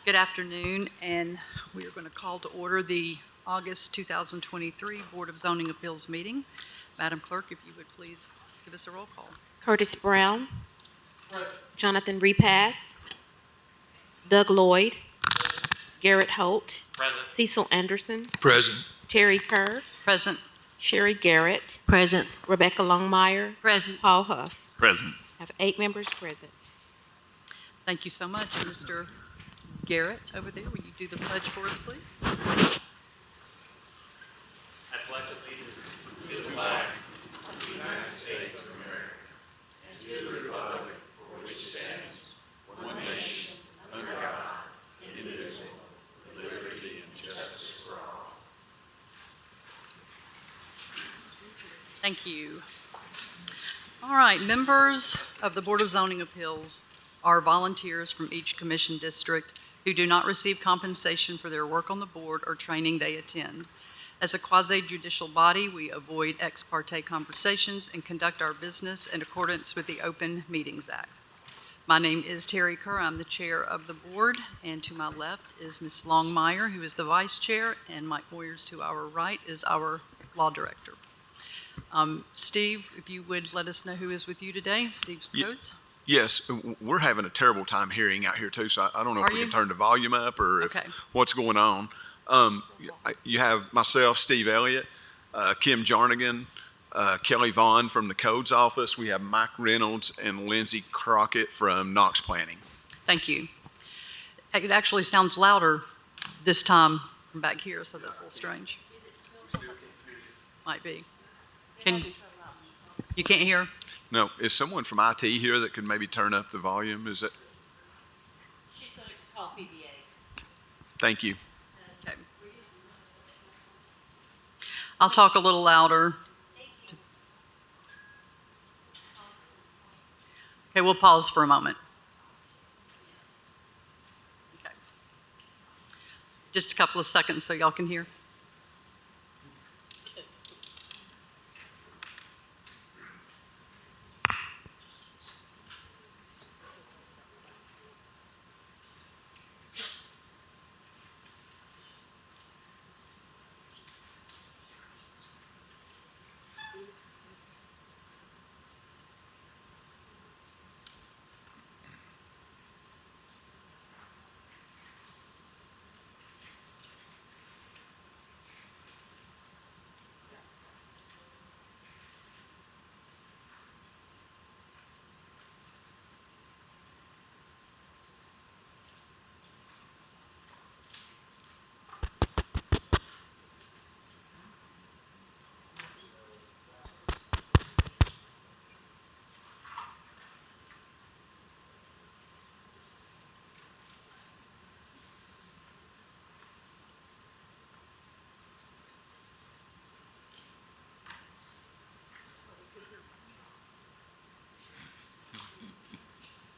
Good afternoon, and we are going to call to order the August 2023 Board of Zoning Appeals meeting. Madam Clerk, if you would please give us a roll call. Curtis Brown. Present. Jonathan Repass. Doug Lloyd. Garrett Holt. Present. Cecil Anderson. Present. Terry Kerr. Present. Sherry Garrett. Present. Rebecca Longmire. Present. Paul Huff. Present. I have 8 members present. Thank you so much. Mr. Garrett over there, will you do the pledge for us, please? I pledge allegiance to the flag of the United States of America and to the republic for which it stands, one nation, under God, indivisible, with liberty and justice for all. Thank you. All right, members of the Board of Zoning Appeals are volunteers from each commission district who do not receive compensation for their work on the board or training they attend. As a quasi-judicial body, we avoid ex parte conversations and conduct our business in accordance with the Open Meetings Act. My name is Terry Kerr. I'm the chair of the board, and to my left is Ms. Longmire, who is the vice chair, and Mike Moyers to our right is our law director. Steve, if you would let us know who is with you today. Steve's codes. Yes, we're having a terrible time hearing out here too, so I don't know if we can turn the volume up or if what's going on. You have myself, Steve Elliott, Kim Jarnigan, Kelly Vaughn from the Codes Office. We have Mike Reynolds and Lindsay Crockett from Knox Planning. Thank you. It actually sounds louder this time from back here, so that's a little strange. Might be. You can't hear? No, is someone from IT here that could maybe turn up the volume? Is it? She's going to call PBA. Thank you. Okay. I'll talk a little louder. Okay, we'll pause for a moment. Okay. Just a couple of seconds so y'all can hear.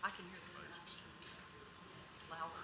I can hear the voices. It's louder.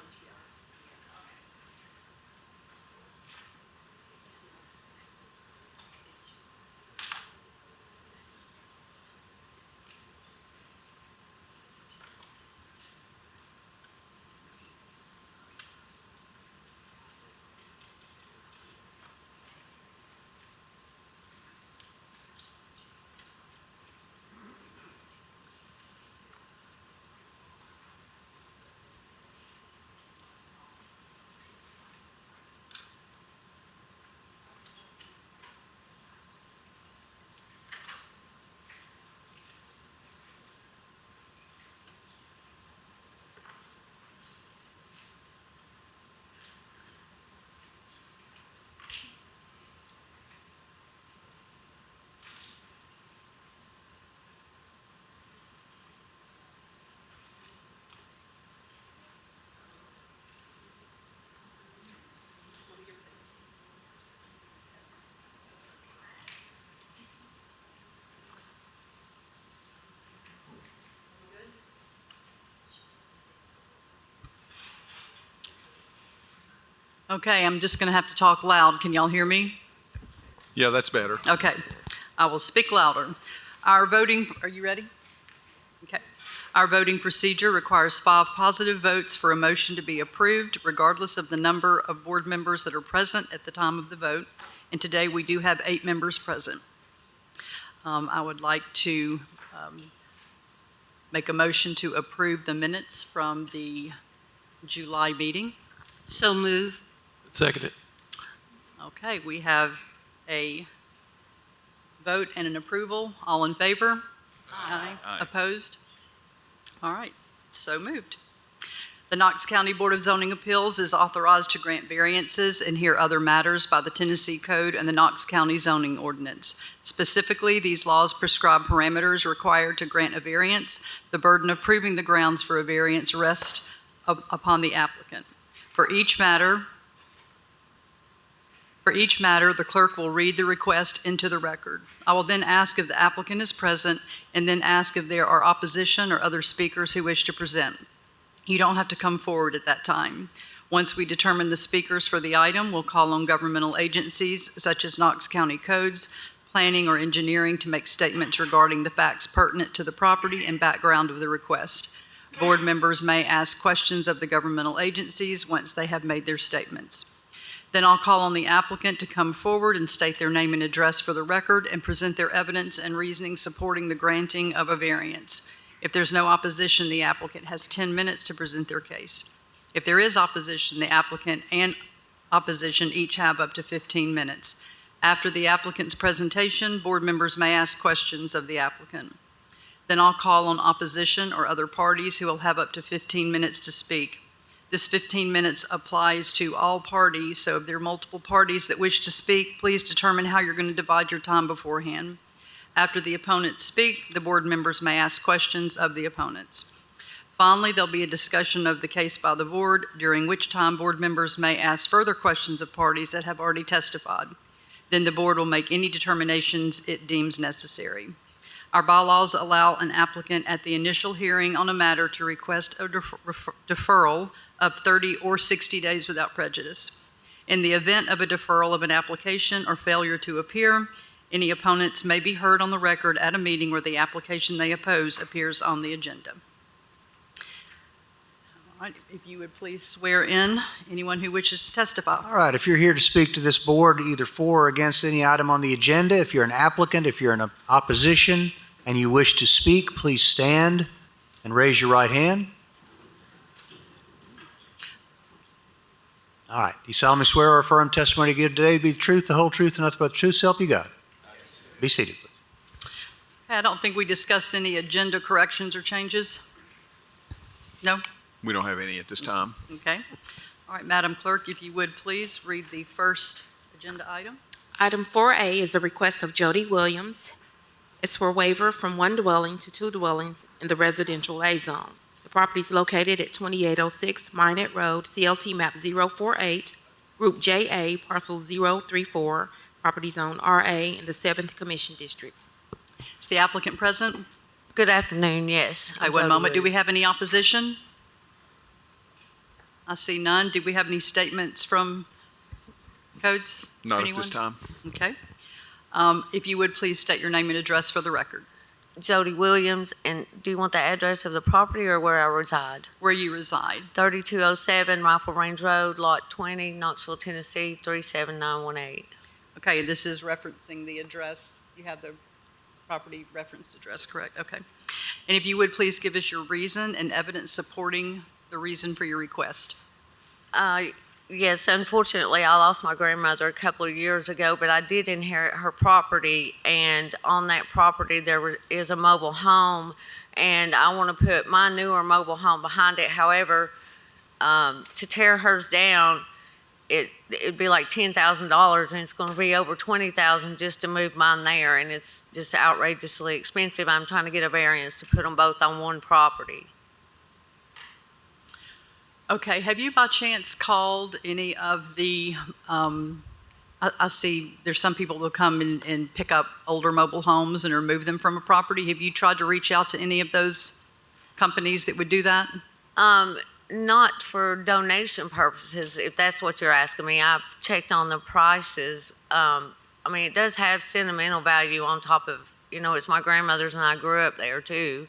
Okay, I'm just going to have to talk loud. Can y'all hear me? Yeah, that's better. Okay, I will speak louder. Our voting, are you ready? Okay. Our voting procedure requires 5 positive votes for a motion to be approved, regardless of the number of board members that are present at the time of the vote. And today, we do have 8 members present. I would like to make a motion to approve the minutes from the July meeting. So move. Second it. Okay, we have a vote and an approval. All in favor? Aye. Aye. Opposed? All right, so moved. The Knox County Board of Zoning Appeals is authorized to grant variances and hear other matters by the Tennessee Code and the Knox County Zoning Ordinance. Specifically, these laws prescribe parameters required to grant a variance. The burden of proving the grounds for a variance rests upon the applicant. For each matter, the clerk will read the request into the record. I will then ask if the applicant is present and then ask if there are opposition or other speakers who wish to present. You don't have to come forward at that time. Once we determine the speakers for the item, we'll call on governmental agencies such as Knox County Codes, Planning, or Engineering to make statements regarding the facts pertinent to the property and background of the request. Board members may ask questions of the governmental agencies once they have made their statements. Then I'll call on the applicant to come forward and state their name and address for the record and present their evidence and reasoning supporting the granting of a variance. If there's no opposition, the applicant has 10 minutes to present their case. If there is opposition, the applicant and opposition each have up to 15 minutes. After the applicant's presentation, board members may ask questions of the applicant. Then I'll call on opposition or other parties who will have up to 15 minutes to speak. This 15 minutes applies to all parties, so if there are multiple parties that wish to speak, please determine how you're going to divide your time beforehand. After the opponents speak, the board members may ask questions of the opponents. Finally, there'll be a discussion of the case by the board, during which time board members may ask further questions of parties that have already testified. Then the board will make any determinations it deems necessary. Our bylaws allow an applicant at the initial hearing on a matter to request a deferral of 30 or 60 days without prejudice. In the event of a deferral of an application or failure to appear, any opponents may be heard on the record at a meeting where the application they oppose appears on the agenda. All right, if you would please swear in anyone who wishes to testify. All right, if you're here to speak to this board either for or against any item on the agenda, if you're an applicant, if you're in opposition, and you wish to speak, please stand and raise your right hand. All right, do you solemnly swear or affirm testimony you give today to be the truth, the whole truth, and nothing but the truth, so help you God? Be seated, please. I don't think we discussed any agenda corrections or changes. No? We don't have any at this time. Okay. All right, Madam Clerk, if you would please read the first agenda item. Item 4A is a request of Jody Williams. It's for waiver from 1 dwelling to 2 dwellings in the residential A zone. The property is located at 2806 Minot Road, CLT map 048, Group JA, parcel 034, property zone RA in the 7th Commission District. Is the applicant present? Good afternoon, yes. Okay, one moment. Do we have any opposition? I see none. Do we have any statements from codes? Not Anyone? at this time. Okay. If you would please state your name and address for the record. Jody Williams, and do you want the address of the property or where I reside? Where you reside. 3207 Rifle Range Road, Lot 20, Knoxville, Tennessee, 37918. Okay, this is referencing the address. You have the property referenced address, correct? Okay. And if you would please give us your reason and evidence supporting the reason for your request. Yes, unfortunately, I lost my grandmother a couple of years ago, but I did inherit her property, and on that property there is a mobile home, and I want to put my newer mobile home behind it. However, to tear hers down, it'd be like $10,000, and it's going to be over $20,000 just to move mine there, and it's just outrageously expensive. I'm trying to get a variance to put them both on one property. Okay, have you by chance called any of the, I see there's some people who come and pick up older mobile homes and remove them from a property. Have you tried to reach out to any of those companies that would do that? Not for donation purposes, if that's what you're asking me. I've checked on the prices. I mean, it does have sentimental value on top of, it's my grandmother's and I grew up there too.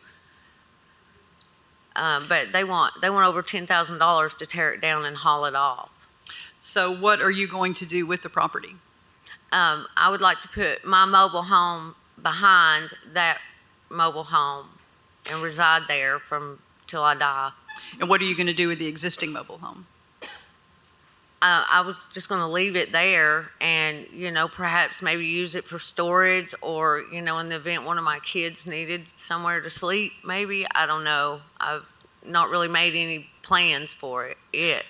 But they want over $10,000 to tear it down and haul it off. So what are you going to do with the property? I would like to put my mobile home behind that mobile home and reside there till I die. And what are you going to do with the existing mobile home? I was just going to leave it there and, perhaps maybe use it for storage or, in the event one of my kids needed somewhere to sleep, maybe. I don't know. I've not really made any plans for it.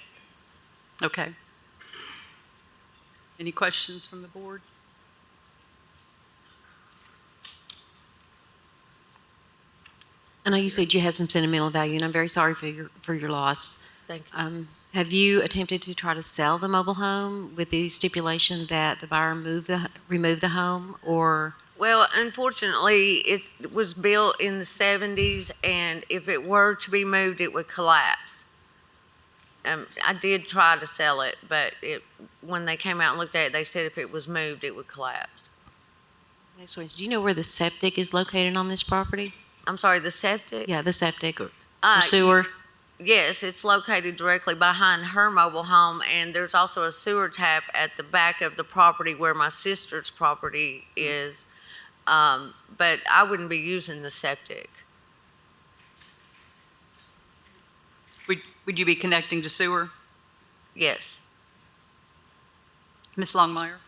Okay. Any questions from the board? I know you said you had some sentimental value, and I'm very sorry for your loss. Thank you. Have you attempted to try to sell the mobile home with the stipulation that the buyer remove the home, or? Well, unfortunately, it was built in the 70s, and if it were to be moved, it would collapse. I did try to sell it, but when they came out and looked at it, they said if it was moved, it would collapse. Next one is, do you know where the septic is located on this property? I'm sorry, the septic? Yeah, the septic or Uh, sewer? Yes, it's located directly behind her mobile home, and there's also a sewer tap at the back of the property where my sister's property is. But I wouldn't be using the septic. Would you be connecting to sewer? Yes. Ms. Longmire?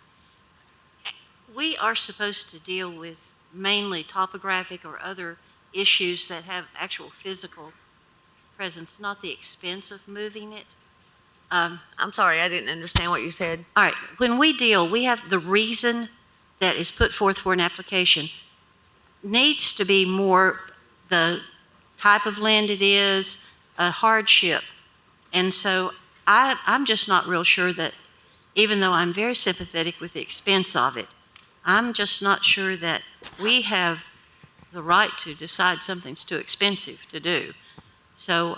We are supposed to deal with mainly topographic or other issues that have actual physical presence, not the expense of moving it. I'm sorry, I didn't understand what you said. All right, when we deal, we have the reason that is put forth for an application needs to be more the type of land it is, a hardship. And so I'm just not real sure that, even though I'm very sympathetic with the expense of it, I'm just not sure that we have the right to decide something's too expensive to do. So,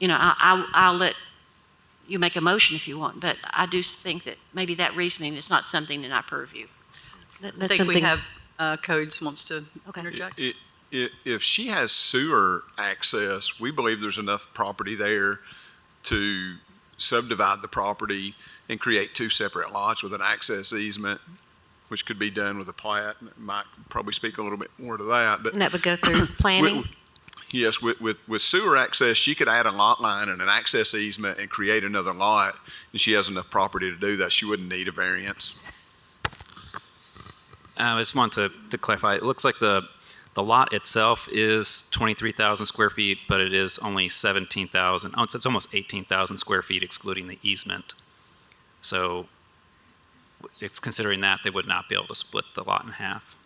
I'll let you make a motion if you want, but I do think that maybe that reasoning is not something in our purview. I That's think we something. have Codes wants to Okay. interject. If she has sewer access, we believe there's enough property there to subdivide the property and create two separate lots with an access easement, which could be done with a plat. Mike could probably speak a little bit more to that, but And that would go through planning? yes, with sewer access, she could add a lot line and an access easement and create another lot, and she has enough property to do that. She wouldn't need a variance. I just want to clarify. It looks like the lot itself is 23,000 square feet, but it is only 17,000. Oh, it's almost 18,000 square feet, excluding the easement. So it's considering that they would not be able to split the lot in half.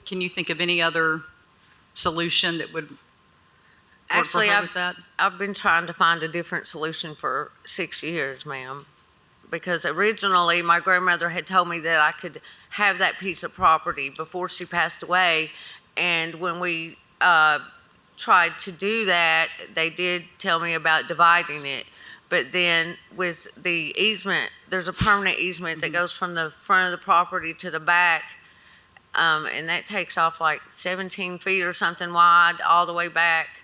Can you think of any other solution that would work for Actually, her with that? I've been trying to find a different solution for 6 years, ma'am. Because originally, my grandmother had told me that I could have that piece of property before she passed away. And when we tried to do that, they did tell me about dividing it. But then with the easement, there's a permanent easement that goes from the front of the property to the back. And that takes off like 17 feet or something wide all the way back.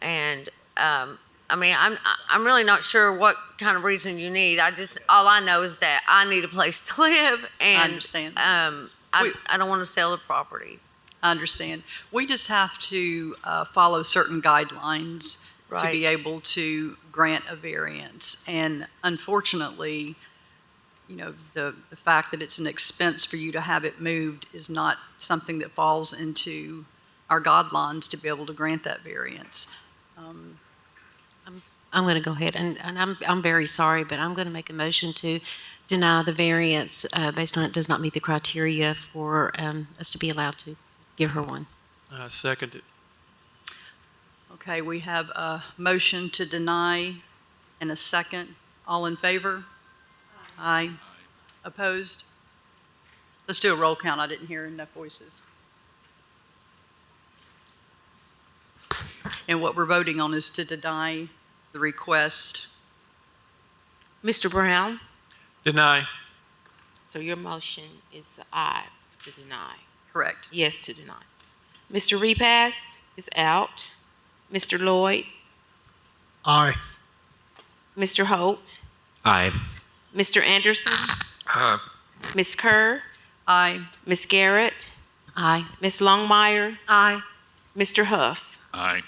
And I'm really not sure what kind of reason you need. All I know is that I need a place to live, and I understand. I don't want to sell the property. I understand. We just have to follow certain guidelines to Right. be able to grant a variance. And unfortunately, the fact that it's an expense for you to have it moved is not something that falls into our guidelines to be able to grant that variance. I'm going to go ahead, and I'm very sorry, but I'm going to make a motion to deny the variance based on it does not meet the criteria for us to be allowed to give her one. Second it. Okay, we have a motion to deny and a second. All in favor? Aye. Opposed? Let's do a roll count. I didn't hear enough voices. And what we're voting on is to deny the request Mr. Brown? Deny. So your motion is aye to deny. Correct. Yes to deny. Mr. Repass is out. Mr. Lloyd? Aye. Mr. Holt? Aye. Mr. Anderson? Aye. Ms. Kerr? Aye. Ms. Garrett? Aye. Ms. Longmire? Aye. Mr. Huff? Aye.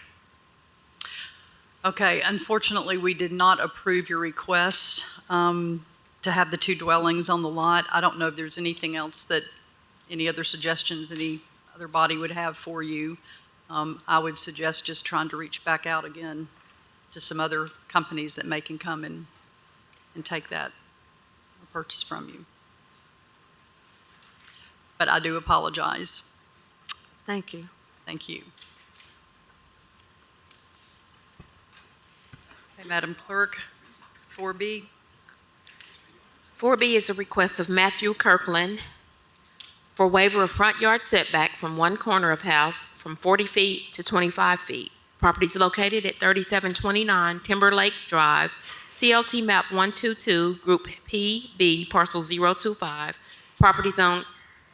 Okay, unfortunately, we did not approve your request to have the 2 dwellings on the lot. I don't know if there's anything else that, any other suggestions any other body would have for you. I would suggest just trying to reach back out again to some other companies that may can come and take that purchase from you. But I do apologize. Thank you. Thank you. Okay, Madam Clerk, 4B. 4B is a request of Matthew Kirkland for waiver of front yard setback from one corner of house from 40 feet to 25 feet. Property is located at 3729 Timberlake Drive, CLT map 122, group PB, parcel 025, property zone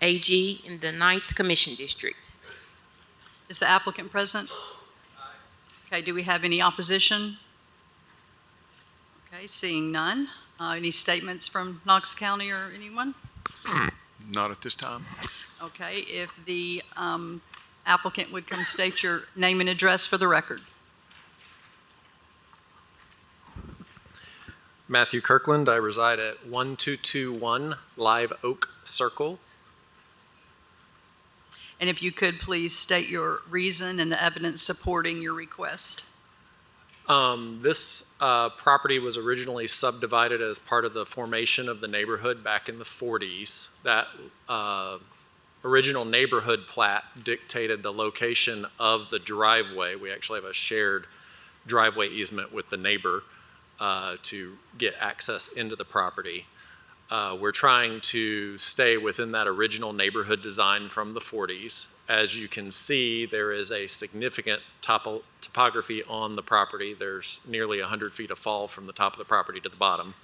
AG in the 9th Commission District. Is the applicant present? Okay, do we have any opposition? Okay, seeing none. Any statements from Knox County or anyone? Not at this time. Okay, if the applicant would come state your name and address for the record. Matthew Kirkland. I reside at 1221 Live Oak Circle. And if you could please state your reason and the evidence supporting your request. This property was originally subdivided as part of the formation of the neighborhood back in the 40s. That original neighborhood plat dictated the location of the driveway. We actually have a shared driveway easement with the neighbor to get access into the property. We're trying to stay within that original neighborhood design from the 40s. As you can see, there is a significant topography on the property. There's nearly 100 feet of fall from the top of the property to the bottom.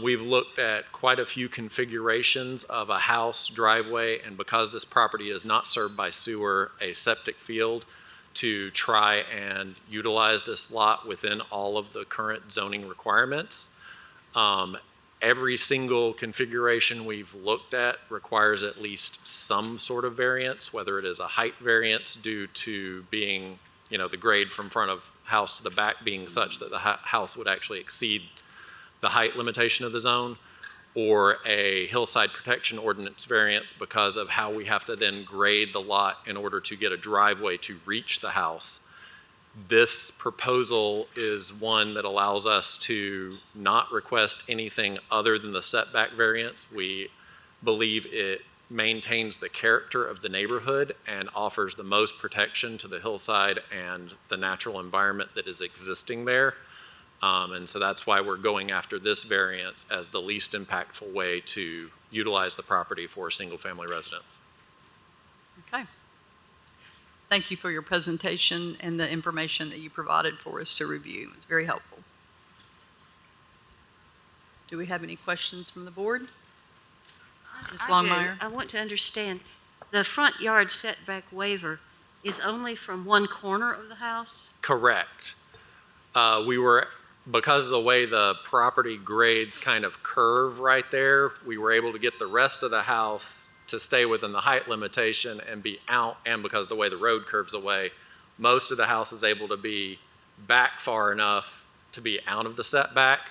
We've looked at quite a few configurations of a house, driveway, and because this property is not served by sewer, a septic field, to try and utilize this lot within all of the current zoning requirements. Every single configuration we've looked at requires at least some sort of variance, whether it is a height variance due to being, the grade from front of house to the back being such that the house would actually exceed the height limitation of the zone, or a hillside protection ordinance variance because of how we have to then grade the lot in order to get a driveway to reach the house. This proposal is one that allows us to not request anything other than the setback variance. We believe it maintains the character of the neighborhood and offers the most protection to the hillside and the natural environment that is existing there. And so that's why we're going after this variance as the least impactful way to utilize the property for a single-family residence. Okay. Thank you for your presentation and the information that you provided for us to review. It was very helpful. Do we have any questions from the board? Ms. Longmire? I want to understand, the front yard setback waiver is only from one corner of the house? Correct. Because of the way the property grades kind of curve right there, we were able to get the rest of the house to stay within the height limitation and be out, and because of the way the road curves away, most of the house is able to be back far enough to be out of the setback.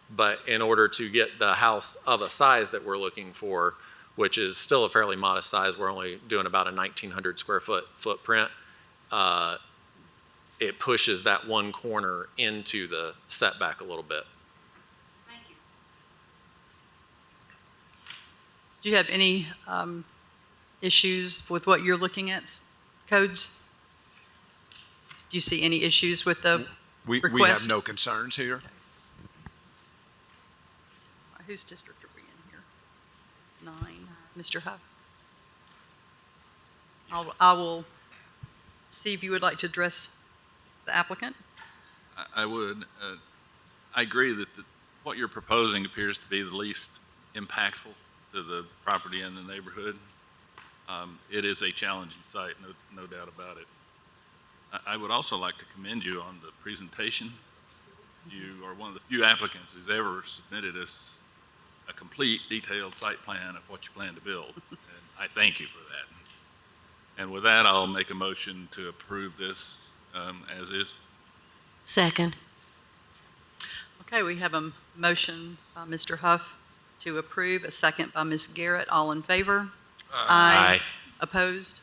But in order to get the house of a size that we're looking for, which is still a fairly modest size, we're only doing about a 1,900 square foot footprint, it pushes that one corner into the setback a little bit. Thank you. Do you have any issues with what you're looking at, codes? Do you see any issues with the We request? have no concerns here. Okay. Whose district are we in here? 9, Mr. Huff. I will see if you would like to address the applicant. I would. I agree that what you're proposing appears to be the least impactful to the property and the neighborhood. It is a challenging site, no doubt about it. I would also like to commend you on the presentation. You are one of the few applicants who's ever submitted us a complete, detailed site plan of what you plan to build. And I thank you for that. And with that, I'll make a motion to approve this as is. Second. Okay, we have a motion by Mr. Huff to approve, a second by Ms. Garrett. All in favor? Aye. Opposed?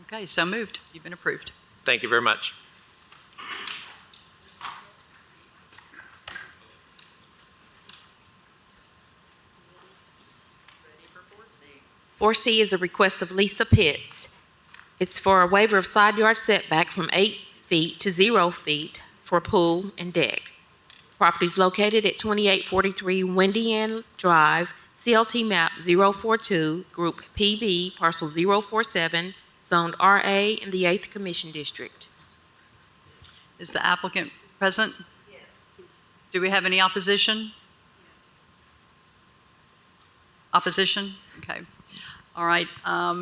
Okay, so moved. You've been approved. Thank you very much. 4C is a request of Lisa Pitts. It's for a waiver of side yard setback from 8 feet to 0 feet for pool and deck. Property is located at 2843 Windy Ann Drive, CLT map 042, group PB, parcel 047, zoned RA in the 8th Commission District. Is the applicant present? Yes. Do we have any opposition? Opposition? Okay. All right.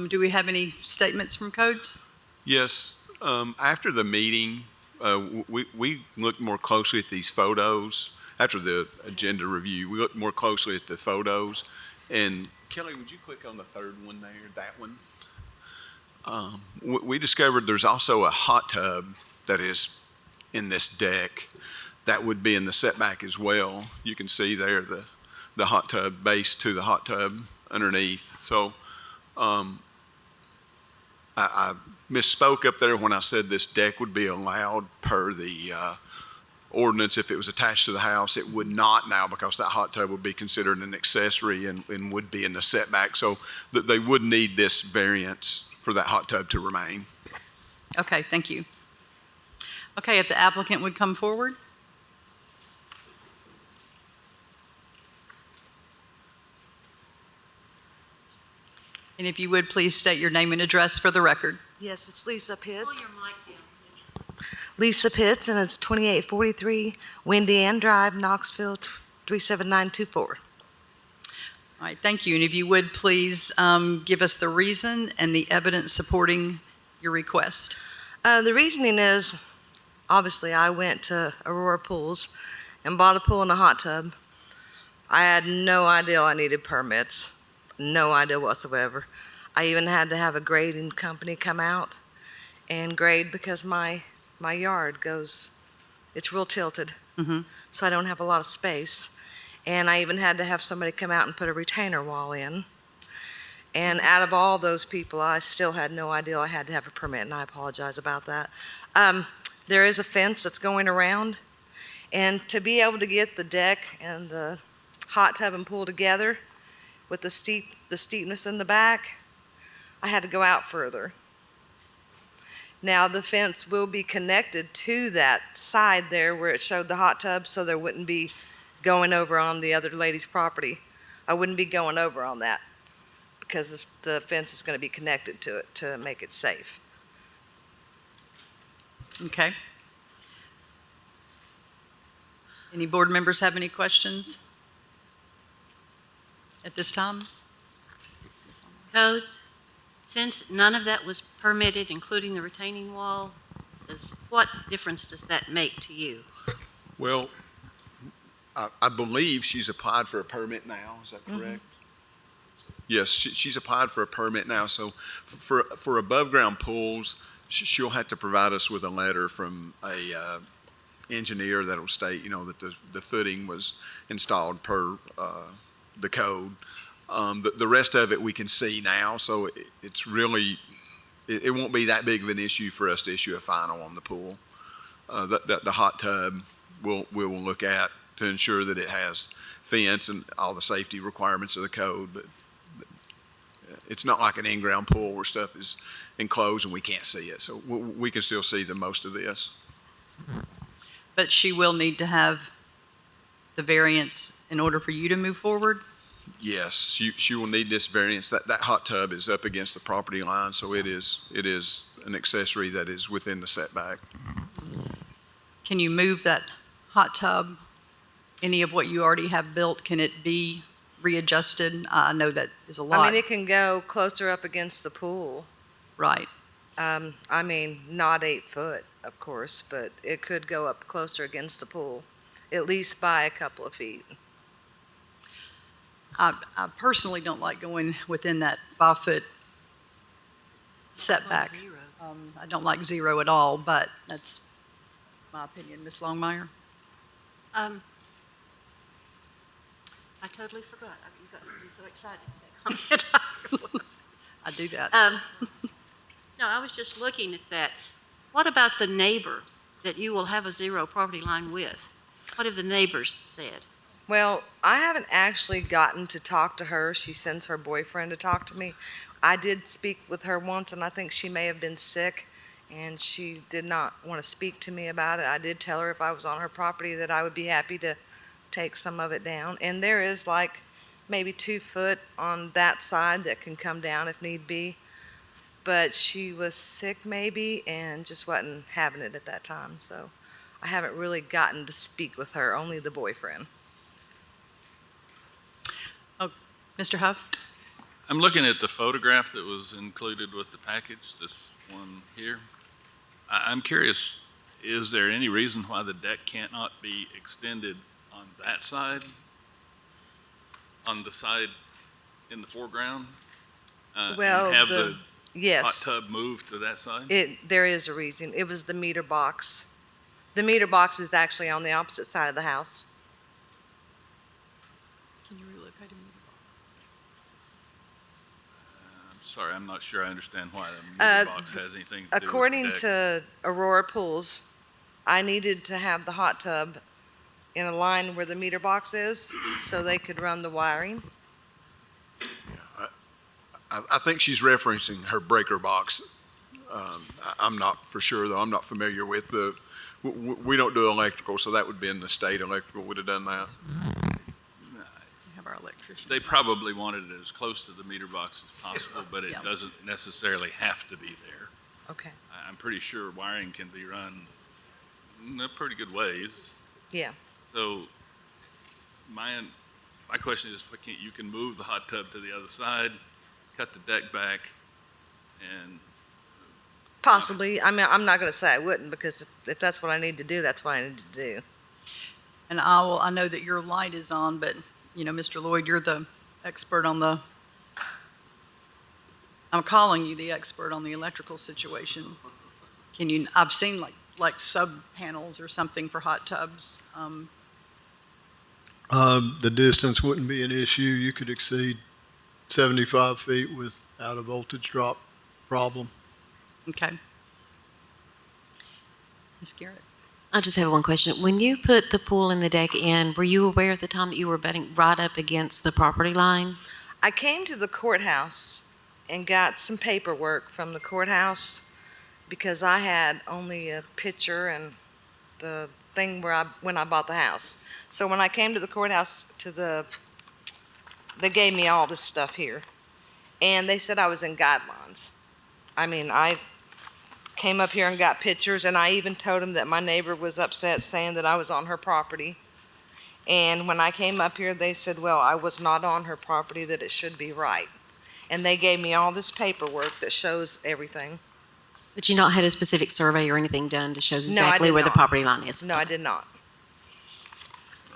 Do we have any statements from codes? Yes. After the meeting, we looked more closely at these photos. After the agenda review, we looked more closely at the photos. And Kelly, would you click on the third one there, that one? We discovered there's also a hot tub that is in this deck that would be in the setback as well. You can see there the hot tub base to the hot tub underneath. So I misspoke up there when I said this deck would be allowed per the ordinance if it was attached to the house. It would not now because that hot tub would be considered an accessory and would be in the setback. So that they would need this variance for that hot tub to remain. Okay, thank you. Okay, if the applicant would come forward. And if you would, please state your name and address for the record. Yes, it's Lisa Pitts. Pull your mic down. Lisa Pitts, and it's 2843 Windy Ann Drive, Knoxville, 37924. All right, thank you. And if you would, please give us the reason and the evidence supporting your request. The reasoning is, obviously, I went to Aurora Pools and bought a pool and a hot tub. I had no idea I needed permits, no idea whatsoever. I even had to have a grading company come out and grade because my yard goes, it's real tilted, so I don't have a lot of space. And I even had to have somebody come out and put a retainer wall in. And out of all those people, I still had no idea I had to have a permit, and I apologize about that. There is a fence that's going around, and to be able to get the deck and the hot tub and pool together with the steepness in the back, I had to go out further. Now, the fence will be connected to that side there where it showed the hot tub, so there wouldn't be going over on the other lady's property. I wouldn't be going over on that because the fence is going to be connected to it to make it safe. Okay. Any board members have any questions at this time? Codes, since none of that was permitted, including the retaining wall, what difference does that make to you? Well, I believe she's applied for a permit now. Is that correct? Yes, she's applied for a permit now. So for above ground pools, she'll have to provide us with a letter from a engineer that'll state, that the footing was installed per the code. The rest of it we can see now, so it's really, it won't be that big of an issue for us to issue a final on the pool. The hot tub we will look at to ensure that it has fence and all the safety requirements of the code, but it's not like an in-ground pool where stuff is enclosed and we can't see it. So we can still see the most of this. But she will need to have the variance in order for you to move forward? Yes, she will need this variance. That hot tub is up against the property line, so it is an accessory that is within the setback. Can you move that hot tub any of what you already have built, can it be readjusted? I know that is a lot. I mean, it can go closer up against the pool. Right. I mean, not 8 foot, of course, but it could go up closer against the pool, at least by a couple of feet. I personally don't like going within that 5-foot setback. I don't like 0 at all, but that's my opinion. Ms. Longmire? I totally forgot. You got me so excited with that comment. I do that. No, I was just looking at that. What about the neighbor that you will have a 0 property line with? What have the neighbors said? Well, I haven't actually gotten to talk to her. She sends her boyfriend to talk to me. I did speak with her once, and I think she may have been sick, and she did not want to speak to me about it. I did tell her if I was on her property that I would be happy to take some of it down. And there is like maybe 2 foot on that side that can come down if need be. But she was sick maybe and just wasn't having it at that time. So I haven't really gotten to speak with her, only the boyfriend. Oh, Mr. Huff? I'm looking at the photograph that was included with the package, this one here. I'm curious, is there any reason why the deck cannot be extended on that side? On the side in the foreground? Well, and have the yes. hot tub moved to that side? There is a reason. It was the meter box. The meter box is actually on the opposite side of the house. Can you relocate a meter I'm sorry, I'm not sure I understand why the meter box has anything to do with the According deck. to Aurora Pools, I needed to have the hot tub in a line where the meter box is so they could run the wiring. I think she's referencing her breaker box. I'm not for sure, though. I'm not familiar with the, we don't do electrical, so that would be in the state. Electrical would have done that. We have our electrician. They probably wanted it as close to the meter box as possible, but it Yeah. doesn't necessarily have to be there. Okay. I'm pretty sure wiring can be run in a pretty good ways. Yeah. So my question is, you can move the hot tub to the other side, cut the deck back, and Possibly. I mean, I'm not going to say I wouldn't because if that's what I need to do, that's what I need to do. And I know that your light is on, but, you know, Mr. Lloyd, you're the expert on I'm calling you the expert on the electrical situation. I've seen like sub panels or something for hot tubs. The distance wouldn't be an issue. You could exceed 75 feet without a voltage drop problem. Okay. Ms. Garrett? I just have one question. When you put the pool and the deck in, were you aware at the time that you were butting right up against the property line? I came to the courthouse and got some paperwork from the courthouse because I had only a picture and the thing when I bought the house. So when I came to the courthouse they gave me all this stuff here. And they said I was in guidelines. I mean, I came up here and got pictures, and I even told them that my neighbor was upset saying that I was on her property. And when I came up here, they said, well, I was not on her property, that it should be right. And they gave me all this paperwork that shows everything. But you not had a specific survey or anything done to show No, I exactly did where the not. property line is? No, I did not.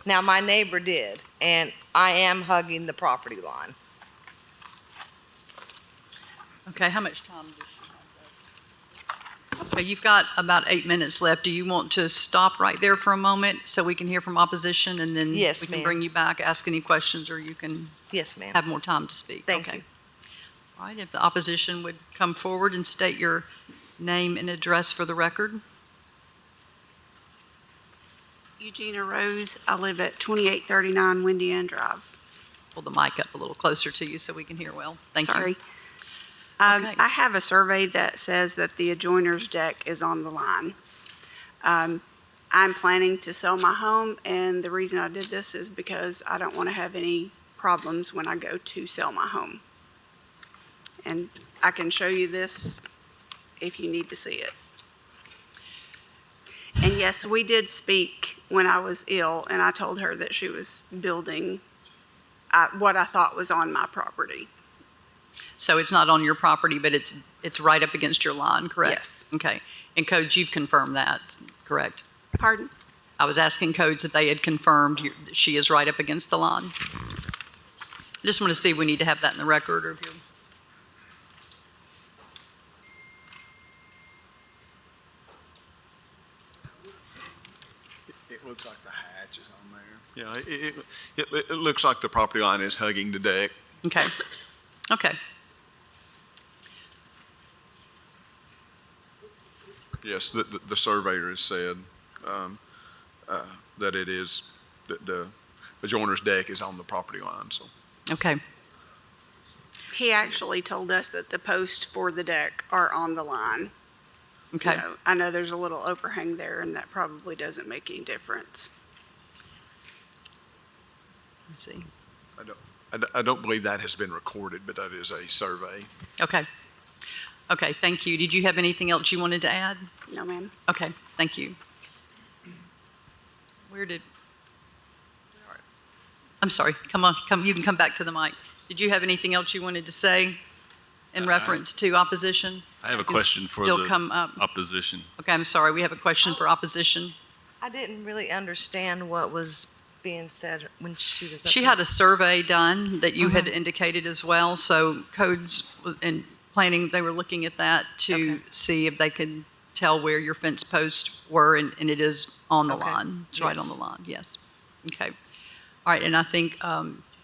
Now, my neighbor did, and I am hugging the property line. Okay, how much time does she have left? Okay, you've got about 8 minutes left. Do you want to stop right there for a moment so we can hear from opposition, and then Yes, we can ma'am. bring you back, ask any questions, or you can Yes, ma'am. have more time to speak? Thank Okay. you. All right, if the opposition would come forward and state your name and address for the record. Eugenia Rose. I live at 2839 Windy End Drive. Pull the mic up a little closer to you so we can hear well. Thank you. Sorry. Okay. I have a survey that says that the adjoiner's deck is on the line. I'm planning to sell my home, and the reason I did this is because I don't want to have any problems when I go to sell my home. And I can show you this if you need to see it. And yes, we did speak when I was ill, and I told her that she was building what I thought was on my property. So it's not on your property, but it's right up against your line, correct? Yes. Okay. And Codes, you've confirmed that, correct? Pardon? I was asking Codes if they had confirmed that she is right up against the line. I just want to see if we need to have that in the record, or if you. It looks like the hatch is on there. Yeah, it looks like the property line is hugging the deck. Okay. Okay. Yes, the surveyor has said that it is, the joiner's deck is on the property line, so. Okay. He actually told us that the posts for the deck are on the line. Okay. You know, I know there's a little overhang there, and that probably doesn't make any difference. Let's see. I don't believe that has been recorded, but that is a survey. Okay. Okay, thank you. Did you have anything else you wanted to add? No, ma'am. Okay, thank you. I'm sorry, come on, you can come back to the mic. Did you have anything else you wanted to say in reference to opposition? I have a You can question for still the come up. opposition. Okay, I'm sorry, we have a question for opposition. I didn't really understand what was being said when she was up She there. had a survey done that you had indicated as well, so Codes and Planning, they were looking at that to see if they could tell where your fence posts were, and it is on the Okay. line. It's right on Yes. the line, yes. Okay. All right, and I think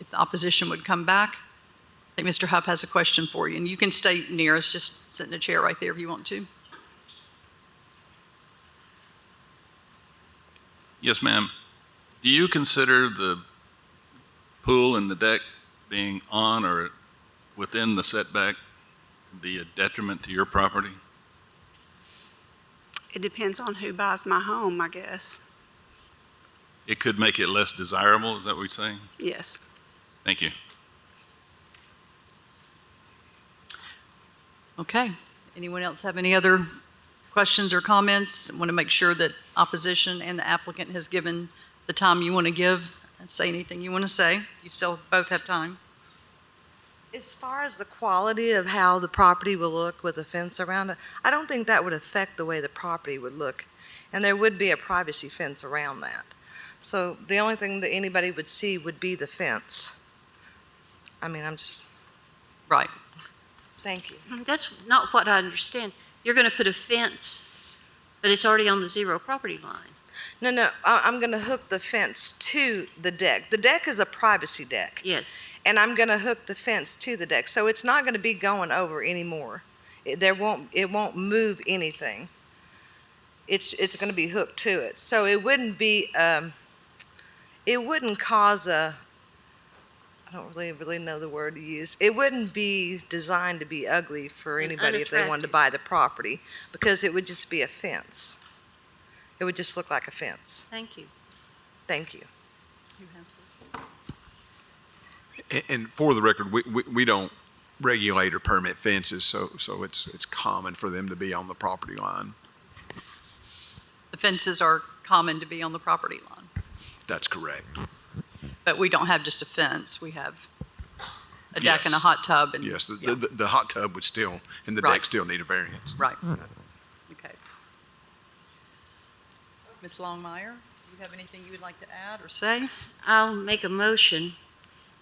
if the opposition would come back, I think Mr. Huff has a question for you, and you can stay near us, just sit in a chair right there if you want to. Yes, ma'am. Do you consider the pool and the deck being on or within the setback to be a detriment to your property? It depends on who buys my home, I guess. It could make it less desirable, is that what you're saying? Yes. Thank you. Okay. Anyone else have any other questions or comments? I want to make sure that opposition and the applicant has given the time you want to give and say anything you want to say. You still both have time. As far as the quality of how the property will look with a fence around it, I don't think that would affect the way the property would look. And there would be a privacy fence around that. So the only thing that anybody would see would be the fence. I mean, Right. thank you. That's not what I understand. You're going to put a fence, but it's already on the zero property line. No, I'm going to hook the fence to the deck. The deck is a privacy deck. Yes. And I'm going to hook the fence to the deck. So it's not going to be going over anymore. It won't move anything. It's going to be hooked to it. So it wouldn't be, it wouldn't cause I don't really know the word to use. It wouldn't be designed to be ugly for anybody if they wanted to buy the property, because it would just be a fence. It would just look like a fence. Thank you. Thank you. And for the record, we don't regulate or permit fences, so it's common for them to be on the property line. The fences are common to be on the property line, That's correct. but we don't have just a fence. We have a deck and a Yes. hot tub and. Yes, yeah, the hot tub would still, and the Right. deck still need a variance. Right. Okay. Ms. Longmire, do you have anything you would like to add or say? I'll make a motion.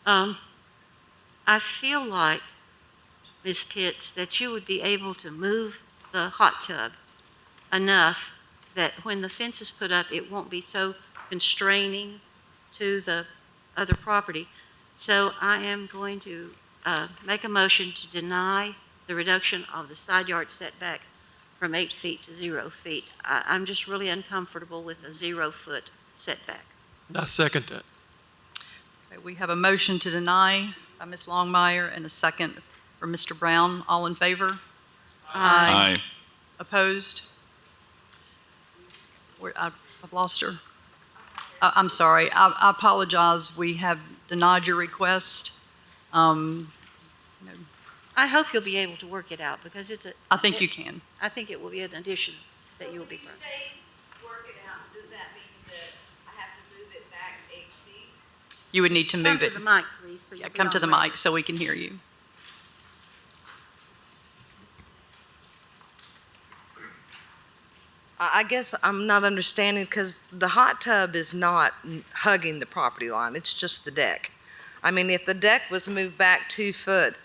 I feel like, Ms. Pitts, that you would be able to move the hot tub enough that when the fence is put up, it won't be so constraining to the other property. So I am going to make a motion to deny the reduction of the side yard setback from 8 feet to 0 feet. I'm just really uncomfortable with a 0-foot setback. I second that. Okay, we have a motion to deny by Ms. Longmire and a second from Mr. Brown. All in favor? Aye. Opposed? I've lost her. I'm sorry. I apologize. We have denied your request. I hope you'll be able to work it out because it's a. I think you can. I think it will be an addition that you'll be. Work it You would need to move it. Come to the mic, please. So Yeah, you'll be come to on the record. mic so we can hear you. I guess I'm not understanding because the hot tub is not hugging the property line. It's just the deck. I mean, if the deck was moved back 2 foot,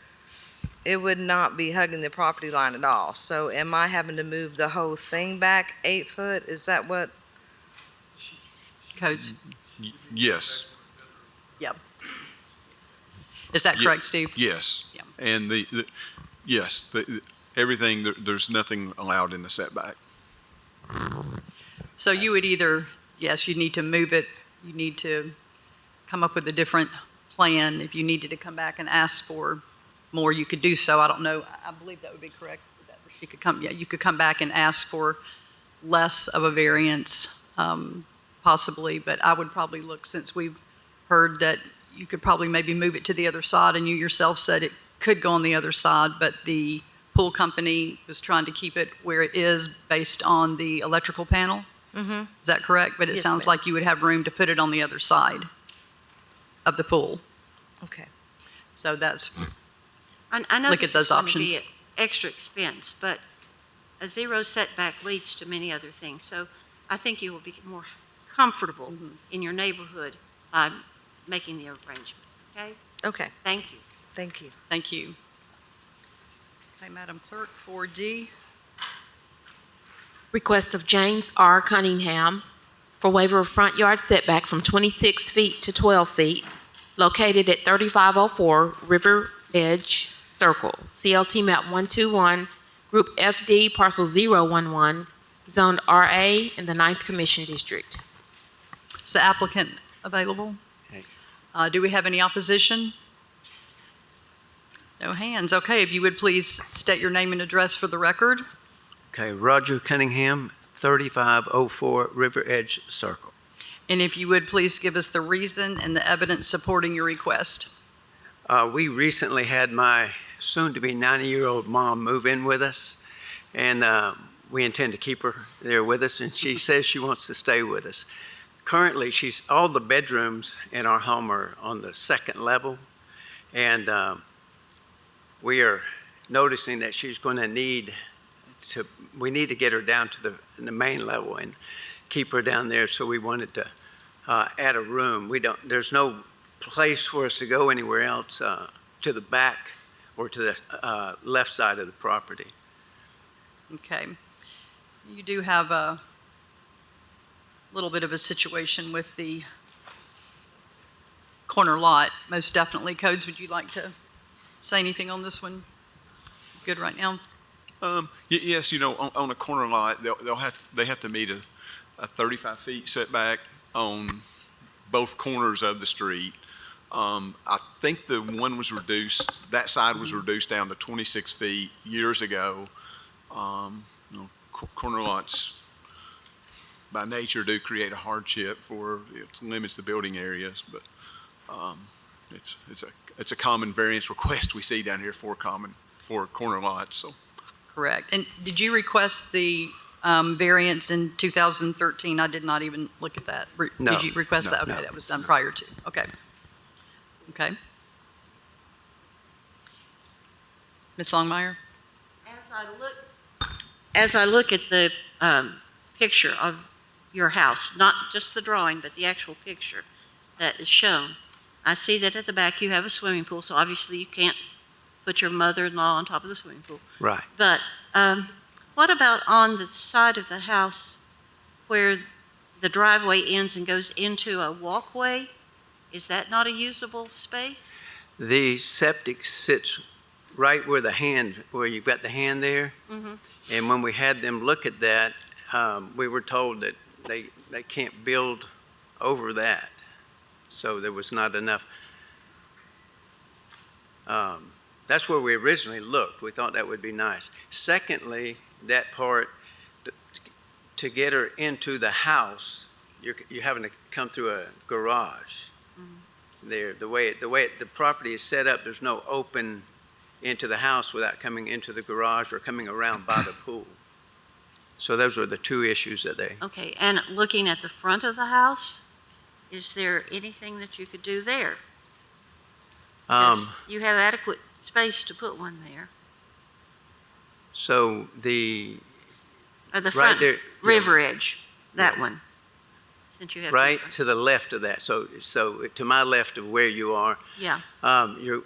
it would not be hugging the property line at all. So am I having to move the whole thing back 8 foot? Is that what? Codes? Yes. Yep. Is that Ye- correct, Steve? Yes. Yeah. And yes, everything, there's nothing allowed in the setback. So you would either, yes, you need to move it, you need to come up with a different plan. If you needed to come back and ask for more, you could do so. I don't know, I believe that would be correct. That she could come, yeah, you could come back and ask for less of a variance, possibly, but I would probably look, since we've heard that you could probably maybe move it to the other side, and you yourself said it could go on the other side, but the pool company was trying to keep it where it is based on the electrical panel. Mm-hmm. Is that correct? But it Yes, sounds ma'am. like you would have room to put it on the other side of the pool. Okay. So that's, I know Look this at those is going to options. be an extra expense, but a zero setback leads to many other things. So I think you will be more comfortable in your neighborhood by making the arrangements, okay? Okay. Thank you. Thank you. thank you. Okay, Madam Clerk, 4D. Request of James R. Cunningham for waiver of front yard setback from 26 feet to 12 feet, located at 3504 River Edge Circle, CLT map 121, Group FD, parcel 011, zoned RA in the 9th Commission District. Is the applicant available? Do we have any opposition? No hands. Okay, if you would please state your name and address for the record. Okay, Roger Cunningham, 3504 River Edge Circle. And if you would please give us the reason and the evidence supporting your request. We recently had my soon-to-be 90-year-old mom move in with us, and we intend to keep her there with us, and she says she wants to stay with us. Currently, all the bedrooms in our home are on the 2nd level, and we are noticing that she's going to we need to get her down to the main level and keep her down there, so we wanted to add a room. There's no place for us to go anywhere else to the back or to the left side of the property. Okay. You do have a little bit of a situation with the corner lot, most definitely. Codes, would you like to say anything on this one? Good right now? Yes, on a corner lot, they have to meet a 35 feet setback on both corners of the street. I think the one was reduced, that side was reduced down to 26 feet years ago. Corner lots by nature do create a hardship it limits the building areas, but it's a common variance request we see down here for corner lots, so. Correct. And did you request the variance in 2013? I did not even look at that. No. Did you request that? Okay, No. that was done prior to. Okay. Okay. Ms. Longmire? As I look at the picture of your house, not just the drawing, but the actual picture that is shown, I see that at the back you have a swimming pool, so obviously you can't put your mother-in-law on top of the swimming pool. Right. But what about on the side of the house where the driveway ends and goes into a walkway? Is that not a usable space? The septic sits right where where you've got the hand there. Mm-hmm. And when we had them look at that, we were told that they can't build over that. So there was not enough. That's where we originally looked. We thought that would be nice. Secondly, that part, to get her into the house, you're having to come through a garage. Mm-hmm. There, the way the property is set up, there's no open into the house without coming into the garage or coming around by the pool. So those were the two issues that they. Okay, and looking at the front of the house, is there anything that you could do there? 'Cause you have adequate space to put one there. So Or the Right front there, river edge, that one. Since you have two right front- to the left of that, so to my left of where you are, Yeah,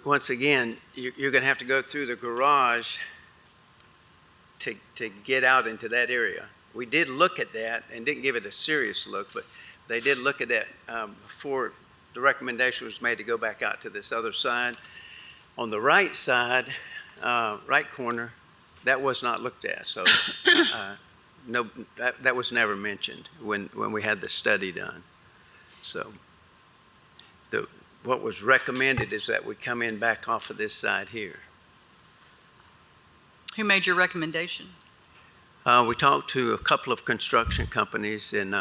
once again, you're going to have to go through the garage to get out into that area. We did look at that and didn't give it a serious look, but they did look at that before the recommendation was made to go back out to this other side. On the right side, right corner, that was not looked at, so no, that was never mentioned when we had the study done. So what was recommended is that we come in back off of this side here. Who made your recommendation? We talked to a couple of construction companies and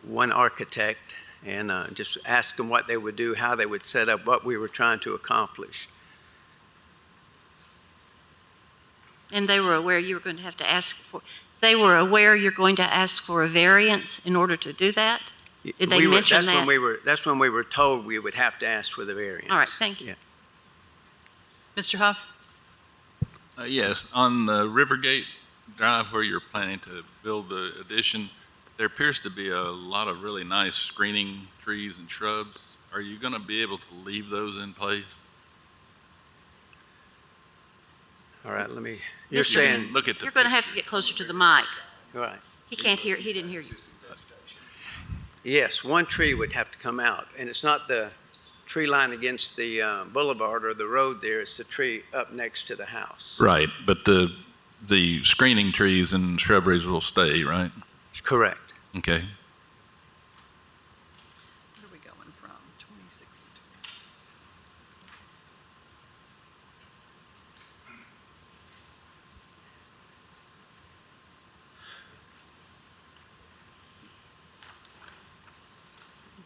one architect, and just asked them what they would do, how they would set up what we were trying to accomplish. and they were aware you were going to have to ask for, they were aware you're going to ask for a variance in order to do that? Did they mention that? That's when we were told we would have to ask for the variance. All right, thank you. Yeah. Mr. Huff? Yes, on the Rivergate Drive where you're planning to build the addition, there appears to be a lot of really nice screening trees and shrubs. Are you going to be able to leave those in place? All right, You're saying, Look at the You're going to have to get closer to the mic. right. He can't hear, he didn't hear you. Yes, one tree would have to come out, and it's not the tree line against the boulevard or the road there, it's the tree up next to the house. Right, but the screening trees and shrubberies will stay, right? Correct. Okay. Where are we going from? 26 to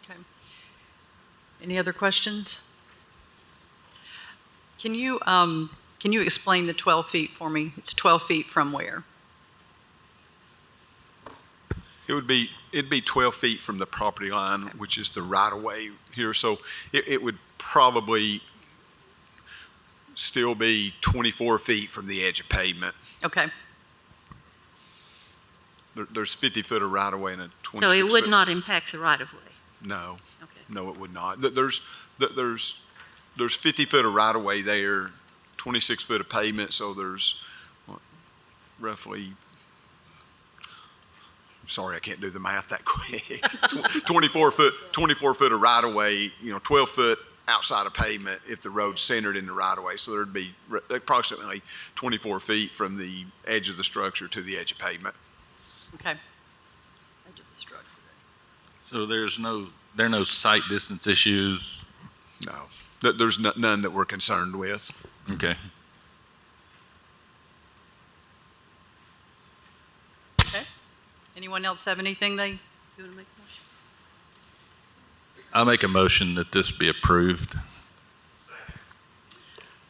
20. Okay. Any other questions? Can you explain the 12 feet for me? It's 12 feet from where? It'd be 12 feet from the property line, which is the right of way here. So it would probably still be 24 feet from the edge of pavement. Okay. There's 50 foot of right of way and a 26 So it would foot. not impact the right-of-way? No. Okay. No, it would not. There's 50 foot of right of way there, 26 foot of pavement. So there's roughly. Sorry, I can't do the math that quick. 24 foot of right of way, 12 foot outside of pavement if the road's centered in the right of way. So there'd be approximately 24 feet from the edge of the structure to the edge of pavement. Okay. Edge of the structure. So there are no site distance issues? No, there's none that we're concerned with. Okay. Okay. Anyone else have anything they? You want to make a motion? I'll make a motion that this be approved.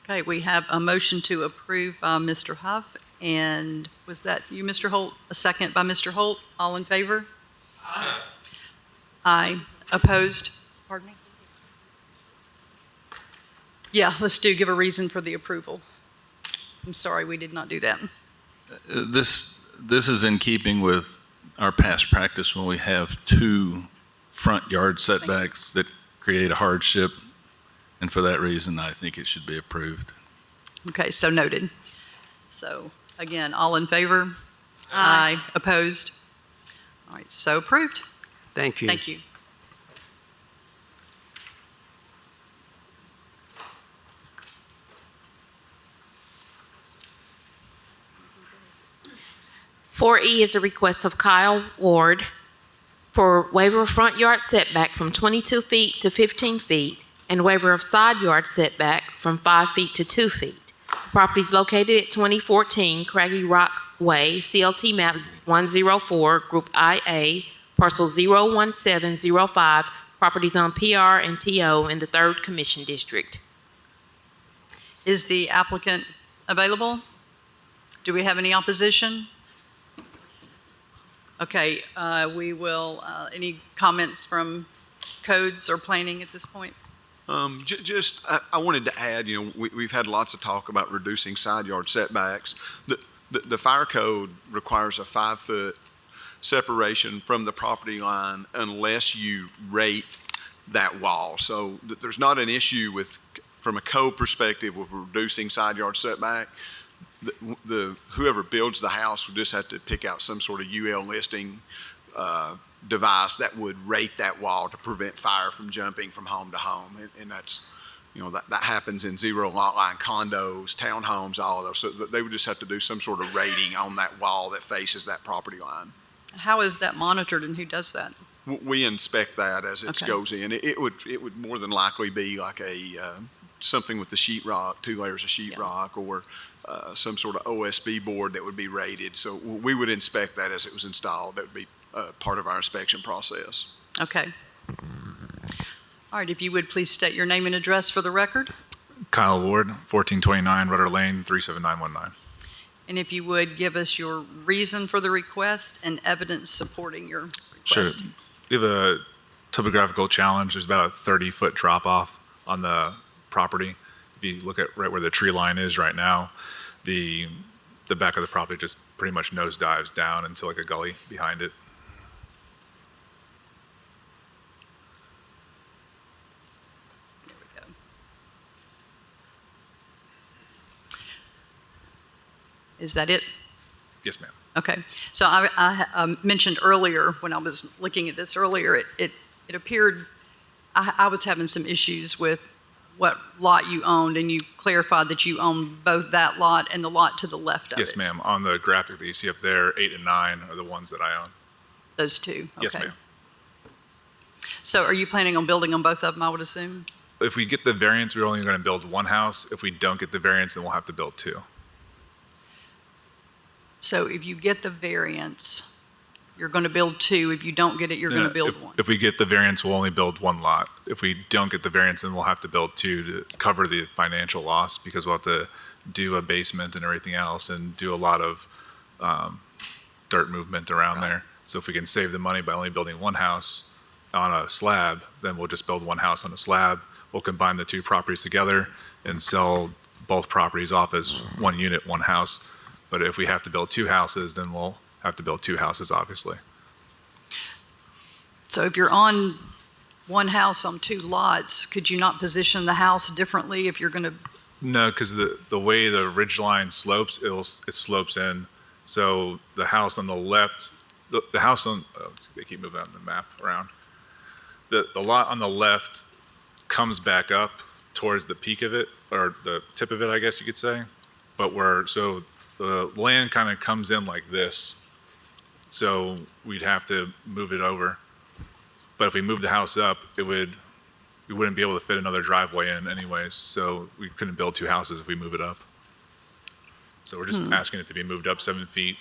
Okay, we have a motion to approve by Mr. Huff, and was that you, Mr. Holt? A second by Mr. Holt. All in favor? Aye. Aye. Opposed? Pardon me? Yeah, let's give a reason for the approval. I'm sorry, we did not do that. This is in keeping with our past practice when we have two front yard setbacks that create a hardship, and for that reason, I think it should be approved. Okay, so noted. So again, all in favor? Aye. Opposed? All right, so approved. Thank you. Thank you. Four E is a request of Kyle Ward for waiver of front yard setback from 22 feet to 15 feet and waiver of side yard setback from 5 feet to 2 feet. The property is located at 2014 Craggy Rock Way, CLT map 104, Group IA, parcel 01705, properties on PR and TO in the 3rd Commission District. Is the applicant available? Do we have any opposition? Okay, we will, any comments from codes or planning at this point? I wanted to add, we've had lots of talk about reducing side yard setbacks. The fire code requires a 5-foot separation from the property line unless you rate that wall. So there's not an issue from a code perspective with reducing side yard setback. Whoever builds the house would just have to pick out some sort of UL listing device that would rate that wall to prevent fire from jumping from home to home. And that's, that happens in zero lot line condos, townhomes, all of those. So they would just have to do some sort of rating on that wall that faces that property line. How is that monitored and who does that? We inspect that as it Okay. goes in. It would more than likely be like something with the sheetrock, 2 layers of sheetrock, or some sort of OSB board that would be rated. So we would inspect that as it was installed. That would be part of our inspection process. Okay. All right, if you would please state your name and address for the record. Kyle Ward, 1429 Rudder Lane, 37919. And if you would give us your reason for the request and evidence supporting your Sure. request. We have a topographical challenge. There's about a 30-foot drop off on the property. If you look at right where the tree line is right now, the back of the property just pretty much nosedives down into like a gully behind it. There we go. Is that it? Yes, ma'am. Okay, so I mentioned earlier, when I was looking at this earlier, it appeared I was having some issues with what lot you owned, and you clarified that you own both that lot and the lot to the left of it. Yes, ma'am. On the graphic that you see up there, 8 and 9 are the ones that I own. Those two, okay. Yes, ma'am. So are you planning on building on both of them, I would assume? If we get the variance, we're only going to build one house. If we don't get the variance, then we'll have to build 2. So if you get the variance, you're going to build 2. If you don't get it, you're going to build 1. If we get the variance, we'll only build 1 lot. If we don't get the variance, then we'll have to build 2 to cover the financial loss, because we'll have to do a basement and everything else and do a lot of dirt movement around there. So if we can save the money by only building 1 house on a slab, then we'll just build 1 house on a slab. We'll combine the 2 properties together and sell both properties off as 1 unit, 1 house. But if we have to build 2 houses, then we'll have to build 2 houses, obviously. So if you're on 1 house on 2 lots, could you not position the house differently if you're going to? No, because the way the ridge line slopes, it slopes in. So the house on the left, the house on, they keep moving on the map around. The lot on the left comes back up towards the peak of it, or the tip of it, I guess you could say. But so the land kind of comes in like this. So we'd have to move it over. But if we moved the house up, we wouldn't be able to fit another driveway in anyways. So we couldn't build 2 houses if we move it up. So we're just asking it to be moved up 7 feet.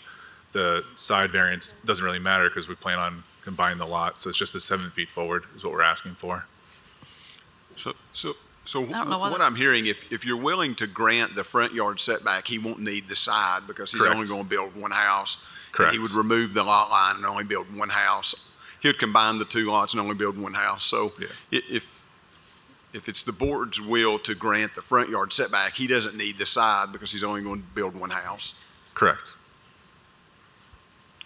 The side variance doesn't really matter because we plan on combining the lot. So it's just the 7 feet forward is what we're asking for. So don't know why what that- I'm hearing, if you're willing to grant the front yard setback, he won't need the side because he's Correct. only going to build 1 house. Correct. And he would remove the lot line and only build 1 house. He would combine the 2 lots and only build 1 house. So Yeah. if it's the board's will to grant the front yard setback, he doesn't need the side because he's only going to build 1 house. Correct.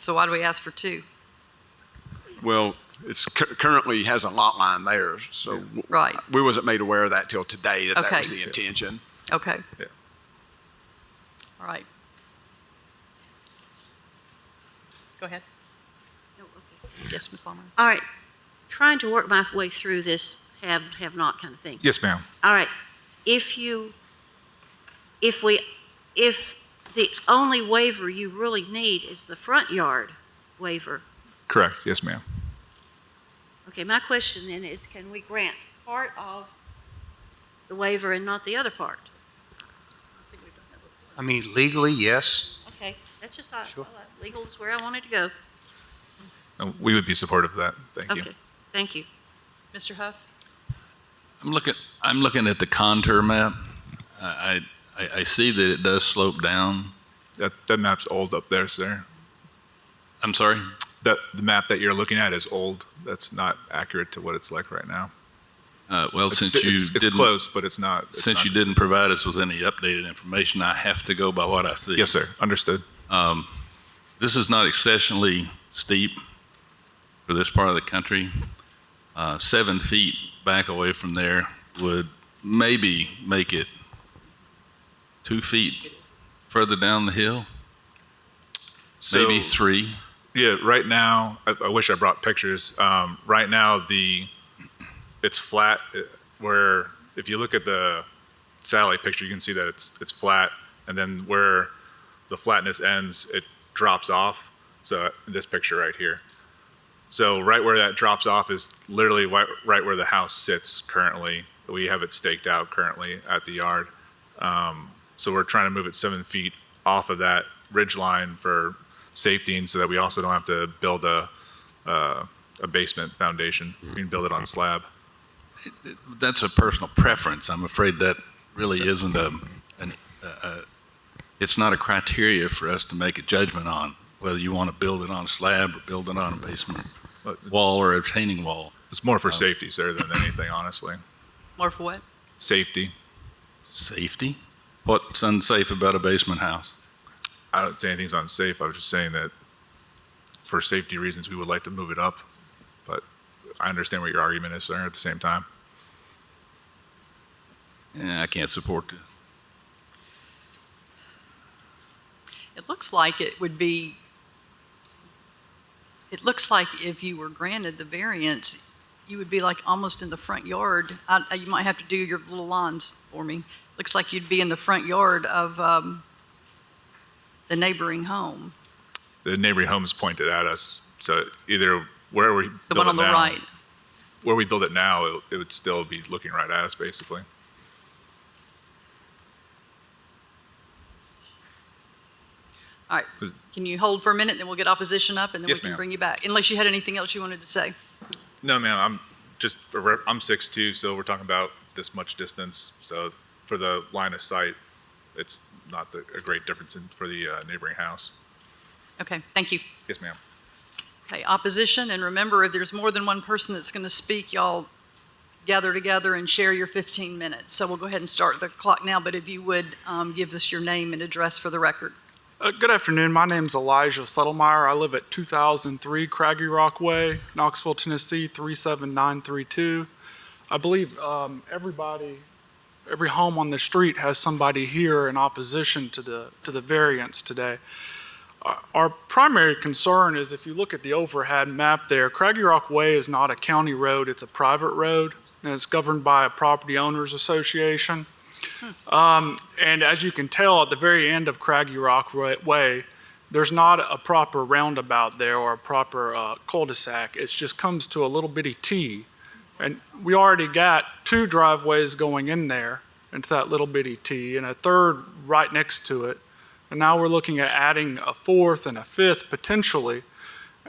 So why do we ask for 2? Well, it's currently has a lot line there, so Right. we wasn't made aware of that till today that Okay. was the intention. Okay. Yeah. All right. Go ahead. Yes, Ms. Lommer. All right, trying to work my way through this have not kind of thing. Yes, ma'am. All right, if the only waiver you really need is the front yard waiver, Correct. Yes, ma'am. okay, my question then is, can we grant part of the waiver and not the other part? I mean, legally, yes. Okay, that's just, Sure. legal is where I wanted to go. We would be supportive of that. Thank you. Okay, thank you. Mr. Huff? I'm looking at the contour map. I see that it does slope down. That map's old up there, sir. I'm sorry? that the map that you're looking at is old. That's not accurate to what it's like right now. Well, since you it's didn't, close, but it's not. since you didn't provide us with any updated information, I have to go by what I see. Yes, sir. Understood. This is not exceptionally steep for this part of the country. 7 feet back away from there would maybe make it 2 feet further down the hill, maybe 3. Yeah, right now, I wish I brought pictures. Right now, it's flat. Where if you look at the satellite picture, you can see that it's flat, and then where the flatness ends, it drops off. So this picture right here. So right where that drops off is literally right where the house sits currently. We have it staked out currently at the yard. So we're trying to move it 7 feet off of that ridge line for safety, and so that we also don't have to build a basement foundation. We can build it on slab. That's a personal preference. I'm afraid that really isn't it's not a criteria for us to make a judgment on whether you want to build it on slab or build it on a basement wall or a retaining wall. It's more for safety, sir, than anything, honestly. More for what? Safety. Safety? What's unsafe about a basement house? I don't say anything's unsafe. I was just saying that for safety reasons, we would like to move it up. But I understand what your argument is, sir, at the same time. Yeah, I can't support this. It looks like it would be, it looks like if you were granted the variance, you would be like almost in the front yard. You might have to do your little lines for me. Looks like you'd be in the front yard of the neighboring home. The neighboring home is pointed at us. So either where we The build one it on the now, right. where we build it now, it would still be looking right at us, basically. All right, can you hold for a minute, then we'll get opposition up, and then we Yes, can ma'am. bring you back, unless you had anything else you wanted to say. No, ma'am. I'm 6'2", so we're talking about this much distance. So for the line of sight, it's not a great difference for the neighboring house. Okay, thank you. Yes, ma'am. Okay, opposition, and remember, if there's more than one person that's going to speak, y'all gather together and share your 15 minutes. So we'll go ahead and start the clock now, but if you would give us your name and address for the record. Good afternoon. My name's Elijah Settlemeyer. I live at 2003 Craggy Rock Way, Knoxville, Tennessee 37932. I believe every home on the street has somebody here in opposition to the variance today. Our primary concern is, if you look at the overhead map there, Craggy Rock Way is not a county road, it's a private road, and it's governed by a property owners association. And as you can tell, at the very end of Craggy Rock Way, there's not a proper roundabout there or a proper cul-de-sac. It just comes to a little bitty T. And we already got 2 driveways going in there into that little bitty T and a third right next to it. And now we're looking at adding a 4th and a 5th potentially.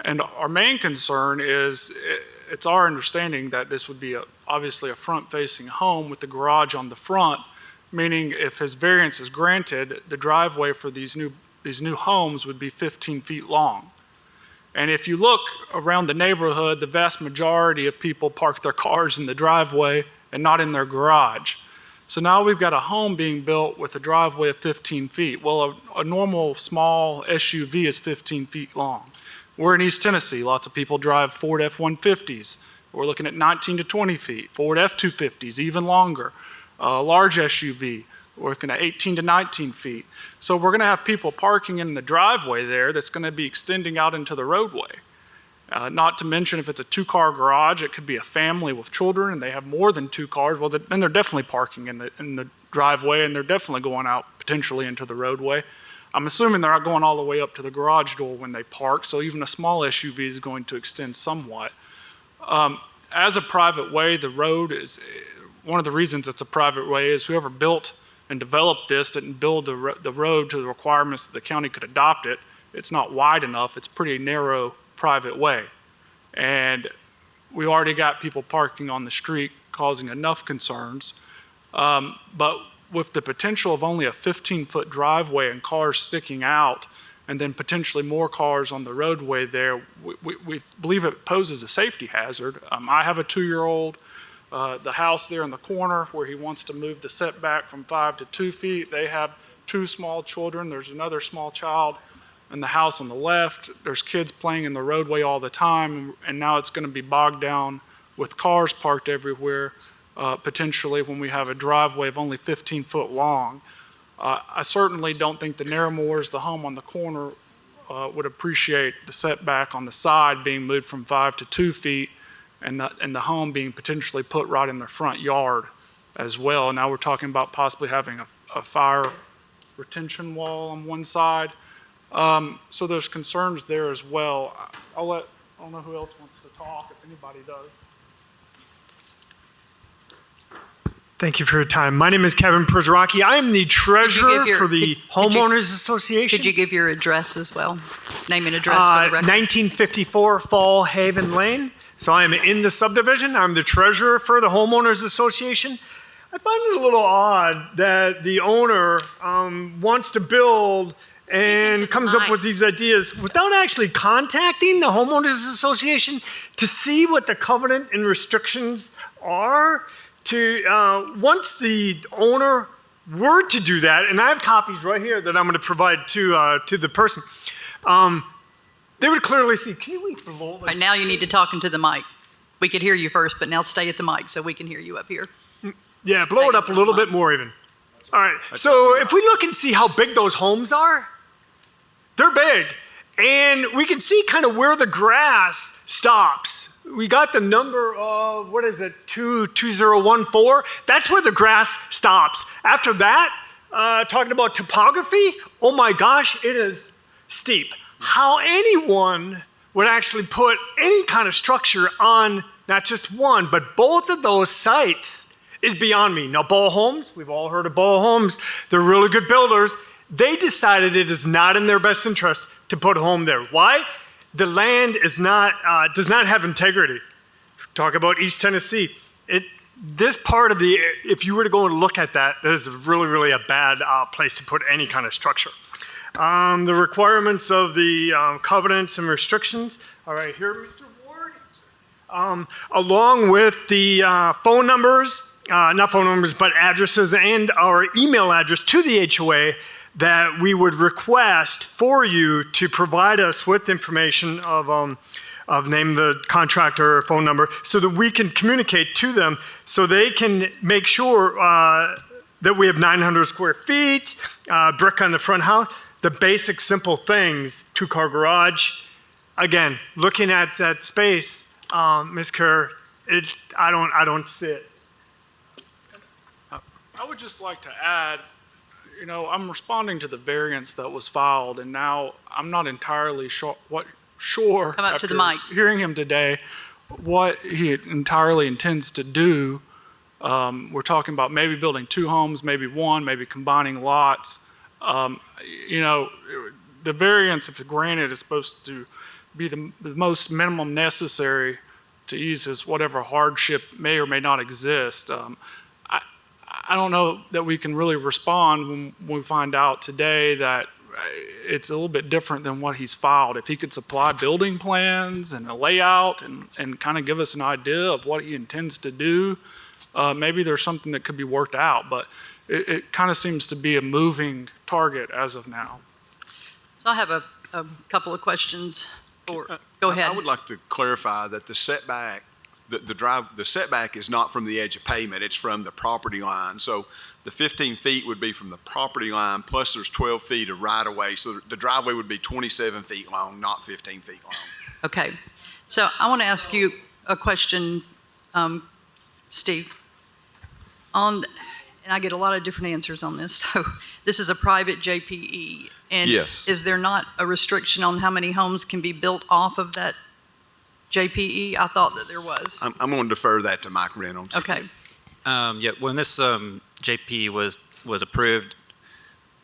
And our main concern is, it's our understanding that this would be obviously a front-facing home with the garage on the front, meaning if his variance is granted, the driveway for these new homes would be 15 feet long. And if you look around the neighborhood, the vast majority of people park their cars in the driveway and not in their garage. So now we've got a home being built with a driveway of 15 feet. Well, a normal small SUV is 15 feet long. We're in East Tennessee. Lots of people drive Ford F-150s. We're looking at 19 to 20 feet. Ford F-250s, even longer. Large SUV, we're looking at 18 to 19 feet. So we're going to have people parking in the driveway there that's going to be extending out into the roadway. Not to mention, if it's a 2-car garage, it could be a family with children and they have more than 2 cars. Well, then they're definitely parking in the driveway, and they're definitely going out potentially into the roadway. I'm assuming they're not going all the way up to the garage door when they park, so even a small SUV is going to extend somewhat. As a private way, the road is, one of the reasons it's a private way is whoever built and developed this didn't build the road to the requirements that the county could adopt it. It's not wide enough. It's pretty narrow private way. And we already got people parking on the street causing enough concerns. But with the potential of only a 15-foot driveway and cars sticking out, and then potentially more cars on the roadway there, we believe it poses a safety hazard. I have a 2-year-old. The house there in the corner where he wants to move the setback from 5 to 2 feet, they have 2 small children. There's another small child in the house on the left. There's kids playing in the roadway all the time, and now it's going to be bogged down with cars parked everywhere, potentially when we have a driveway of only 15 foot long. I certainly don't think the Narramores, the home on the corner, would appreciate the setback on the side being moved from 5 to 2 feet, and the home being potentially put right in their front yard as well. Now we're talking about possibly having a fire retention wall on one side. So there's concerns there as well. I don't know who else wants to talk, if anybody does. Thank you for your time. My name is Kevin Przoraki. I am the treasurer for the Homeowners Association. Could you give your address as well? Name and address for the record. 1954 Fall Haven Lane. So I am in the subdivision. I'm the treasurer for the Homeowners Association. I find it a little odd that the owner wants to build and comes up with these ideas without actually contacting the Homeowners Association to see what the covenant and restrictions are. Once the owner were to do that, and I have copies right here that I'm going to provide to the person, they would clearly see. Can you leave below this? Right, now you need to talk into the mic. We could hear you first, but now stay at the mic so we can hear you up here. Yeah, blow it up a little bit more even. All right, so if we look and see how big those homes are, they're big. And we can see kind of where the grass stops. We got the number of, 2014? That's where the grass stops. After that, talking about topography, oh my gosh, it is steep. How anyone would actually put any kind of structure on not just one, but both of those sites is beyond me. Now, Ball Homes, we've all heard of Ball Homes. They're really good builders. They decided it is not in their best interest to put a home there. Why? The land is does not have integrity. Talk about East Tennessee. This part of if you were to go and look at that, that is really, really a bad place to put any kind of structure. The requirements of the covenants and restrictions. All right, here, Mr. Ward. Along with the phone numbers, not phone numbers, but addresses and our email address to the HOA that we would request for you to provide us with information of name the contractor or phone number so that we can communicate to them so they can make sure that we have 900 square feet, brick on the front house, the basic simple things, 2-car garage. Again, looking at that space, Ms. Kerr, I don't see it. I would just like to add, I'm responding to the variance that was filed, and now I'm not entirely sure Come up to the mic. Hearing him today, what he entirely intends to do. We're talking about maybe building 2 homes, maybe 1, maybe combining lots. The variance, if granted, is supposed to be the most minimum necessary to ease his whatever hardship may or may not exist. I don't know that we can really respond when we find out today that it's a little bit different than what he's filed. If he could supply building plans and a layout and kind of give us an idea of what he intends to do, maybe there's something that could be worked out. But it kind of seems to be a moving target as of now. So I have a couple of questions. Go ahead. I would like to clarify that the setback, the setback is not from the edge of pavement, it's from the property line. So the 15 feet would be from the property line, plus there's 12 feet of right-of-way. So the driveway would be 27 feet long, not 15 feet long. Okay. So I want to ask you a question, Steve. And I get a lot of different answers on this. So this is a private JPE. And yes. Is there not a restriction on how many homes can be built off of that JPE? I thought that there was. I'm going to defer that to Mike Reynolds. Okay. Yeah, when this JP was approved,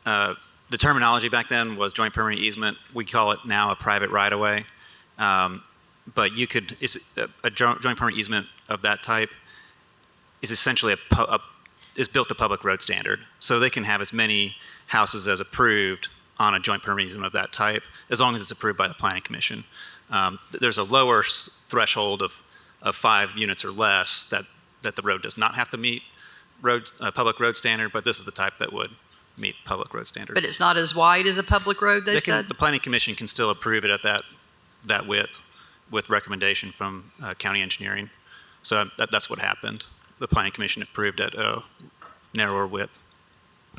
the terminology back then was joint permanent easement. We call it now a private right-of-way. But it's a joint permanent easement of that type is essentially is built to public road standard. So they can have as many houses as approved on a joint permit easement of that type, as long as it's approved by the Planning Commission. There's a lower threshold of 5 units or less that the road does not have to meet public road standard, but this is the type that would meet public road standard. But it's not as wide as a public road, they said? The Planning Commission can still approve it at that width with recommendation from county engineering. So that's what happened. The Planning Commission approved at a narrower width.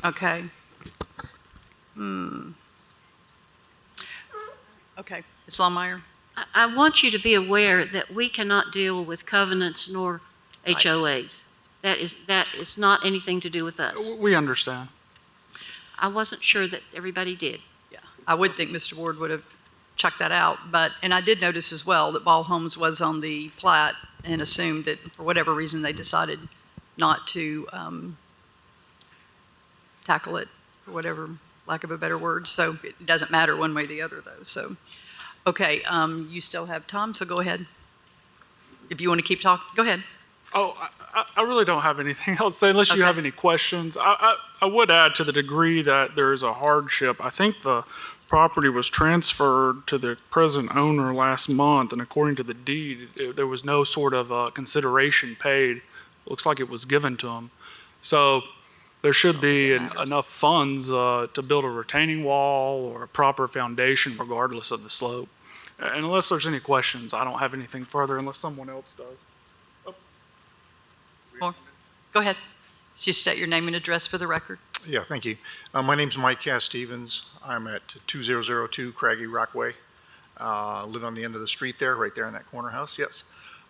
Okay. Okay, Ms. Longmire? I want you to be aware that we cannot deal with covenants nor HOAs. That is not anything to do with us. We understand. I wasn't sure that everybody did. Yeah, I would think Mr. Ward would have checked that out, and I did notice as well that Ball Homes was on the plat and assumed that for whatever reason they decided not to tackle it, for whatever lack of a better word. So it doesn't matter one way or the other, though. So, okay, you still have time, so go ahead. If you want to keep talking, go ahead. Oh, I really don't have anything else to say unless you have any questions. I would add, to the degree that there is a hardship, I think the property was transferred to the present owner last month, and according to the deed, there was no sort of consideration paid. Looks like it was given to him. So there should be enough funds to build a retaining wall or a proper foundation regardless of the slope. And unless there's any questions, I don't have anything further unless someone else does. Go ahead. Just state your name and address for the record. Yeah, thank you. My name's Mike Cass Stevens. I'm at 2002 Craggy Rockway. Live on the end of the street there, right there in that corner house, yes.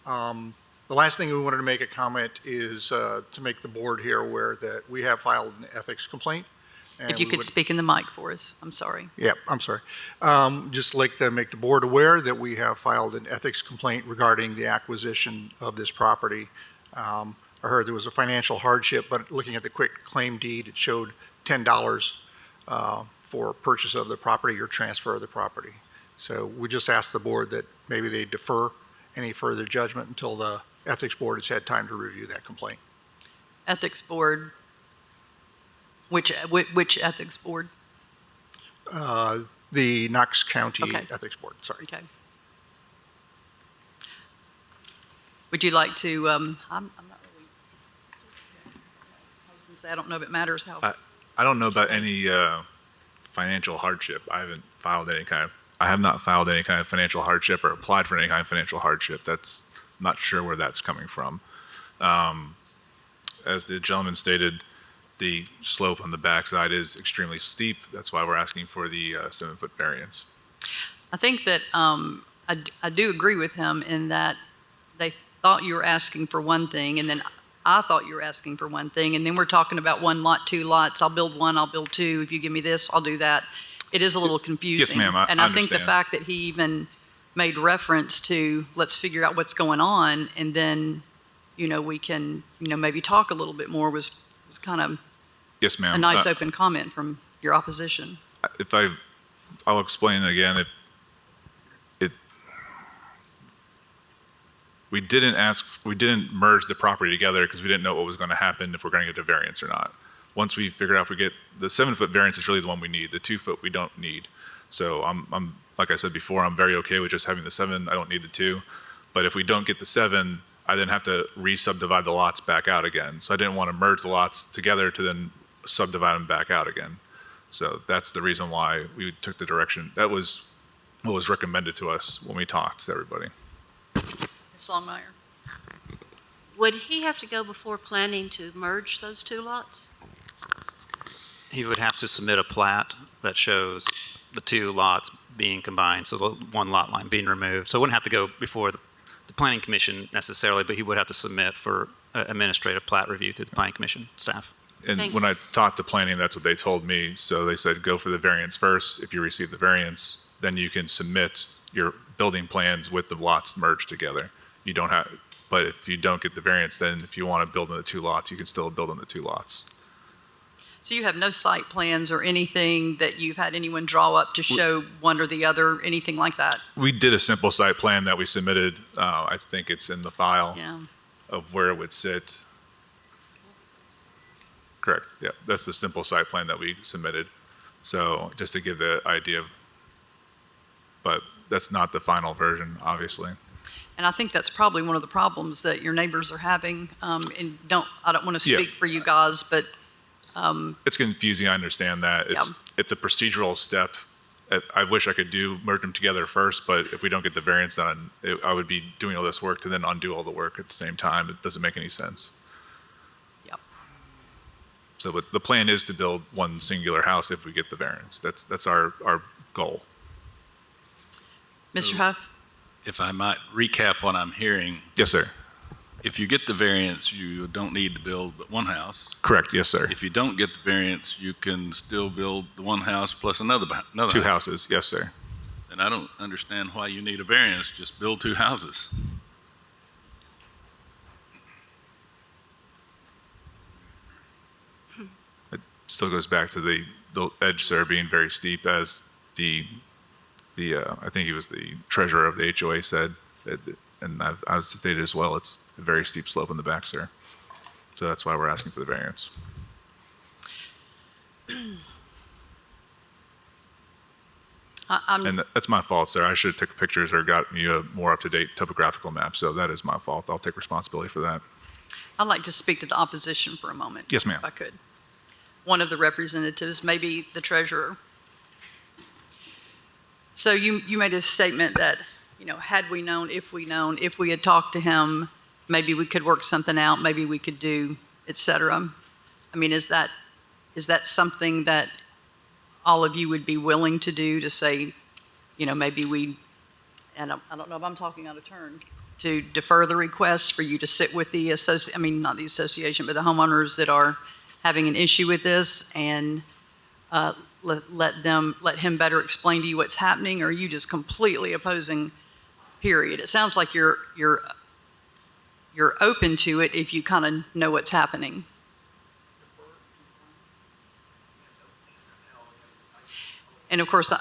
The last thing we wanted to make a comment is to make the board here aware that we have filed an ethics complaint. If you could speak in the mic for us, I'm sorry. Yeah, I'm sorry. Just like to make the board aware that we have filed an ethics complaint regarding the acquisition of this property. I heard there was a financial hardship, but looking at the quick claim deed, it showed $10 for purchase of the property or transfer of the property. So we just asked the board that maybe they defer any further judgment until the ethics board has had time to review that complaint. Ethics board, which ethics board? The Knox County Okay. Ethics Board, sorry. Okay. Would you like to, I'm not really, I was going to say, I don't know if it matters how. I don't know about any financial hardship. I have not filed any kind of financial hardship or applied for any kind of financial hardship. I'm not sure where that's coming from. As the gentleman stated, the slope on the backside is extremely steep. That's why we're asking for the 7-foot variance. I think that I do agree with him in that they thought you were asking for one thing, and then I thought you were asking for one thing, and then we're talking about 1 lot, 2 lots. I'll build 1, I'll build 2. If you give me this, I'll do that. It is a little confusing. Yes, ma'am, And I think the understand. fact that he even made reference to, let's figure out what's going on, and then, we can, maybe talk a little bit more was kind of Yes, ma'am. a nice open comment from your opposition. I'll explain it again. We didn't merge the property together because we didn't know what was going to happen if we're going to get a variance or not. Once we figured out if we get the 7-foot variance is really the one we need. The 2-foot we don't need. So I'm like I said before, I'm very okay with just having the 7. I don't need the 2. But if we don't get the 7, I then have to re-subdivide the lots back out again. So I didn't want to merge the lots together to then subdivide them back out again. So that's the reason why we took the direction. That was what was recommended to us when we talked to everybody. Ms. Longmire? Would he have to go before planning to merge those 2 lots? He would have to submit a plat that shows the 2 lots being combined, so the 1 lot line being removed. So it wouldn't have to go before the Planning Commission necessarily, but he would have to submit for administrative plat review through the Planning Commission staff. And when I talked to planning, that's what they told me. So they said, go for the variance first. If you receive the variance, then you can submit your building plans with the lots merged together. You don't have, but if you don't get the variance, then if you want to build in the 2 lots, you can still build in the 2 lots. So you have no site plans or anything that you've had anyone draw up to show one or the other, anything like that? We did a simple site plan that we submitted. I think it's in the file of where it would sit. Correct. Yeah, that's the simple site plan that we submitted. So just to give the idea, but that's not the final version, obviously. And I think that's probably one of the problems that your neighbors are having. And I don't want to speak for you guys, but it's confusing. I understand that. It's a procedural step. I wish I could merge them together first, but if we don't get the variance done, I would be doing all this work to then undo all the work at the same time. It doesn't make any sense. Yep. So, but the plan is to build one singular house if we get the variance. That's our goal. Mr. Huff? If I might recap what I'm hearing. Yes, sir. If you get the variance, you don't need to build but one house. Correct. Yes, sir. If you don't get the variance, you can still build the one house plus another Two house. houses. Yes, sir. And I don't understand why you need a variance. Just build two houses. It still goes back to the edge, sir, being very steep, as I think he was the treasurer of the HOA said, and I've stated as well, it's a very steep slope in the back, sir. So that's why we're asking for the variance. And that's my fault, sir. I should have took pictures or gotten you a more up-to-date topographical map, so that is my fault. I'll take responsibility for that. I'd like to speak to the opposition for a moment. Yes, ma'am. If I could. One of the representatives, maybe the treasurer. So you made a statement that, had we known, if we had talked to him, maybe we could work something out, maybe we could do, et cetera. I mean, is that something that all of you would be willing to do, to say, maybe and I don't know if I'm talking out of turn, to defer the request for you to sit with the not the association, but the homeowners that are having an issue with this, and let him better explain to you what's happening, or are you just completely opposing, period? It sounds like you're open to it if you kind of know what's happening. And of course,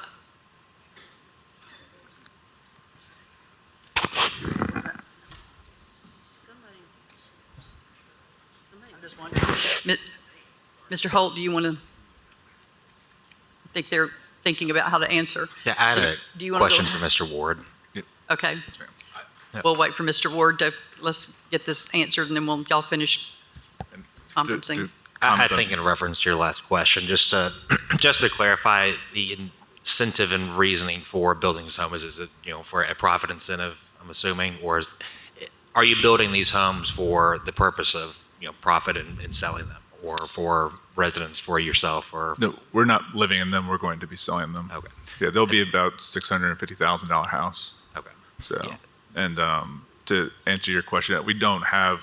Mr. Holt, do you want to? I think they're thinking about how to answer. Yeah, I had a Do you wanna question go? for Mr. Ward. Okay. Yes, ma'am. We'll wait for Mr. Ward let's get this answered, and then y'all finish conferencing. I think in reference to your last question, just to clarify, the incentive and reasoning for building these homes, is it, for a profit incentive, I'm assuming, or are you building these homes for the purpose of, profit and selling them, or for residents, for yourself, or? No, we're not living in them. We're going to be selling them. Okay. Yeah, they'll be about $650,000 house. Okay. So, and to answer your question, we don't have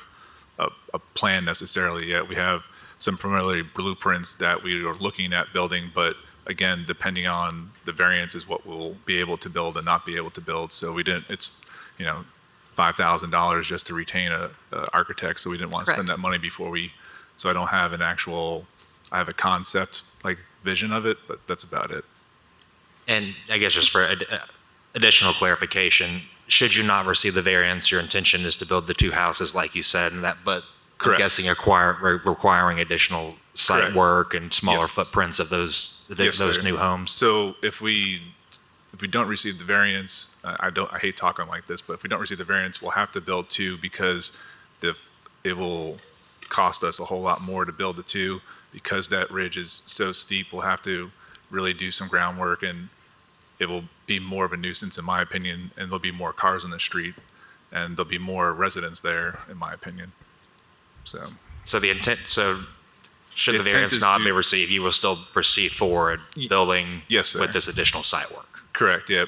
a plan necessarily yet. We have some preliminary blueprints that we are looking at building, but again, depending on the variance is what we'll be able to build and not be able to build. So it's, $5,000 just to retain a architect. So we didn't want to spend that money before so I don't have I have a concept, like vision of it, but that's about it. And I guess just for additional clarification, should you not receive the variance, your intention is to build the two houses like you said, but I'm guessing requiring additional site work and smaller footprints of those new homes. So if we don't receive the variance, I hate talking like this, but if we don't receive the variance, we'll have to build two, because it will cost us a whole lot more to build the two, because that ridge is so steep. We'll have to really do some groundwork, and it will be more of a nuisance, in my opinion, and there'll be more cars on the street, and there'll be more residents there, in my opinion. So should the variance not be received, you will still proceed forward building with this additional site work? Correct, yeah.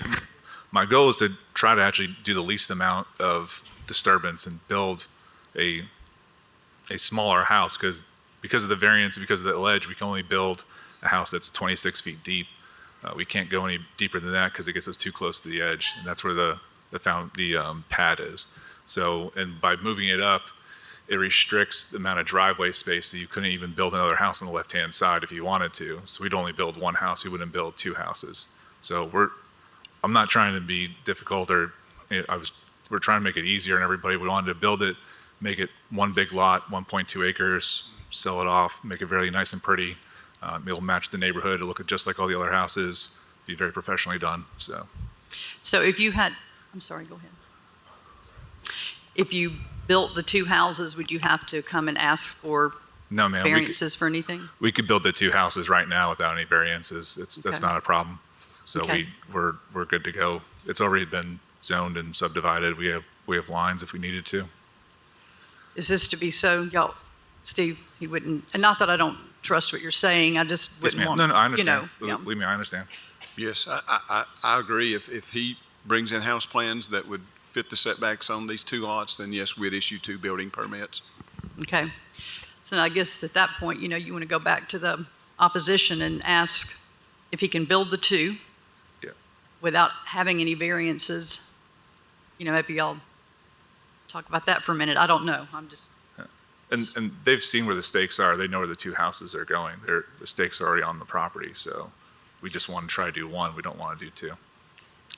My goal is to try to actually do the least amount of disturbance and build a smaller house, because of the variance, because of the ledge, we can only build a house that's 26 feet deep. We can't go any deeper than that because it gets us too close to the edge, and that's where the pad is. So, and by moving it up, it restricts the amount of driveway space, so you couldn't even build another house on the left-hand side if you wanted to. So we'd only build one house, we wouldn't build two houses. So I'm not trying to be difficult, or we're trying to make it easier on everybody. We wanted to build it, make it one big lot, 1.2 acres, sell it off, make it very nice and pretty. It'll match the neighborhood. It'll look just like all the other houses. Be very professionally done. So if you had, I'm sorry, go ahead. If you built the two houses, would you have to come and ask for No, ma'am. variances for anything? We could build the two houses right now without any variances. That's Okay. not a problem. So Okay. we're good to go. It's already been zoned and subdivided. We have lines if we needed to. Is this to be so, y'all, Steve, he wouldn't, and not that I don't trust what you're saying, I just Yes, wouldn't ma'am. want, No, I you understand. know. Yeah. Believe me, I understand. Yes, I agree. If he brings in house plans that would fit the setbacks on these two lots, then yes, we'd issue two building permits. Okay. So I guess at that point, you know, you want to go back to the opposition and ask if he can build the two Yeah. without having any variances. You know, maybe y'all talk about that for a minute. I don't know. I'm just, And they've seen where the stakes are. They know where the two houses are going. The stakes are already on the property. So we just want to try to do one. We don't want to do two.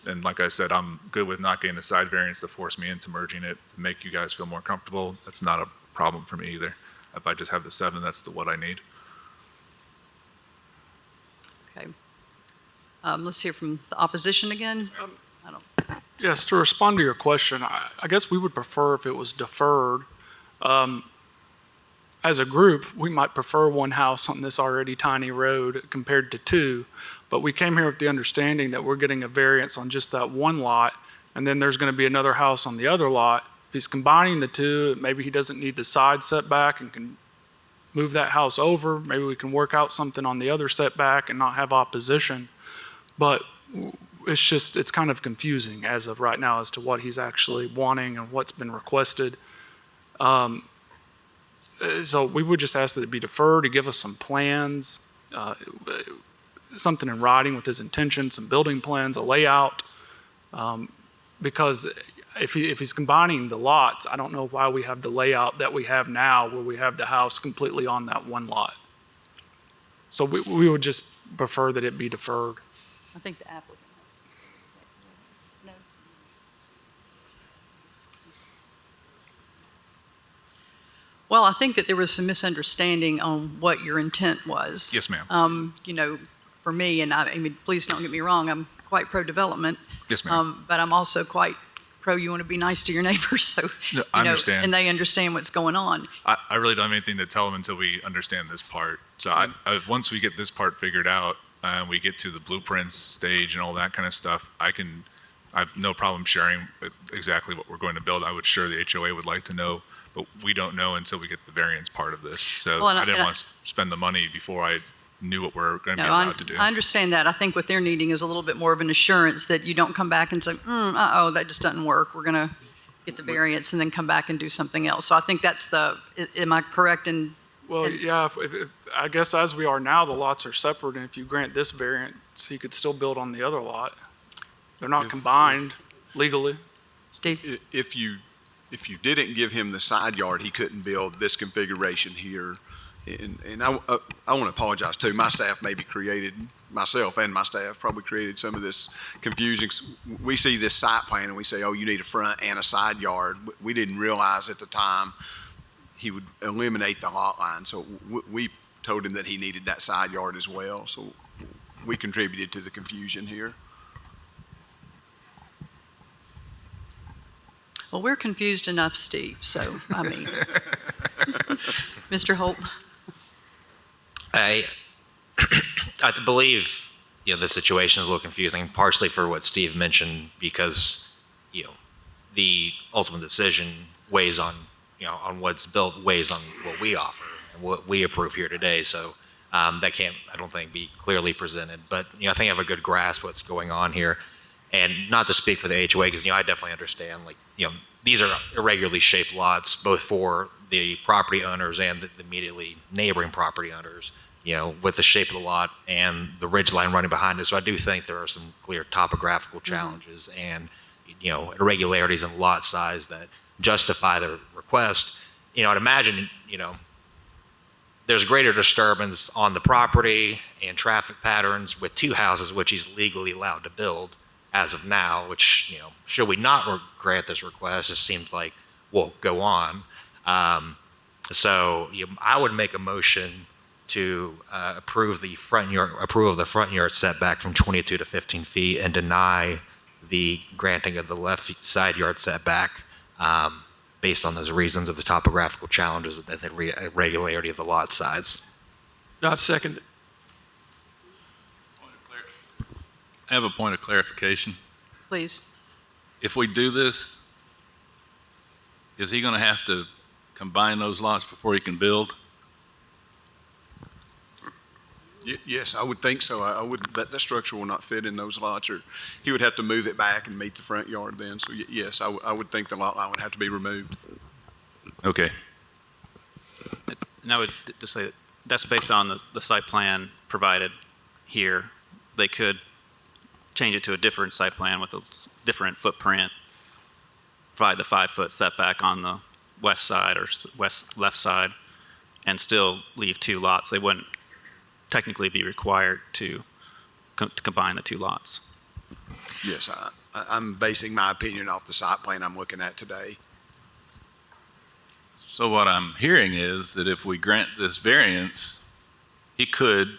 And like I said, I'm good with not getting the side variance to force me into merging it to make you guys feel more comfortable. That's not a problem for me either. If I just have the 7, that's what I need. okay. Let's hear from the opposition again. I don't, Yes, to respond to your question, I guess we would prefer if it was deferred. As a group, we might prefer one house on this already tiny road compared to two, but we came here with the understanding that we're getting a variance on just that one lot, and then there's going to be another house on the other lot. If he's combining the two, maybe he doesn't need the side setback and can move that house over. Maybe we can work out something on the other setback and not have opposition. But it's kind of confusing as of right now as to what he's actually wanting and what's been requested. So we would just ask that it be deferred, to give us some plans, something in writing with his intentions, some building plans, a layout. Because if he's combining the lots, I don't know why we have the layout that we have now where we have the house completely on that one lot. So we would just prefer that it be deferred. I think the applicant has. No. Well, I think that there was some misunderstanding on what your intent was. Yes, ma'am. You know, for me, and I mean, please don't get me wrong, I'm quite pro-development. Yes, ma'am. But I'm also quite pro, you want to be nice to your neighbors, so, No, I you know, understand. and they understand what's going on. I really don't have anything to tell them until we understand this part. So once we get this part figured out and we get to the blueprints stage and all that kind of stuff, I have no problem sharing exactly what we're going to build. I would sure the HOA would like to know, but we don't know until we get the variance part of this. So Well, and I didn't I- want to spend the money before I knew what we're going to be No, allowed to do. I understand that. I think what they're needing is a little bit more of an assurance that you don't come back and say, uh-oh, that just doesn't work. We're going to get the variance and then come back and do something else. So I think that's am I correct in? Well, yeah, if I guess as we are now, the lots are separate, and if you grant this variance, he could still build on the other lot. They're not combined legally. Steve? If you didn't give him the side yard, he couldn't build this configuration here. And I want to apologize too. My staff maybe created, myself and my staff probably created some of this confusion. We see this site plan and we say, oh, you need a front and a side yard. We didn't realize at the time he would eliminate the lot line. So we told him that he needed that side yard as well. So we contributed to the confusion here. Well, we're confused enough, Steve, so, I mean. Mr. Holt? I believe, the situation is a little confusing, partially for what Steve mentioned, because, the ultimate decision weighs on, on what's built, weighs on what we offer and what we approve here today. So that can't, I don't think, be clearly presented. But, I think I have a good grasp what's going on here. And not to speak for the HOA, because, I definitely understand, these are irregularly shaped lots, both for the property owners and the immediately neighboring property owners, with the shape of the lot and the ridge line running behind it. So I do think there are some clear topographical challenges and, irregularities in lot size that justify the request. I'd imagine, there's greater disturbance on the property and traffic patterns with two houses, which he's legally allowed to build as of now, which, should we not grant this request, it seems like we'll go on. So I would make a motion to approve the approval of the front yard setback from 22 to 15 feet and deny the granting of the left side yard setback based on those reasons of the topographical challenges and the irregularity of the lot size. Not seconded. I have a point of clarification. Please. If we do this, is he going to have to combine those lots before he can build? Yes, I would think so. I would, that structure will not fit in those lots, or he would have to move it back and meet the front yard then. So yes, I would think the lot line would have to be removed. Okay. And I would just say that's based on the site plan provided here. They could change it to a different site plan with a different footprint, provide the 5-foot setback on the west side or left side, and still leave 2 lots. They wouldn't technically be required to combine the 2 lots. Yes, I'm basing my opinion off the site plan I'm looking at today. So what I'm hearing is that if we grant this variance, he could,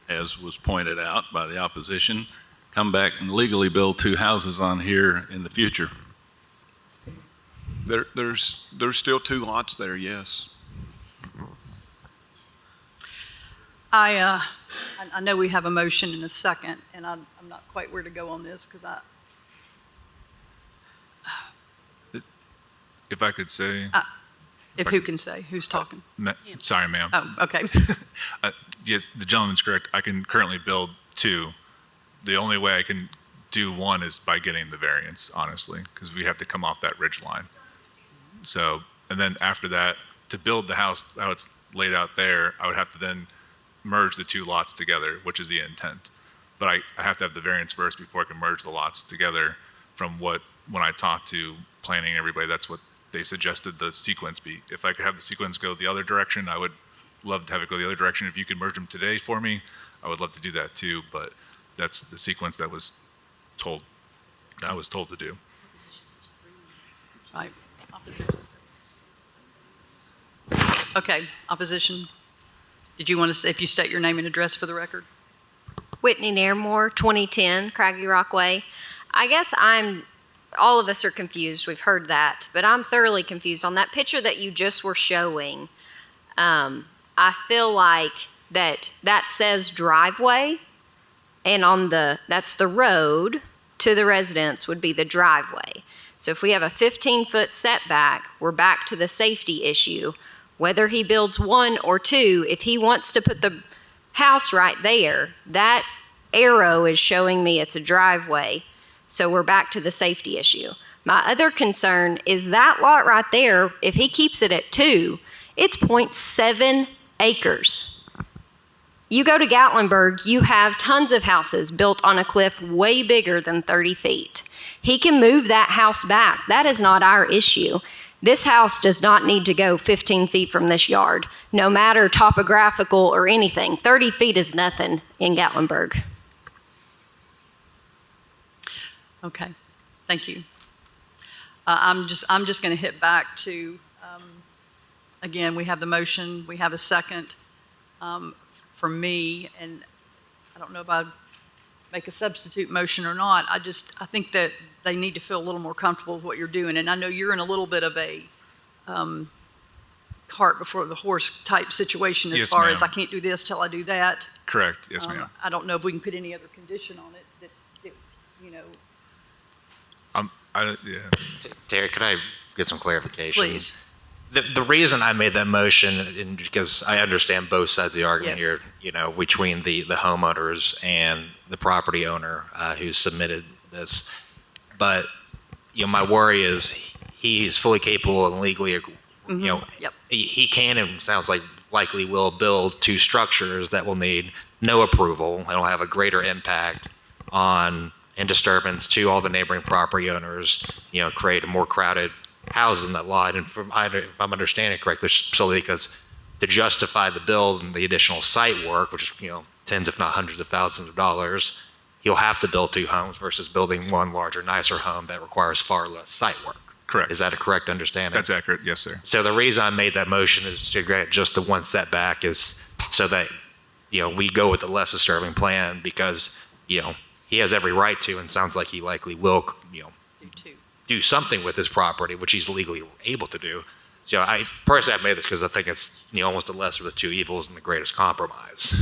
as was pointed out by the opposition, come back and legally build 2 houses on here in the future. There's still 2 lots there, yes. I know we have a motion in a second, and I'm not quite where to go on this because If I could say. who can say? Who's talking? Sorry, ma'am. Oh, okay. Yes, the gentleman's correct. I can currently build 2. The only way I can do 1 is by getting the variance, honestly, because we have to come off that ridge line. So, and then after that, to build the house how it's laid out there, I would have to then merge the 2 lots together, which is the intent. But I have to have the variance first before I can merge the lots together from when I talked to planning and everybody, that's what they suggested the sequence be. If I could have the sequence go the other direction, I would love to have it go the other direction. If you could merge them today for me, I would love to do that too, but that's the sequence that I was told to do. Right. Okay, opposition. Did you want to say, if you state your name and address for the record? Whitney Nairmore, 2010 Craggy Rock Way. I guess all of us are confused. We've heard that, but I'm thoroughly confused. On that picture that you just were showing, I feel like that says driveway, and that's the road to the residence would be the driveway. So if we have a 15-foot setback, we're back to the safety issue. Whether he builds 1 or 2, if he wants to put the house right there, that arrow is showing me it's a driveway. So we're back to the safety issue. My other concern is that lot right there, if he keeps it at 2, it's 0.7 acres. You go to Gatlinburg, you have tons of houses built on a cliff way bigger than 30 feet. He can move that house back. That is not our issue. This house does not need to go 15 feet from this yard, no matter topographical or anything. 30 feet is nothing in Gatlinburg. Okay, thank you. I'm just going to hit back to, again, we have the motion, we have a second for me, and I don't know if I'd make a substitute motion or not. I think that they need to feel a little more comfortable with what you're doing, and I know you're in a little bit of a cart before the horse type situation as Yes, far ma'am. as I can't do this till I do that. Correct. Yes, ma'am. I don't know if we can put any other condition on it that you know. Yeah. Terry, could I get some clarification? Please. The reason I made that motion, and because I understand both sides of the argument Yes. here, between the homeowners and the property owner who submitted this. But, my worry is he's fully capable and legally, Yep. he can and sounds like likely will build 2 structures that will need no approval and will have a greater impact on and disturbance to all the neighboring property owners, create a more crowded house in that lot. And if I'm understanding correctly, solely because to justify the build and the additional site work, which is, tens if not hundreds of thousands of dollars, he'll have to build 2 homes versus building 1 larger, nicer home that requires far less site work. Correct. Is that a correct understanding? That's accurate. Yes, sir. So the reason I made that motion is to grant just the 1 setback is so that, we go with the less disturbing plan because, he has every right to, and sounds like he likely will, do something with his property, which he's legally able to do. So I personally have made this because I think it's, almost the lesser of the two evils and the greatest compromise.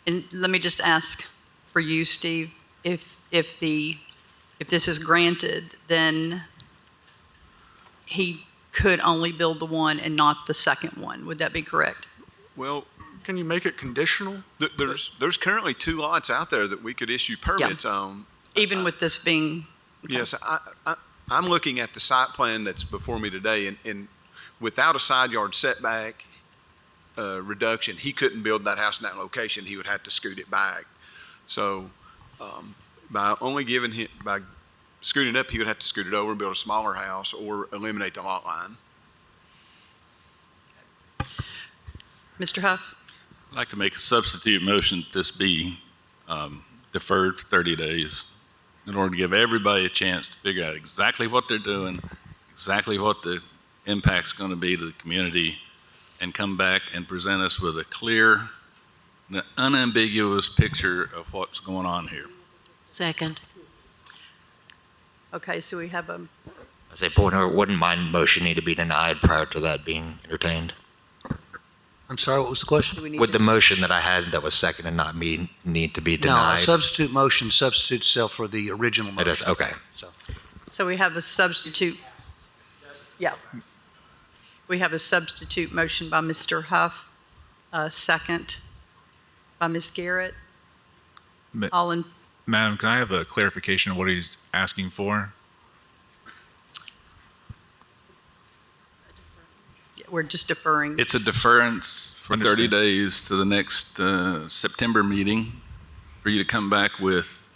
And let me just ask for you, Steve, if this is granted, then he could only build the one and not the second one. Would that be correct? Well, can you make it conditional? There's currently 2 lots out there that we could issue permits on. Even with this being. Okay. Yes, I'm looking at the site plan that's before me today, and without a side yard setback reduction, he couldn't build that house in that location. He would have to scoot it back. So by scooting it up, he would have to scoot it over and build a smaller house or eliminate the lot line. Mr. Huff? I'd like to make a substitute motion that this be deferred for 30 days in order to give everybody a chance to figure out exactly what they're doing, exactly what the impact's going to be to the community, and come back and present us with a clear, unambiguous picture of what's going on here. Second. Okay, so we have a. I say, point over, wouldn't my motion need to be denied prior to that being entertained? I'm sorry, what was the question? Would the motion that I had that was second and not me need to be denied? No, a substitute motion substitutes itself for the original motion. It is, okay. So we have a substitute. Yeah. We have a substitute motion by Mr. Huff, second by Ms. Garrett. All in. Madam, can I have a clarification of what he's asking for? We're just deferring. It's a deference for 30 days to the next September meeting for you to come back with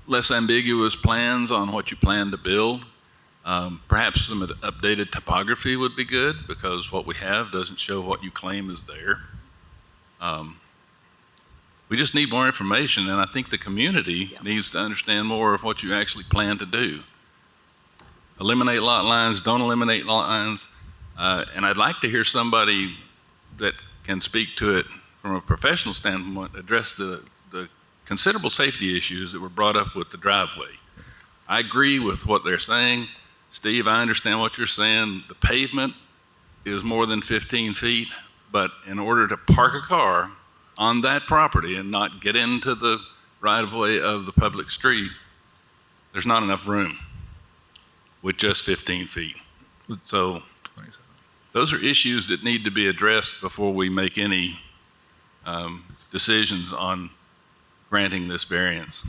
less ambiguous plans on what you plan to build. Perhaps some updated topography would be good because what we have doesn't show what you claim is there. We just need more information, and I think the community needs to understand more of what you actually plan to do. Eliminate lot lines, don't eliminate lot lines. And I'd like to hear somebody that can speak to it from a professional standpoint, address the considerable safety issues that were brought up with the driveway. I agree with what they're saying. Steve, I understand what you're saying. The pavement is more than 15 feet, but in order to park a car on that property and not get into the right-of-way of the public street, there's not enough room with just 15 feet. So those are issues that need to be addressed before we make any decisions on granting this variance.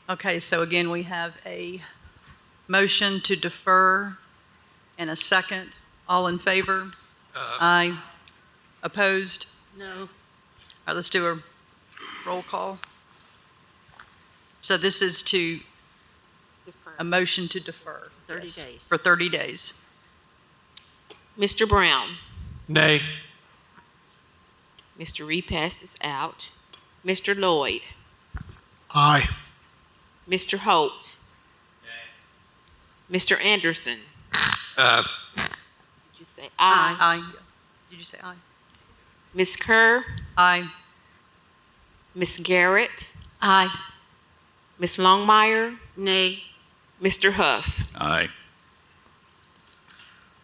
Okay, so again, we have a motion to defer and a second. All in favor? Aye. Opposed? No. All right, let's do a roll call. So this is a motion to defer. 30 Yes, days. For 30 days. Mr. Brown? Nay. Mr. Repass is out. Mr. Lloyd? Aye. Mr. Holt? Mr. Anderson? Did you say aye? Aye. Did you say aye? Ms. Kerr? Aye. Ms. Garrett? Aye. Ms. Longmire? Nay. Mr. Huff? Aye.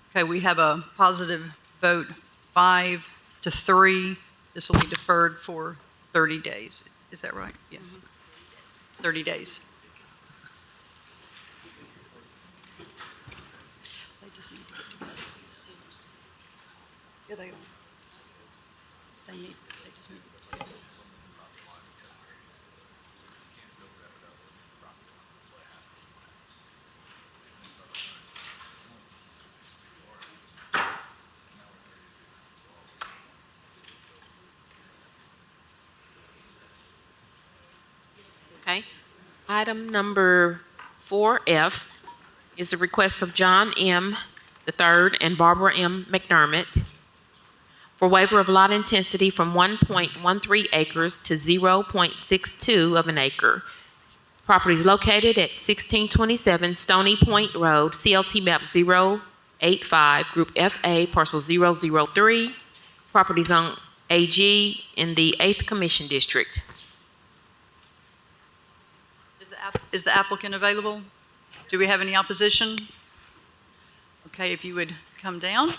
Okay, we have a positive vote, 5-3. This will be deferred for 30 days. Is that right? Yes. 30 days. They just need to get together. Yeah, they are. They just need to get together. Okay. Item number 4F is a request of John M. III and Barbara M. McDermott for waiver of lot intensity from 1.13 acres to 0.62 of an acre. Property is located at 1627 Stony Point Road, CLT map 85, Group FA, Parcel 003, Property Zone AG in the 8th Commission District. Is the applicant available? Do we have any opposition? Okay, if you would come down.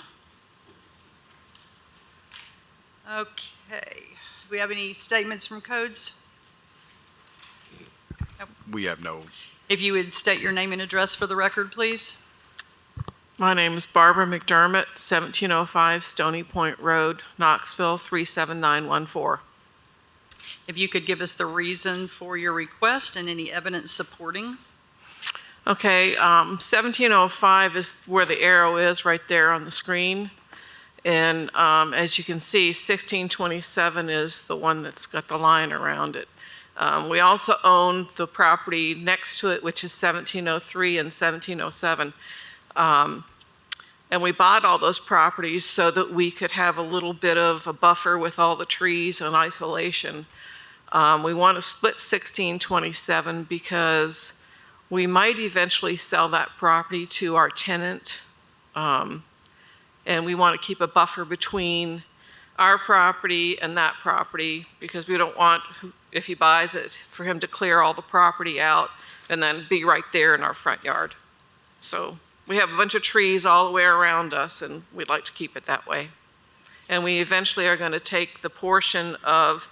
Okay. Do we have any statements from codes? Nope. We have no. If you would state your name and address for the record, please. My name is Barbara McDermott, 1705 Stony Point Road, Knoxville, 37914. If you could give us the reason for your request and any evidence supporting. Okay, 1705 is where the arrow is right there on the screen. And as you can see, 1627 is the one that's got the line around it. We also own the property next to it, which is 1703 and 1707. And we bought all those properties so that we could have a little bit of a buffer with all the trees and isolation. We want to split 1627 because we might eventually sell that property to our tenant. And we want to keep a buffer between our property and that property because we don't want, if he buys it, for him to clear all the property out and then be right there in our front yard. So we have a bunch of trees all the way around us, and we'd like to keep it that way. And we eventually are going to take the portion of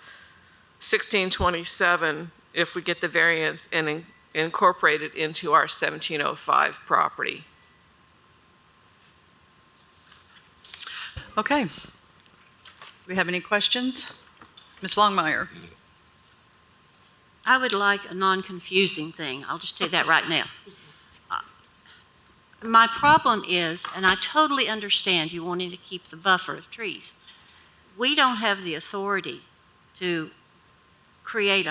1627, if we get the variance, and incorporate it into our 1705 property. Okay. Do we have any questions? Ms. Longmire. I would like a non-confusing thing. I'll just tell you that right now. My problem is, and I totally understand you wanting to keep the buffer of trees, we don't have the authority to create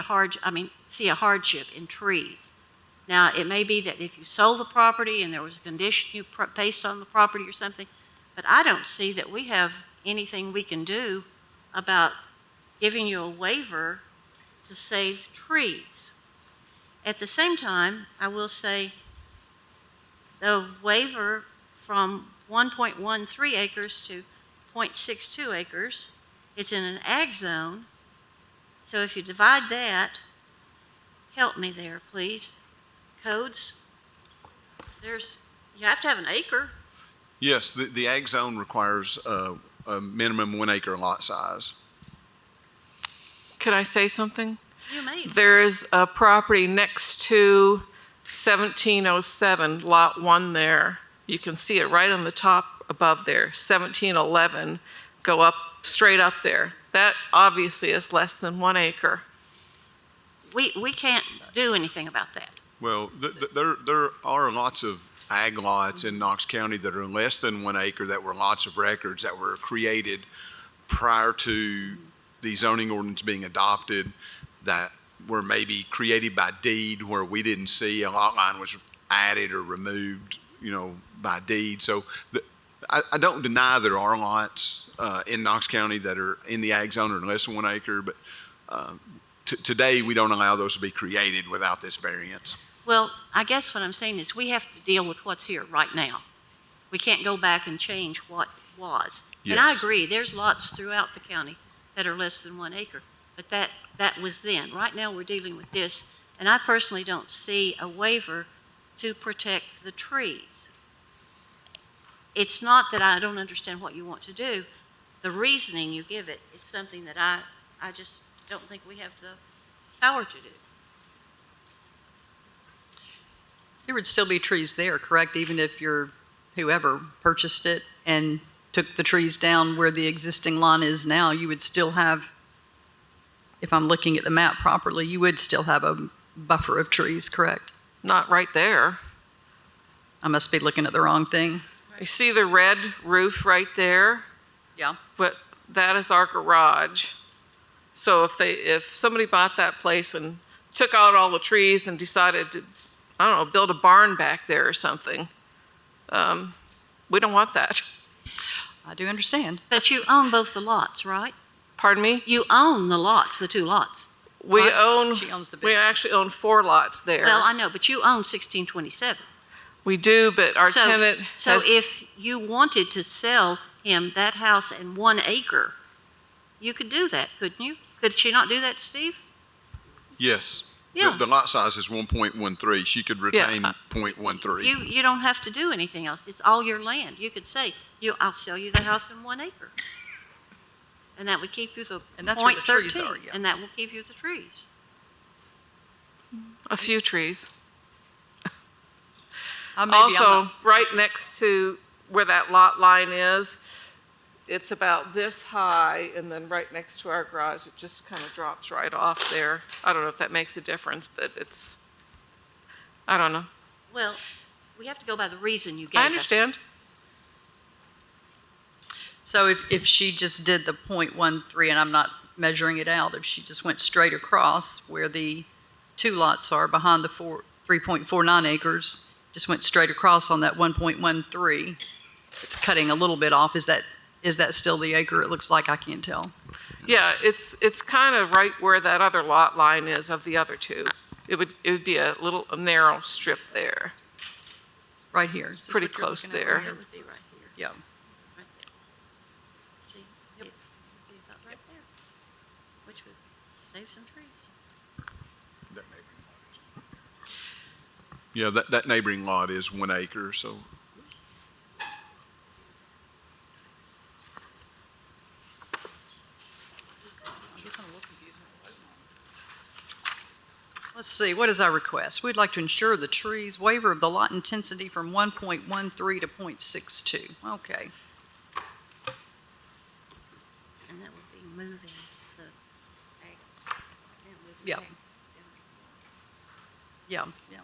see a hardship in trees. Now, it may be that if you sold the property and there was a condition you placed on the property or something, but I don't see that we have anything we can do about giving you a waiver to save trees. At the same time, I will say the waiver from 1.13 acres to 0.62 acres, it's in an ag zone. So if you divide that, help me there, please. Codes, you have to have an acre. Yes, the ag zone requires a minimum 1 acre lot size. Could I say something? You may. There is a property next to 1707, lot 1 there. You can see it right on the top above there, 1711. Go up, straight up there. That obviously is less than 1 acre. We can't do anything about that. Well, there are lots of ag lots in Knox County that are less than 1 acre that were lots of records that were created prior to the zoning ordinance being adopted, that were maybe created by deed where we didn't see a lot line was added or removed, by deed. So I don't deny there are lots in Knox County that are in the ag zone or less than 1 acre, but today we don't allow those to be created without this variance. Well, I guess what I'm saying is we have to deal with what's here right now. We can't go back and change what was. Yes. And I agree, there's lots throughout the county that are less than 1 acre, but that was then. Right now, we're dealing with this, and I personally don't see a waiver to protect the trees. It's not that I don't understand what you want to do. The reasoning you give it is something that I just don't think we have the power to do. There would still be trees there, correct? Even if whoever purchased it and took the trees down where the existing line is now, you would still have, if I'm looking at the map properly, you would still have a buffer of trees, correct? Not right there. I must be looking at the wrong thing. You see the red roof right there? Yeah. But that is our garage. So if somebody bought that place and took out all the trees and decided to, I don't know, build a barn back there or something, we don't want that. I do understand. But you own both the lots, right? Pardon me? You own the lots, the 2 lots. We right? own, She owns the big we actually own 4 lots there. Well, I know, but you own 1627. We do, but our So- tenant So has, if you wanted to sell him that house and 1 acre, you could do that, couldn't you? Could she not do that, Steve? Yes. Yeah. The lot size is 1.13. She could retain .13. You don't have to do anything else. It's all your land. You could say, I'll sell you the house in 1 acre. And that would keep you the And that's where the trees 0.13, are, yeah. and that will keep you the trees. a few trees. I'm Also, not- right next to where that lot line is, it's about this high, and then right next to our garage, it just kind of drops right off there. I don't know if that makes a difference, but it's, I don't know. Well, we have to go by the reason you gave us. I understand. So if she just did the .13, and I'm not measuring it out, if she just went straight across where the 2 lots are behind the 3.49 acres, just went straight across on that 1.13, it's cutting a little bit off. Is that still the acre? It looks like, I can't tell. Yeah, it's kind of right where that other lot line is of the other 2. It would be a narrow strip there. Right here. Is this Pretty what you're close looking at there. right here? It would be right here. Yeah. Right there. See? Yep. It would be about right there, which would save some trees. Yeah, that neighboring lot is 1 acre, so. Let's see, what is our request? We'd like to ensure the trees, waiver of the lot intensity from 1.13 to .62. Okay. And that would be moving the ag. Yeah. Yeah, yeah.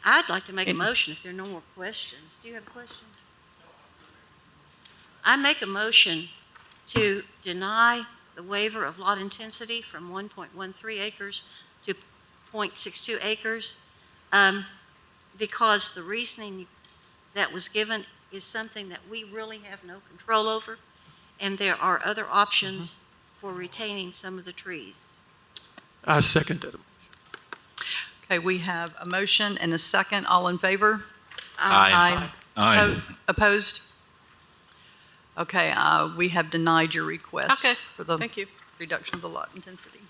I'd like to make a And- motion if there are no more questions. Do you have a question? I make a motion to deny the waiver of lot intensity from 1.13 acres to .62 acres because the reasoning that was given is something that we really have no control over, and there are other options for retaining some of the trees. I second it. Okay, we have a motion and a second. All in favor? Aye. Aye. Opposed? Okay, we have denied your request. Okay, For the thank you. reduction of the lot intensity.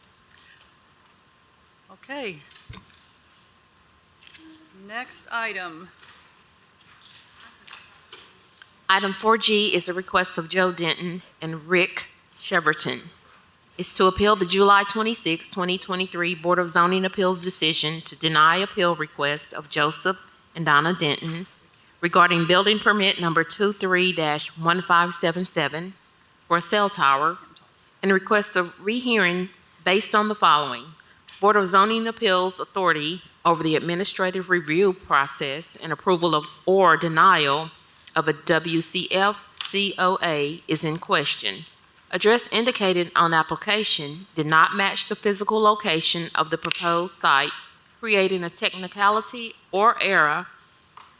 Okay. Next item. Item 4G is a request of Joe Denton and Rick Cheverton. It's to appeal the July 26, 2023 Board of Zoning Appeals decision to deny appeal request of Joseph and Donna Denton regarding building permit number 23-1577 for a cell tower and request a rehearing based on the following: Board of Zoning Appeals authority over the administrative review process and approval of or denial of a WCF COA is in question. Address indicated on application did not match the physical location of the proposed site, creating a technicality or error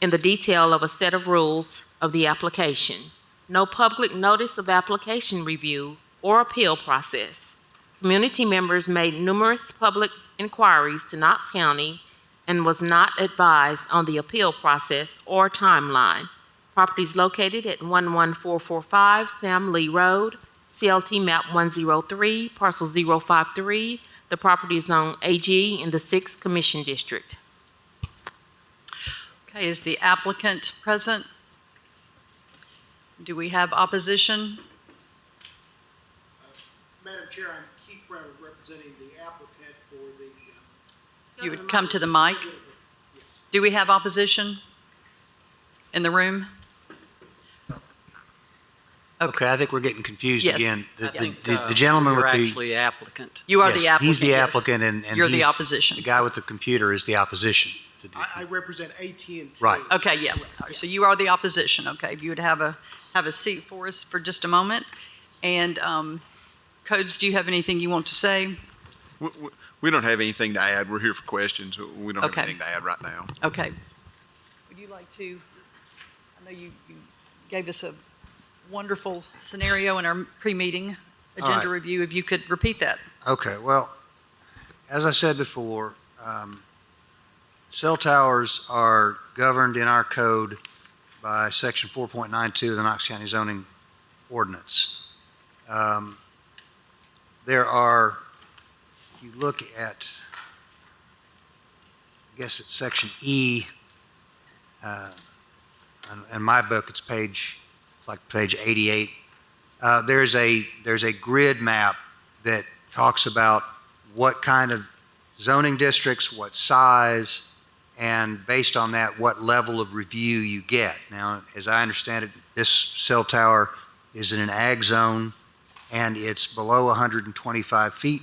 in the detail of a set of rules of the application. No public notice of application review or appeal process. Community members made numerous public inquiries to Knox County and was not advised on the appeal process or timeline. Properties located at 11445 Sam Lee Road, CLT map 103, parcel 053. The property is on AG in the 6th Commission District. Okay, is the applicant present? Do we have opposition? Madam Chair, I'm Keith Brown, representing the applicant for the. You would come to the mic. Do we have opposition in the room? Okay, I think we're getting confused Yes. again. I think, The gentleman with You're the. actually applicant. You are the Yes, applicant. He's the yes. applicant and You're the he's- opposition. The guy with the computer is the opposition. I represent AT&T. Right. Okay, yeah. So you are the opposition, okay. If you would have a seat for us for just a moment. And Codes, do you have anything you want to say? We don't have anything to add. We're here for questions. We don't have Okay. anything to add right now. Okay. Would you like to, I know you gave us a wonderful scenario in our pre-meeting All agenda right. review. If you could repeat that. Okay, well, as I said before, Cell towers are governed in our code by Section 4.92 of the Knox County zoning ordinance. There are, if you look at, I guess it's Section E, in my book, it's like page 88. There's a grid map that talks about what kind of zoning districts, what size, and based on that, what level of review you get. Now, as I understand it, this cell tower is in an ag zone, and it's below 125 feet,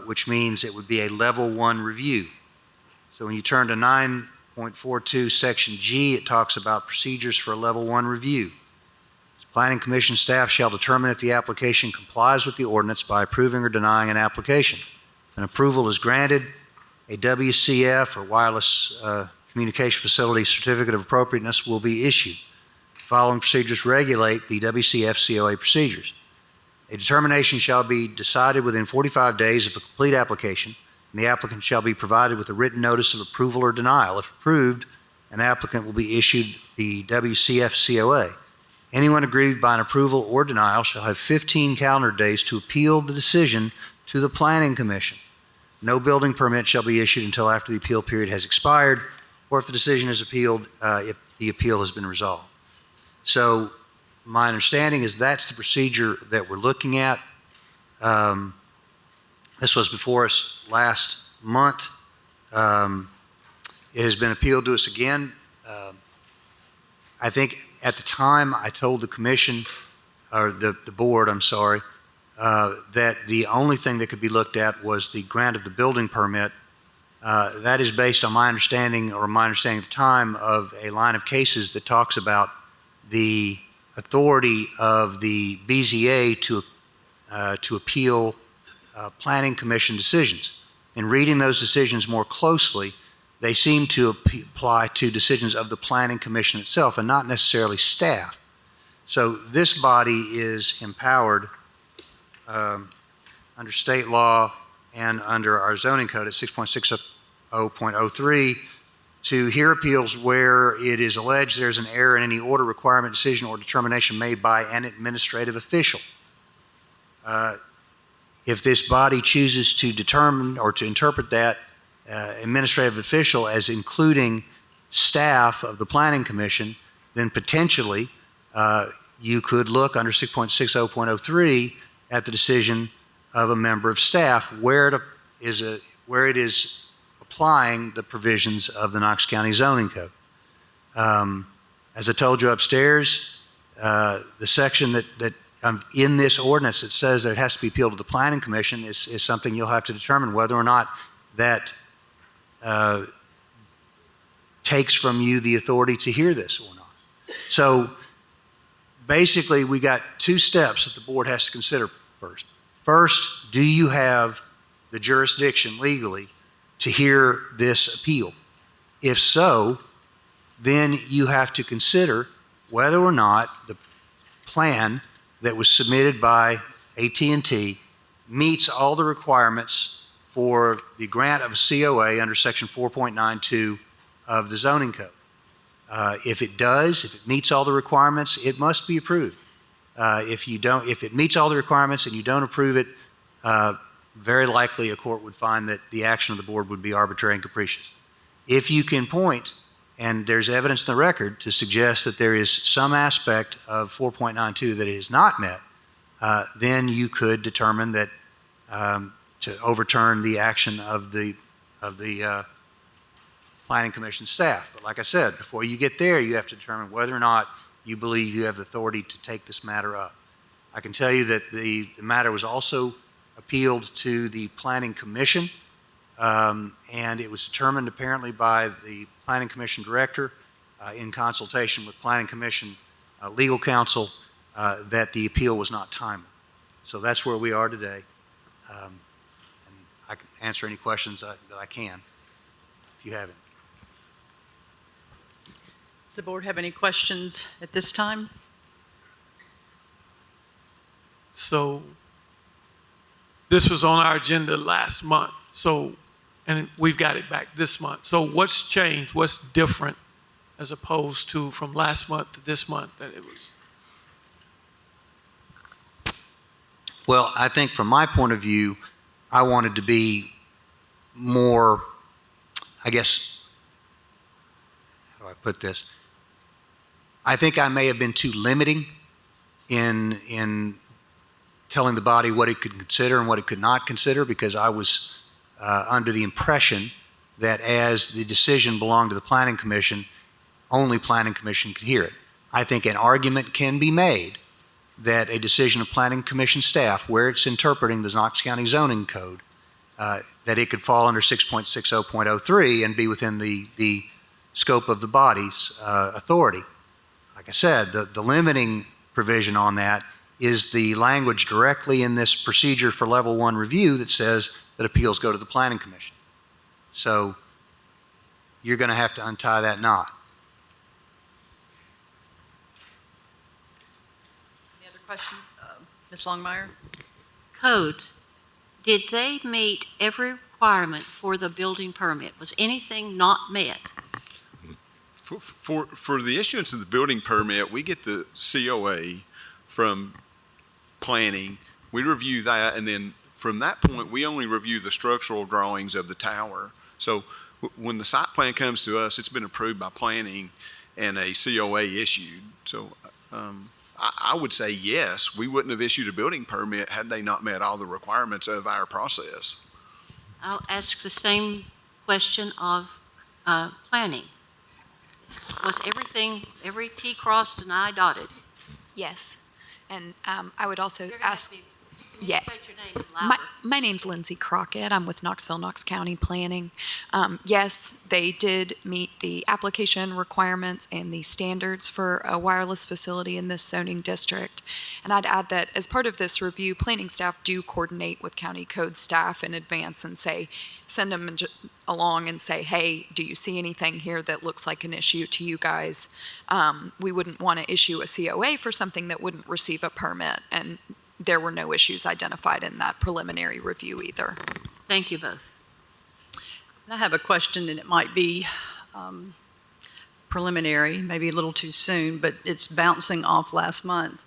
which means it would be a level 1 review. So when you turn to 9.42 section G, it talks about procedures for a level 1 review. Planning Commission staff shall determine if the application complies with the ordinance by approving or denying an application. If an approval is granted, a WCF or Wireless Communication Facility Certificate of Appropriateness will be issued. The following procedures regulate the WCF COA procedures. A determination shall be decided within 45 days of a complete application, and the applicant shall be provided with a written notice of approval or denial. If approved, an applicant will be issued the WCF COA. Anyone aggrieved by an approval or denial shall have 15 calendar days to appeal the decision to the Planning Commission. No building permit shall be issued until after the appeal period has expired, or if the decision is appealed, if the appeal has been resolved. So my understanding is that's the procedure that we're looking at. This was before us last month. It has been appealed to us again. I think at the time I told the commission, or the board, I'm sorry, that the only thing that could be looked at was the grant of the building permit. That is based on my understanding, or my understanding at the time, of a line of cases that talks about the authority of the BZA to appeal Planning Commission decisions. In reading those decisions more closely, they seem to apply to decisions of the Planning Commission itself and not necessarily staff. So this body is empowered under state law and under our zoning code at 6.60.03 to hear appeals where it is alleged there's an error in any order, requirement, decision, or determination made by an administrative official. If this body chooses to determine or to interpret that administrative official as including staff of the Planning Commission, then potentially you could look under 6.60.03 at the decision of a member of staff where it is applying the provisions of the Knox County Zoning Code. As I told you upstairs, the section that in this ordinance that says that it has to be appealed to the Planning Commission is something you'll have to determine whether or not that takes from you the authority to hear this or not. So basically, we got two steps that the board has to consider first. First, do you have the jurisdiction legally to hear this appeal? If so, then you have to consider whether or not the plan that was submitted by AT&T meets all the requirements for the grant of a COA under Section 4.92 of the Zoning Code. If it does, if it meets all the requirements, it must be approved. If it meets all the requirements and you don't approve it, very likely a court would find that the action of the board would be arbitrary and capricious. If you can point, and there's evidence in the record to suggest that there is some aspect of 4.92 that it is not met, then you could determine that to overturn the action of the Planning Commission staff. But like I said, before you get there, you have to determine whether or not you believe you have the authority to take this matter up. I can tell you that the matter was also appealed to the Planning Commission, and it was determined apparently by the Planning Commission director in consultation with Planning Commission legal counsel that the appeal was not timely. So that's where we are today. And I can answer any questions that I can, if you have any. Does the board have any questions at this time? So this was on our agenda last month. So and we've got it back this month. So what's changed? What's different as opposed to from last month to this month that it was? Well, I think from my point of view, I wanted to be more, I guess, how do I put this? I think I may have been too limiting in telling the body what it could consider and what it could not consider, because I was under the impression that as the decision belonged to the Planning Commission, only Planning Commission could hear it. I think an argument can be made that a decision of Planning Commission staff, where it's interpreting the Knox County zoning code, that it could fall under 6.60.03 and be within the scope of the body's authority. Like I said, the limiting provision on that is the language directly in this procedure for level 1 review that says that appeals go to the Planning Commission. So you're going to have to untie that knot. Any other questions? Ms. Longmire? Codes, did they meet every requirement for the building permit? Was anything not met? For the issuance of the building permit, we get the COA from planning. We review that, and then from that point, we only review the structural drawings of the tower. So when the site plan comes to us, it's been approved by planning and a COA issued. So I would say yes, we wouldn't have issued a building permit had they not met all the requirements of our process. I'll ask the same question of planning. Was everything, every T crossed and I dotted? Yes. And I would also ask, Yeah. State your name louder. my name's Lindsay Crockett. I'm with Knoxville, Knox County Planning. Yes, they did meet the application requirements and the standards for a wireless facility in this zoning district. And I'd add that as part of this review, planning staff do coordinate with county code staff in advance and send them along and say, hey, do you see anything here that looks like an issue to you guys? We wouldn't want to issue a COA for something that wouldn't receive a permit. And there were no issues identified in that preliminary review either. Thank you both. I have a question, and it might be preliminary, maybe a little too soon, but it's bouncing off last month.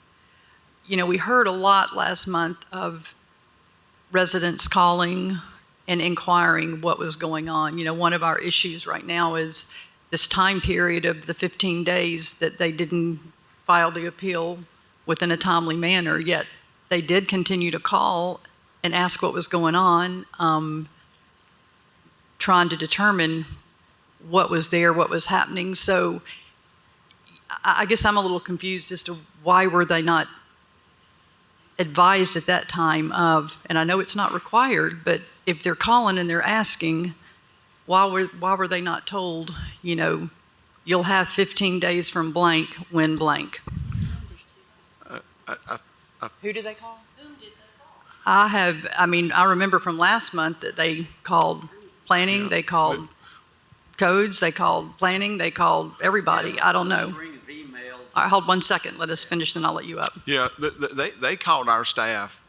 You know, we heard a lot last month of residents calling and inquiring what was going on. You know, one of our issues right now is this time period of the 15 days that they didn't file the appeal within a timely manner, yet they did continue to call and ask what was going on, trying to determine what was there, what was happening. So I guess I'm a little confused as to why were they not advised at that time of, and I know it's not required, but if they're calling and they're asking, why were they not told, you know, you'll have 15 days from blank when blank? Who did they call? Whom did they call? I remember from last month that they called planning, they called codes, they called planning, they called everybody. I don't know. All right, hold 1 second. Let us finish, then I'll let you up. Yeah, they called our staff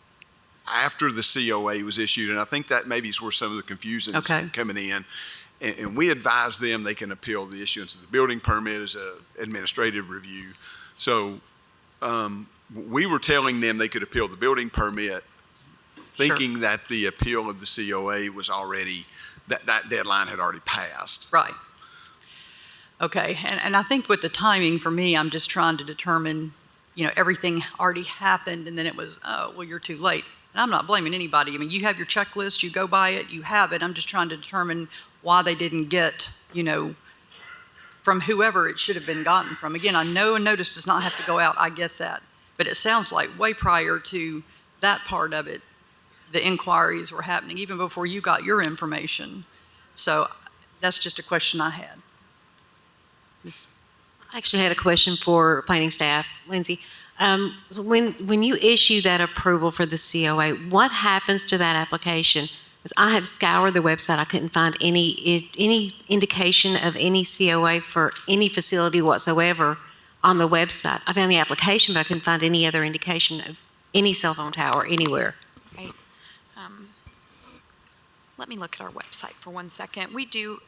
after the COA was issued, and I think that maybe is where some of the confusion is coming in. And we advised them they can appeal the issuance of the building permit as an administrative review. So we were telling them they could appeal the building permit, thinking that the appeal of the COA was already, that deadline had already passed. Right. Okay, and I think with the timing, for me, I'm just trying to determine, you know, everything already happened, and then it was, oh, well, you're too late. And I'm not blaming anybody. I mean, you have your checklist, you go by it, you have it. I'm just trying to determine why they didn't get, you know, from whoever it should have been gotten from. Again, I know a notice does not have to go out. I get that. But it sounds like way prior to that part of it, the inquiries were happening, even before you got your information. So that's just a question I had. I actually had a question for planning staff, Lindsay. So when you issue that approval for the COA, what happens to that application? Because I have scoured the website, I couldn't find any indication of any COA for any facility whatsoever on the website. I found the application, but I couldn't find any other indication of any cell phone tower anywhere. Right. Let me look at our website for 1 second. We do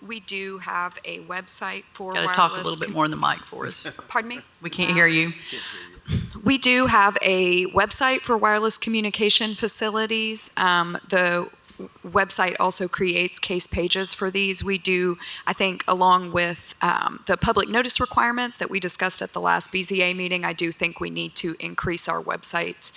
have a website for Got to wireless. talk a little bit more in the mic for us. Pardon me? We can't hear you. We do have a website for wireless communication facilities. The website also creates case pages for these. We do, I think, along with the public notice requirements that we discussed at the last BZA meeting, I do think we need to increase our website's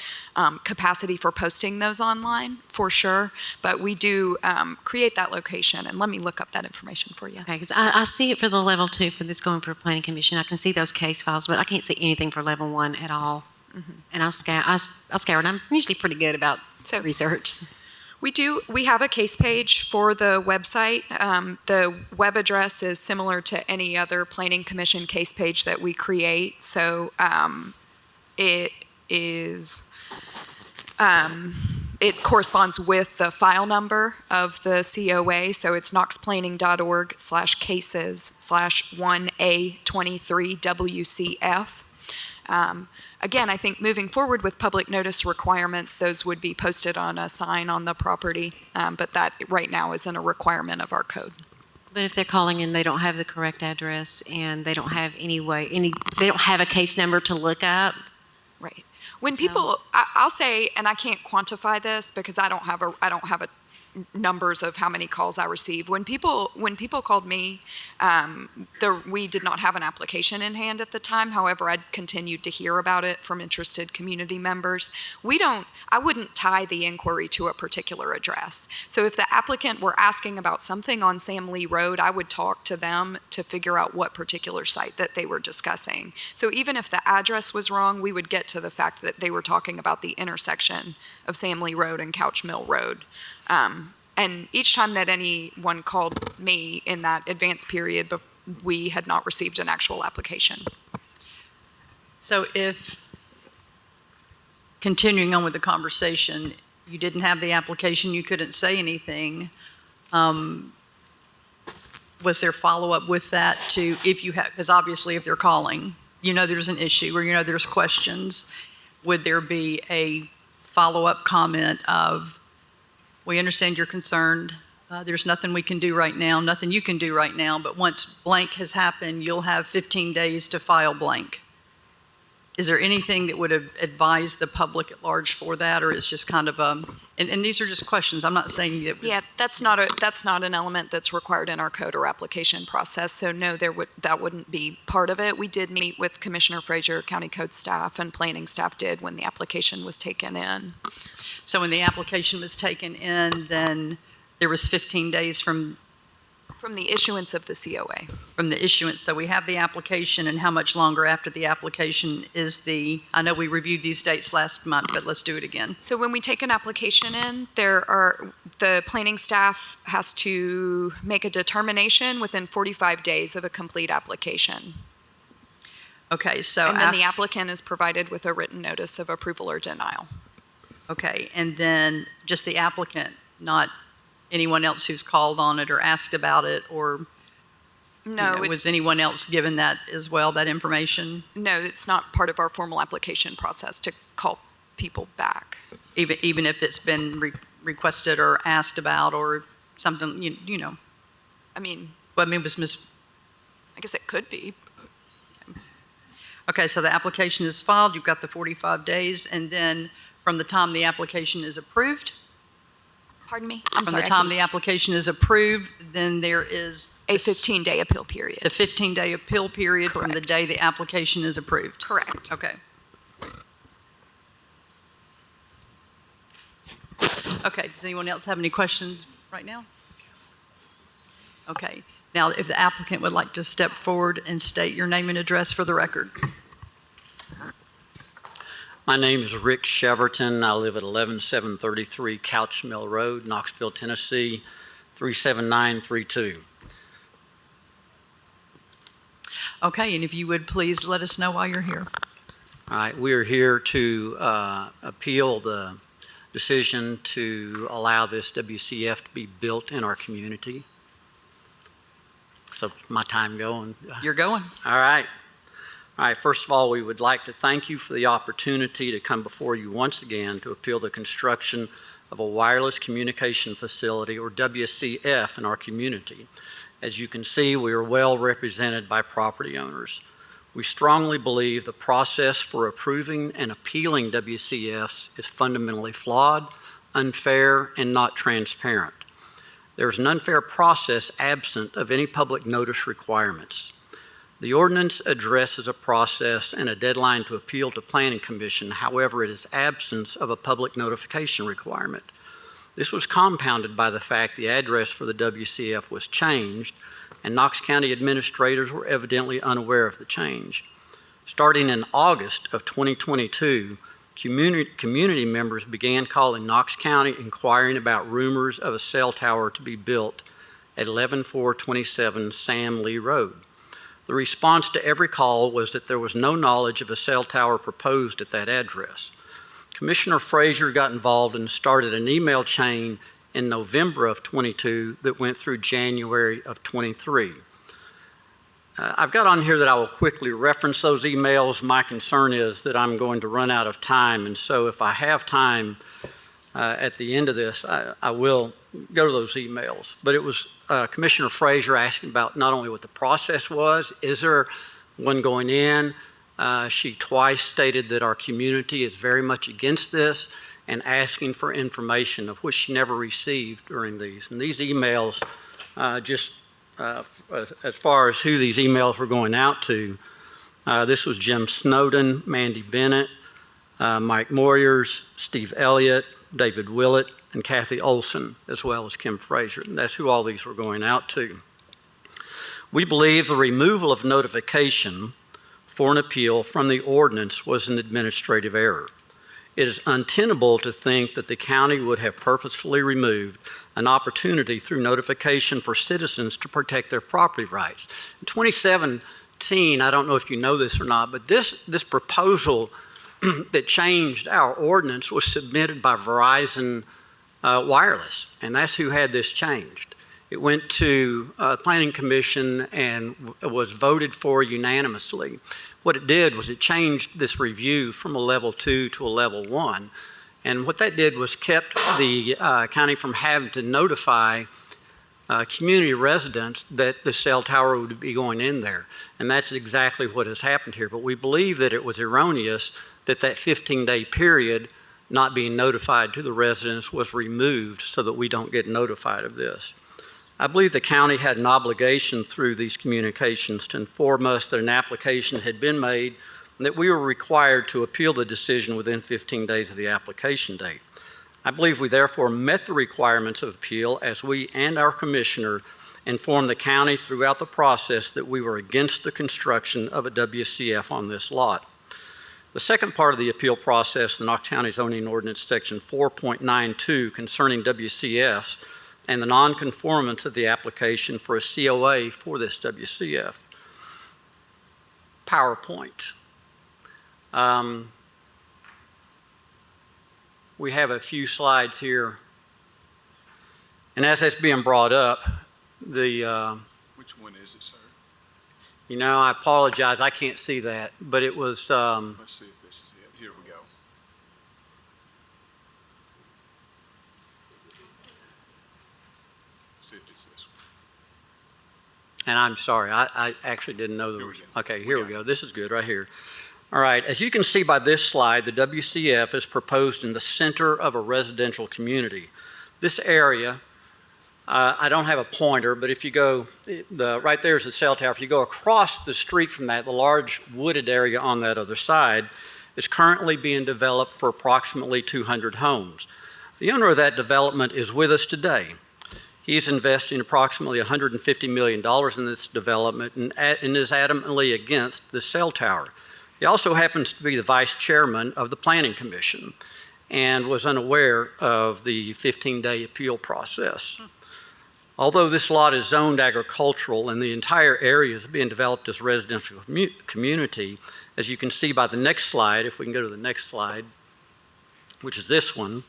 capacity for posting those online, for sure. But we do create that location, and let me look up that information for you. Okay, because I see it for the level 2 for this going for planning commission. I can see those case files, but I can't see anything for level 1 at all. And I'll scour, and I'm usually pretty good about research. We have a case page for the website. The web address is similar to any other planning commission case page that we create. So it corresponds with the file number of the COA. So it's knoxplanning.org/cases/1A23WCF. Again, I think moving forward with public notice requirements, those would be posted on a sign on the property, but that right now isn't a requirement of our code. But if they're calling and they don't have the correct address and they don't have they don't have a case number to look up. Right. When people, I'll say, and I can't quantify this because I don't have a numbers of how many calls I receive. When people called me, we did not have an application in hand at the time. However, I'd continued to hear about it from interested community members. I wouldn't tie the inquiry to a particular address. So if the applicant were asking about something on Sam Lee Road, I would talk to them to figure out what particular site that they were discussing. So even if the address was wrong, we would get to the fact that they were talking about the intersection of Sam Lee Road and Couch Mill Road. And each time that anyone called me in that advance period, we had not received an actual application. So if, continuing on with the conversation, you didn't have the application, you couldn't say anything, was there follow-up with that to, if you have, because obviously if they're calling, there's an issue or there's questions, would there be a follow-up comment of, we understand you're concerned. There's nothing we can do right now, nothing you can do right now, but once blank has happened, you'll have 15 days to file blank. Is there anything that would have advised the public at large for that, or is just kind of and these are just questions. I'm not saying that. Yeah, that's not an element that's required in our code or application process. So no, that wouldn't be part of it. We did meet with Commissioner Frazier, County Code staff, and planning staff did when the application was taken in. So when the application was taken in, then there was 15 days from the issuance of the COA. From the issuance. So we have the application, and how much longer after the application is I know we reviewed these dates last month, but let's do it again. So when we take an application in, the planning staff has to make a determination within 45 days of a complete application. Okay, so. And then the applicant is provided with a written notice of approval or denial. Okay, and then just the applicant, not anyone else who's called on it or asked about it, or was anyone else given that as well, that information? No, it's not part of our formal application process to call people back. Even if it's been requested or asked about or something, I mean. Well, I mean, I guess it could be. Okay, so the application is filed, you've got the 45 days, and then from the time the application is approved? Pardon me? From the time the application is approved, then there is a 15-day appeal period. The 15-day appeal period from the day the application is approved. Correct. Okay. Okay, does anyone else have any questions right now? Okay. Now, if the applicant would like to step forward and state your name and address for the record. My name is Rick Cheverton. I live at 11733 Couch Mill Road, Knoxville, Tennessee, 37932. Okay, and if you would please let us know why you're here. All right, we are here to appeal the decision to allow this WCF to be built in our community. So my time going. You're going. All right. All right, first of all, we would like to thank you for the opportunity to come before you once again to appeal the construction of a wireless communication facility, or WCF, in our community. As you can see, we are well represented by property owners. We strongly believe the process for approving and appealing WCFs is fundamentally flawed, unfair, and not transparent. There is an unfair process absent of any public notice requirements. The ordinance addresses a process and a deadline to appeal to Planning Commission. However, it is absence of a public notification requirement. This was compounded by the fact the address for the WCF was changed, and Knox County administrators were evidently unaware of the change. Starting in August of 2022, community members began calling Knox County inquiring about rumors of a cell tower to be built at 11427 Sam Lee Road. The response to every call was that there was no knowledge of a cell tower proposed at that address. Commissioner Frazier got involved and started an email chain in November of 22 that went through January of 23. I've got on here that I will quickly reference those emails. My concern is that I'm going to run out of time, and so if I have time at the end of this, I will go to those emails. But it was Commissioner Frazier asking about not only what the process was, is there one going in? She twice stated that our community is very much against this and asking for information, of which she never received during these. And these emails, as far as who these emails were going out to, this was Jim Snowden, Mandy Bennett, Mike Moyers, Steve Elliott, David Willett, and Kathy Olson, as well as Kim Frazier. And that's who all these were going out to. We believe the removal of notification for an appeal from the ordinance was an administrative error. It is untenable to think that the county would have purposefully removed an opportunity through notification for citizens to protect their property rights. In 2017, I don't know if you know this or not, but this proposal that changed our ordinance was submitted by Verizon Wireless, and that's who had this changed. It went to Planning Commission and was voted for unanimously. What it did was it changed this review from a level 2 to a level 1. And what that did was kept the county from having to notify community residents that the cell tower would be going in there. And that's exactly what has happened here. But we believe that it was erroneous that that 15-day period not being notified to the residents was removed so that we don't get notified of this. I believe the county had an obligation through these communications to inform us that an application had been made and that we were required to appeal the decision within 15 days of the application date. I believe we therefore met the requirements of appeal as we and our commissioner informed the county throughout the process that we were against the construction of a WCF on this lot. The second part of the appeal process, the Knox County Zoning Ordinance Section 4.92 concerning WCFs, and the nonconformance of the application for a COA for this WCF. PowerPoint. We have a few slides here. And as that's being brought up, the... Which one is it, sir? You know, I apologize, I can't see that, but it was... Let's see if this is it. Here we go. See if it's this one. And I'm sorry, I actually didn't know there was... Okay, here we go. This is good right here. All right, as you can see by this slide, the WCF is proposed in the center of a residential community. This area, I don't have a pointer, but if you go, right there is the cell tower. If you go across the street from that, the large wooded area on that other side is currently being developed for approximately 200 homes. The owner of that development is with us today. He's investing approximately $150 million in this development and is adamantly against the cell tower. He also happens to be the vice chairman of the Planning Commission and was unaware of the 15-day appeal process. Although this lot is zoned agricultural and the entire area is being developed as a residential community, as you can see by the next slide, if we can go to the next slide, which is this one,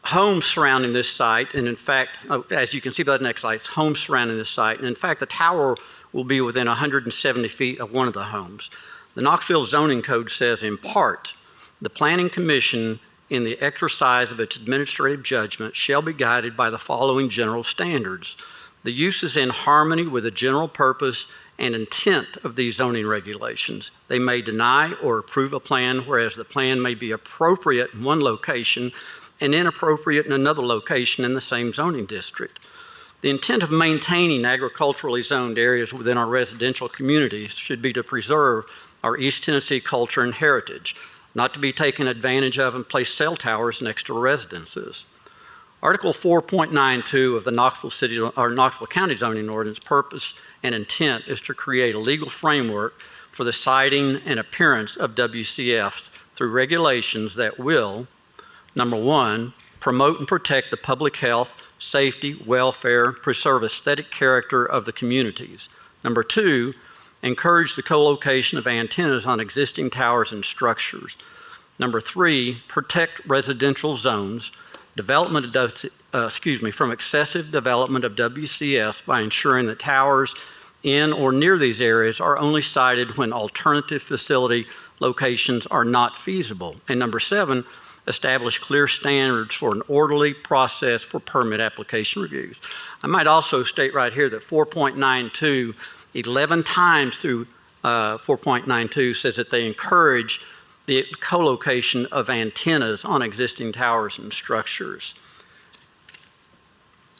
homes surrounding this site, and in fact, as you can see by the next slide, it's homes surrounding this site, and in fact, the tower will be within 170 feet of one of the homes. The Knoxville zoning code says, in part, the Planning Commission in the exercise of its administrative judgment shall be guided by the following general standards. The use is in harmony with the general purpose and intent of these zoning regulations. They may deny or approve a plan, whereas the plan may be appropriate in one location and inappropriate in another location in the same zoning district. The intent of maintaining agriculturally zoned areas within our residential communities should be to preserve our East Tennessee culture and heritage, not to be taken advantage of and place cell towers next to residences. Article 4.92 of the Knoxville County Zoning Ordinance purpose and intent is to create a legal framework for the siting and appearance of WCFs through regulations that will, number one, promote and protect the public health, safety, welfare, preserve aesthetic character of the communities. Number two, encourage the co-location of antennas on existing towers and structures. Number three, protect residential zones, from excessive development of WCS by ensuring that towers in or near these areas are only sited when alternative facility locations are not feasible. And number seven, establish clear standards for an orderly process for permit application reviews. I might also state right here that 4.92, 11 times through 4.92 says that they encourage the co-location of antennas on existing towers and structures.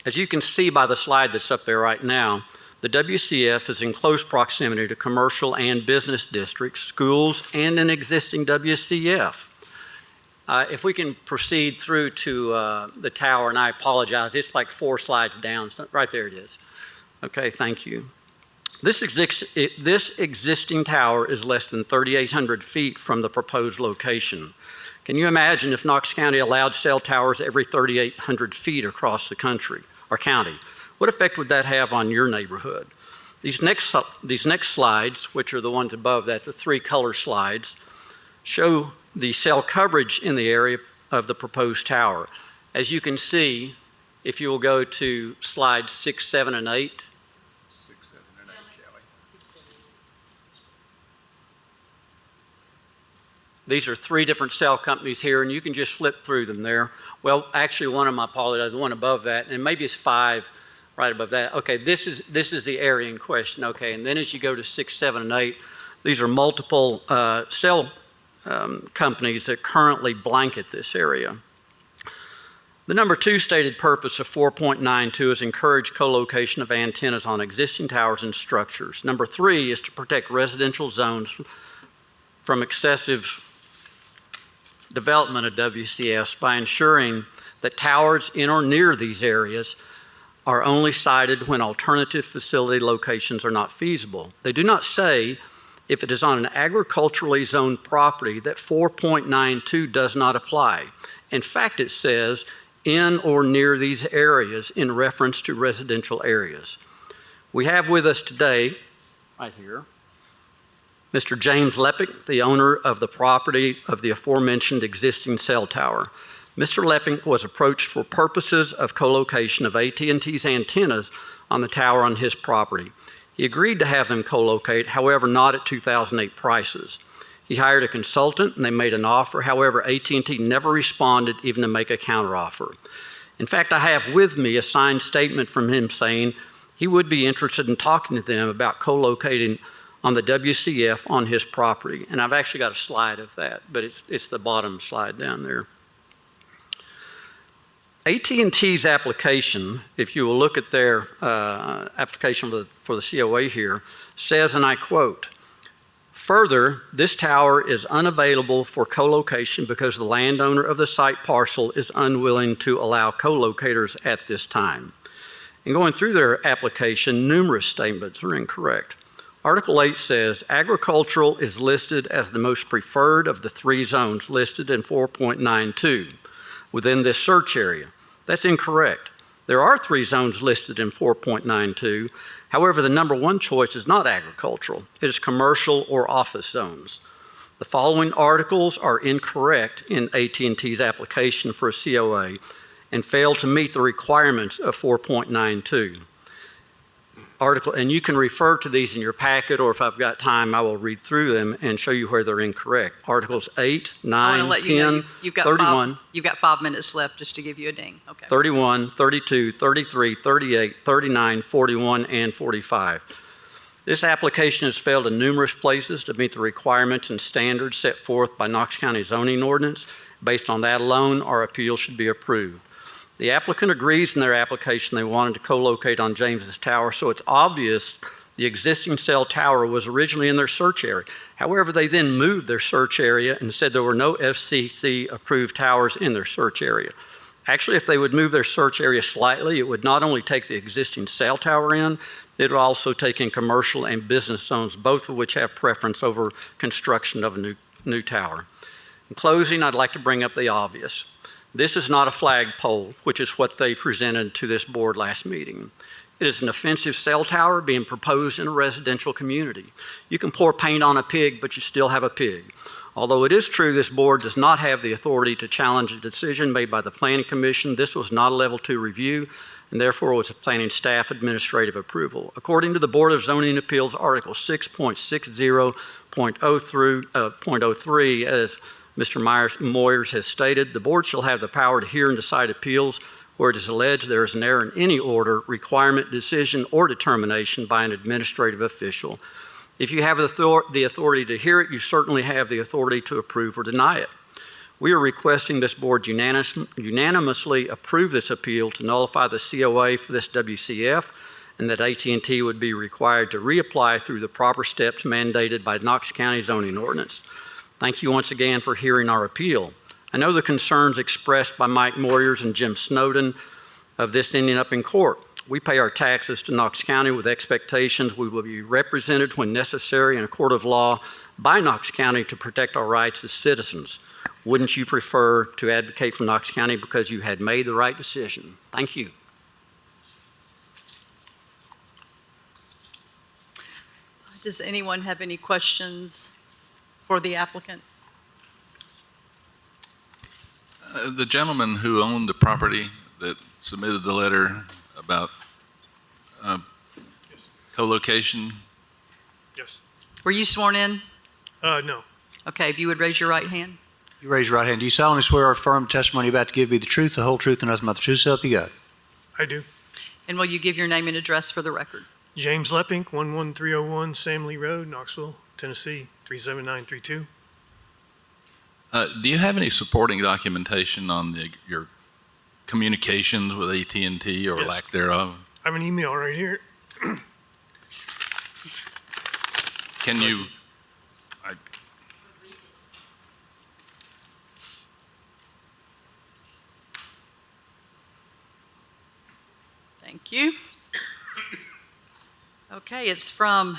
As you can see by the slide that's up there right now, the WCF is in close proximity to commercial and business districts, schools, and an existing WCF. If we can proceed through to the tower, and I apologize, it's like 4 slides down. So right there it is. Okay, thank you. This existing tower is less than 3,800 feet from the proposed location. Can you imagine if Knox County allowed cell towers every 3,800 feet across the country or county? What effect would that have on your neighborhood? These next slides, which are the ones above that, the 3 color slides, show the cell coverage in the area of the proposed tower. As you can see, if you will go to slides 6, 7, and 8. 6, 7, and 8, Kelly. These are 3 different cell companies here, and you can just flip through them there. Well, actually, one of them, I apologize, the one above that, and maybe it's 5 right above that. Okay, this is the area in question. Okay, and then as you go to 6, 7, and 8, these are multiple cell companies that currently blanket this area. The number 2 stated purpose of 4.92 is encourage co-location of antennas on existing towers and structures. Number 3 is to protect residential zones from excessive development of WCS by ensuring that towers in or near these areas are only sited when alternative facility locations are not feasible. They do not say if it is on an agriculturally zoned property that 4.92 does not apply. In fact, it says in or near these areas in reference to residential areas. We have with us today, right here, Mr. James Lepick, the owner of the property of the aforementioned existing cell tower. Mr. Lepick was approached for purposes of co-location of AT&T's antennas on the tower on his property. He agreed to have them co-locate, however, not at 2008 prices. He hired a consultant and they made an offer. However, AT&T never responded even to make a counteroffer. In fact, I have with me a signed statement from him saying he would be interested in talking to them about co-locating on the WCF on his property. And I've actually got a slide of that, but it's the bottom slide down there. AT&T's application, if you will look at their application for the COA here, says, and I quote, "Further, this tower is unavailable for co-location because the landowner of the site parcel is unwilling to allow co-locators at this time." And going through their application, numerous statements are incorrect. Article 8 says, agricultural is listed as the most preferred of the 3 zones listed in 4.92 within this search area. That's incorrect. There are 3 zones listed in 4.92. However, the number 1 choice is not agricultural. It is commercial or office zones. The following articles are incorrect in AT&T's application for a COA and fail to meet the requirements of 4.92. article, and you can refer to these in your packet, or if I've got time, I will read through them and show you where they're incorrect. Articles 8, I want 9, to let 10, you know you've got 31, you've got 5 minutes left just to give you a ding. Okay. 31, 32, 33, 38, 39, 41, and 45. This application has failed in numerous places to meet the requirements and standards set forth by Knox County zoning ordinance. Based on that alone, our appeal should be approved. The applicant agrees in their application they wanted to co-locate on James's Tower, so it's obvious the existing cell tower was originally in their search area. However, they then moved their search area and said there were no FCC-approved towers in their search area. Actually, if they would move their search area slightly, it would not only take the existing cell tower in, it would also take in commercial and business zones, both of which have preference over construction of a new tower. In closing, I'd like to bring up the obvious. This is not a flagpole, which is what they presented to this board last meeting. It is an offensive cell tower being proposed in a residential community. You can pour paint on a pig, but you still have a pig. Although it is true this board does not have the authority to challenge a decision made by the Planning Commission, this was not a Level 2 review, and therefore was a planning staff administrative approval. According to the Board of Zoning Appeals, Article 6.60.03, as Mr. Moyers has stated, the board shall have the power to hear and decide appeals where it is alleged there is an error in any order, requirement, decision, or determination by an administrative official. If you have the authority to hear it, you certainly have the authority to approve or deny it. We are requesting this board unanimously approve this appeal to nullify the COA for this WCF, and that AT&T would be required to reapply through the proper steps mandated by Knox County zoning ordinance. Thank you once again for hearing our appeal. I know the concerns expressed by Mike Moyers and Jim Snowden of this ending up in court. We pay our taxes to Knox County with expectations we will be represented when necessary in a court of law by Knox County to protect our rights as citizens. Wouldn't you prefer to advocate for Knox County because you had made the right decision? Thank you. Does anyone have any questions for the applicant? The gentleman who owned the property that submitted the letter about co-location. Yes. Were you sworn in? No. Okay, if you would raise your right hand. You raise your right hand. Do you solemnly swear or affirm the testimony you're about to give be the truth, the whole truth, and nothing but the truth, so help you God? I do. And will you give your name and address for the record? James Leppink, 11301 Sam Lee Road, Knoxville, Tennessee, 37932. Do you have any supporting documentation on your communications with AT&T or Yes. lack thereof? I have an email right here. Can you? Thank you. Okay, it's from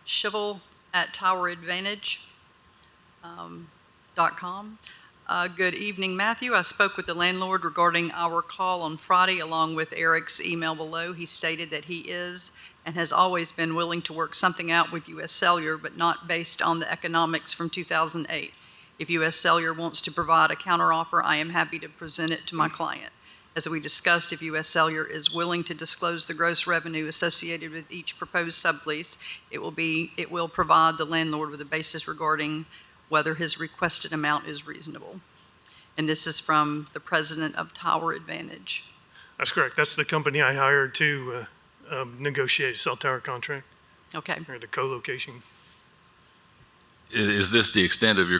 Shivel at toweradvantage.com. Good evening, Matthew. I spoke with the landlord regarding our call on Friday along with Eric's email below. He stated that he is and has always been willing to work something out with U.S. Cellular, but not based on the economics from 2008. If U.S. Cellular wants to provide a counteroffer, I am happy to present it to my client. As we discussed, if U.S. Cellular is willing to disclose the gross revenue associated with each proposed sublease, it will provide the landlord with a basis regarding whether his requested amount is reasonable. And this is from the president of Tower Advantage. That's correct. That's the company I hired to negotiate a cell tower contract. Okay. Or the co-location. Is this the extent of your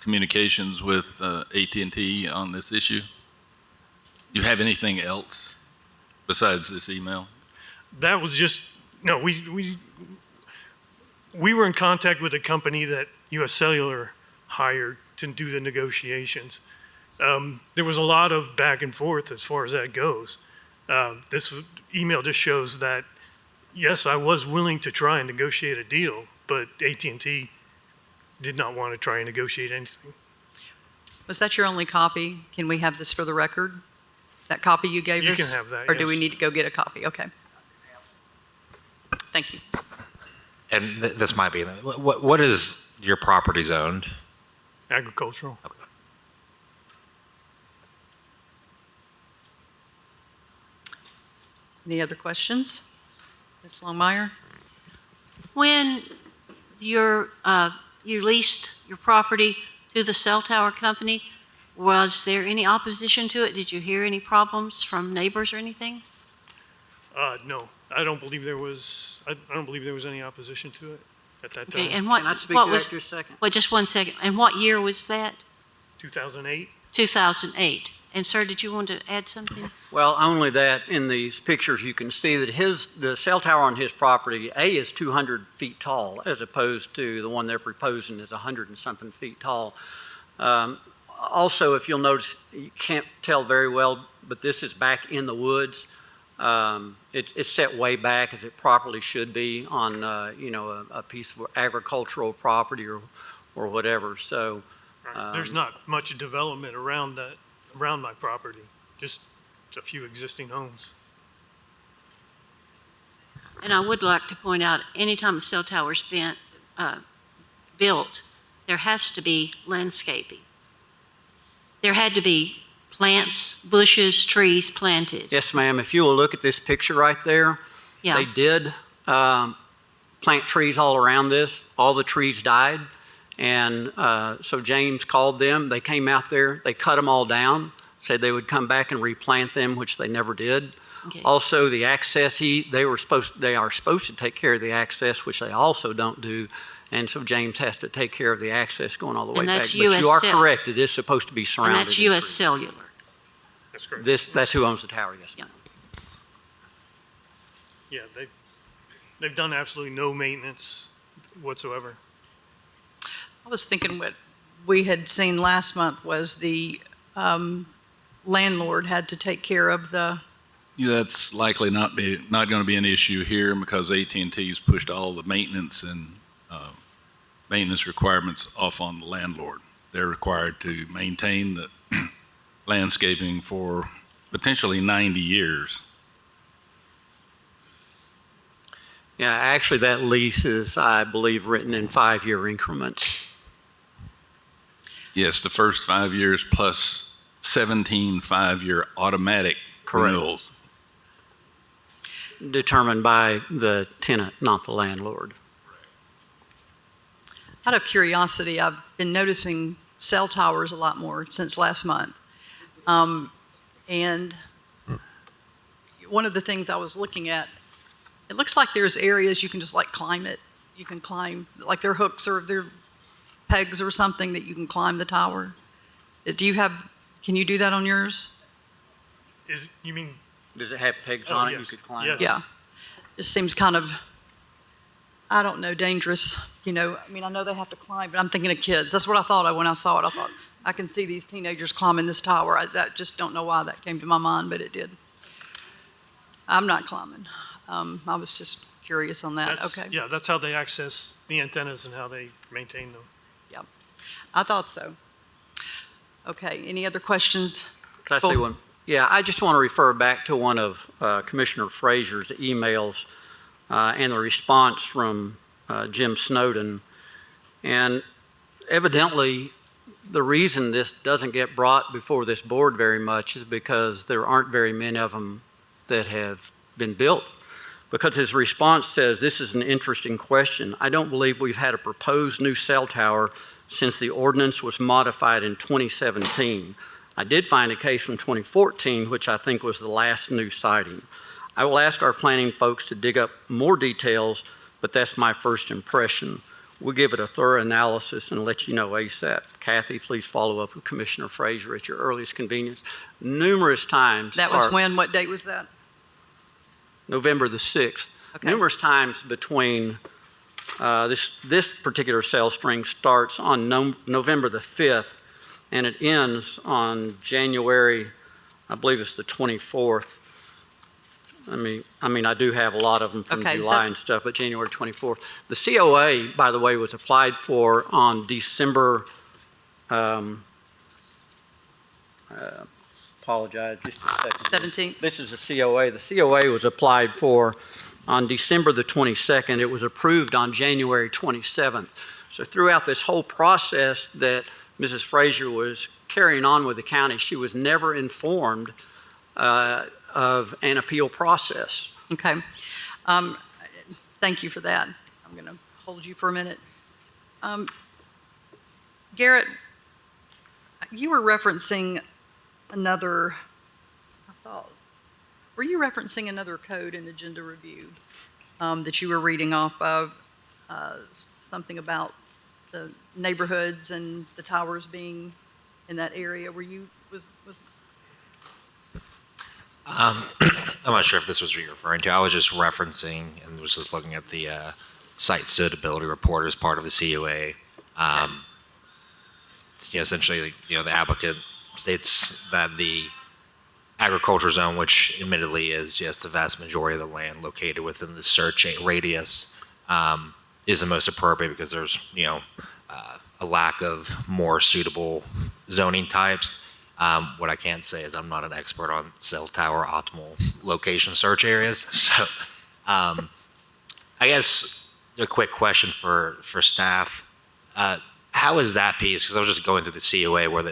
communications with AT&T on this issue? You have anything else besides this email? That was just, no, we were in contact with a company that U.S. Cellular hired to do the negotiations. There was a lot of back and forth as far as that goes. This email just shows that, yes, I was willing to try and negotiate a deal, but AT&T did not want to try and negotiate anything. Was that your only copy? Can we have this for the record? That copy you gave us? You can have that, Or do yes. we need to go get a copy? Okay. Thank you. And this might be, what is your property zoned? Agricultural. Okay. Any other questions? Ms. Longmire? When you leased your property to the cell tower company, was there any opposition to it? Did you hear any problems from neighbors or anything? No, I don't believe there was, I don't believe there was any opposition to it at that time. Okay, and what, Can I speak what to was, that just a second? wait, just one second. And what year was that? 2008? 2008. And sir, did you want to add something? Well, only that in these pictures you can see that the cell tower on his property, A, is 200 feet tall as opposed to the one they're proposing is 100 and something feet tall. Also, if you'll notice, you can't tell very well, but this is back in the woods. It's set way back as it properly should be on, a piece of agricultural property or whatever. So There's not much development around my property, just a few existing homes. And I would like to point out, anytime a cell tower's been built, there has to be landscaping. There had to be plants, bushes, trees planted. yes, ma'am. If you will look at this picture right there, Yeah. they did plant trees all around this. All the trees died. And so James called them. They came out there. They cut them all down, said they would come back and replant them, which they never did. Okay. Also, the access, they are supposed to take care of the access, which they also don't do. And so James has to take care of the access going all the way And back. that's But you US are Cell- correct. It is supposed to be And surrounded. that's in U.S. trees. Cellular. That's correct. That's who owns the tower, yes. Yeah. Yeah, they've done absolutely no maintenance whatsoever. I was thinking what we had seen last month was the landlord had to take care of the, That's likely not going to be an issue here because AT&T's pushed all the maintenance and maintenance requirements off on the landlord. They're required to maintain the landscaping for potentially 90 years. Yeah, actually, that lease is, I believe, written in 5-year increments. Yes, the first 5 years plus 17 5-year automatic renewals. Determined by the tenant, not the landlord. out of curiosity, I've been noticing cell towers a lot more since last month. And one of the things I was looking at, it looks like there's areas you can just like climb it. You can climb, like their hooks or their pegs or something that you can climb the tower. Can you do that on yours? You mean? Does it have pegs on it you could climb? Yes. Yeah. Just seems kind of, I don't know, dangerous. I mean, I know they have to climb, but I'm thinking of kids. That's what I thought of when I saw it. I thought, I can see these teenagers climbing this tower. I just don't know why that came to my mind, but it did. I'm not climbing. I was just curious on that. Okay. Yeah, that's how they access the antennas and how they maintain them. Yeah, I thought so. Okay, any other questions? Can I say one? Yeah, I just want to refer back to one of Commissioner Frazier's emails and the response from Jim Snowden. And evidently, the reason this doesn't get brought before this board very much is because there aren't very many of them that have been built. Because his response says, this is an interesting question. I don't believe we've had a proposed new cell tower since the ordinance was modified in 2017. I did find a case from 2014, which I think was the last new siting. I will ask our planning folks to dig up more details, but that's my first impression. We'll give it a thorough analysis and let you know ASAP. Kathy, please follow up with Commissioner Frazier at your earliest convenience. Numerous times. That was when? What date was that? November the 6th. Okay. Numerous times between this particular cell string starts on November the 5th and it ends on January, I believe it's the 24th. I do have a lot of them from July and stuff, but January 24th. The COA, by the way, was applied for on December, apologize, just a second. 17th. This is the COA. The COA was applied for on December the 22nd. It was approved on January 27th. So throughout this whole process that Mrs. Frazier was carrying on with the county, she was never informed of an appeal process. Okay. Thank you for that. I'm going to hold you for a minute. Garrett, you were referencing another, were you referencing another code in agenda review that you were reading off of? Something about the neighborhoods and the towers being in that area. Were you, I'm not sure if this was what you're referring to. I was just referencing and was just looking at the site suitability report as part of the COA. Essentially, the applicant states that the agriculture zone, which admittedly is just the vast majority of the land located within the search radius, is the most appropriate because there's, a lack of more suitable zoning types. What I can say is I'm not an expert on cell tower optimal location search areas. So I guess a quick question for staff. How is that piece? Because I was just going through the COA where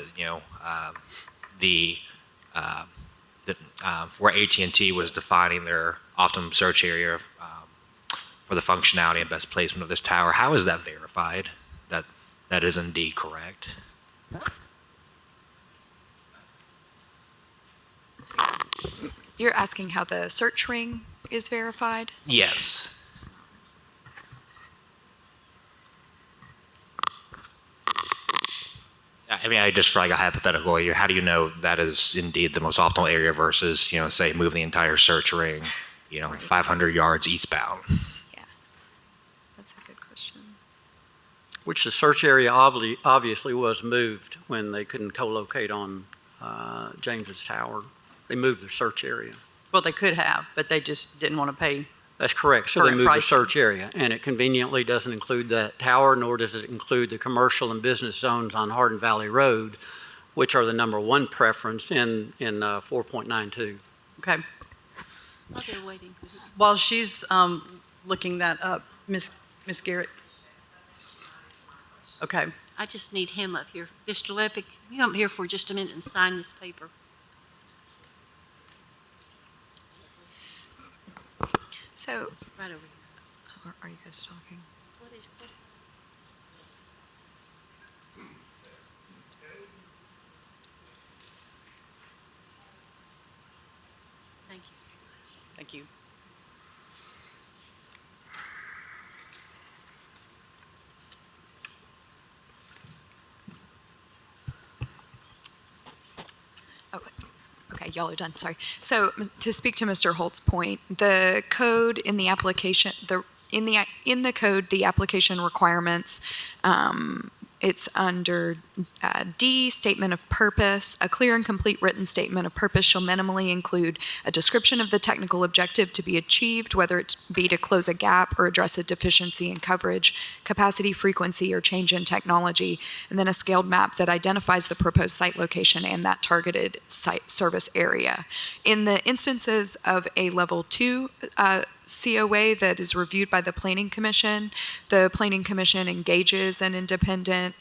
where AT&T was defining their optimum search area for the functionality and best placement of this tower. How is that verified that that is indeed correct? You're asking how the search ring is verified? Yes. I mean, I just for like a hypothetical here, how do you know that is indeed the most optimal area versus, say move the entire search ring, 500 yards eastbound? Yeah, that's a good question. Which the search area obviously was moved when they couldn't co-locate on James's Tower. They moved the search area. well, they could have, but they just didn't want to pay. That's correct. So they Current moved the pricing. search area, and it conveniently doesn't include that tower, nor does it include the commercial and business zones on Hardin Valley Road, which are the number one preference in 4.92. Okay. While they're waiting. While she's looking that up, Miss Garrett. Okay. I just need him up here. Mr. Lepic, you come up here for just a minute and sign this paper. So, Right over here. are you guys talking? Thank you. Thank you. Okay, y'all are done, sorry. So to speak to Mr. Holt's point, the code in the application, in the code, the application requirements, it's under D, statement of purpose. A clear and complete written statement of purpose shall minimally include a description of the technical objective to be achieved, whether it be to close a gap or address a deficiency in coverage, capacity, frequency, or change in technology, and then a scaled map that identifies the proposed site location and that targeted site service area. In the instances of a level 2 COA that is reviewed by the Planning Commission engages an independent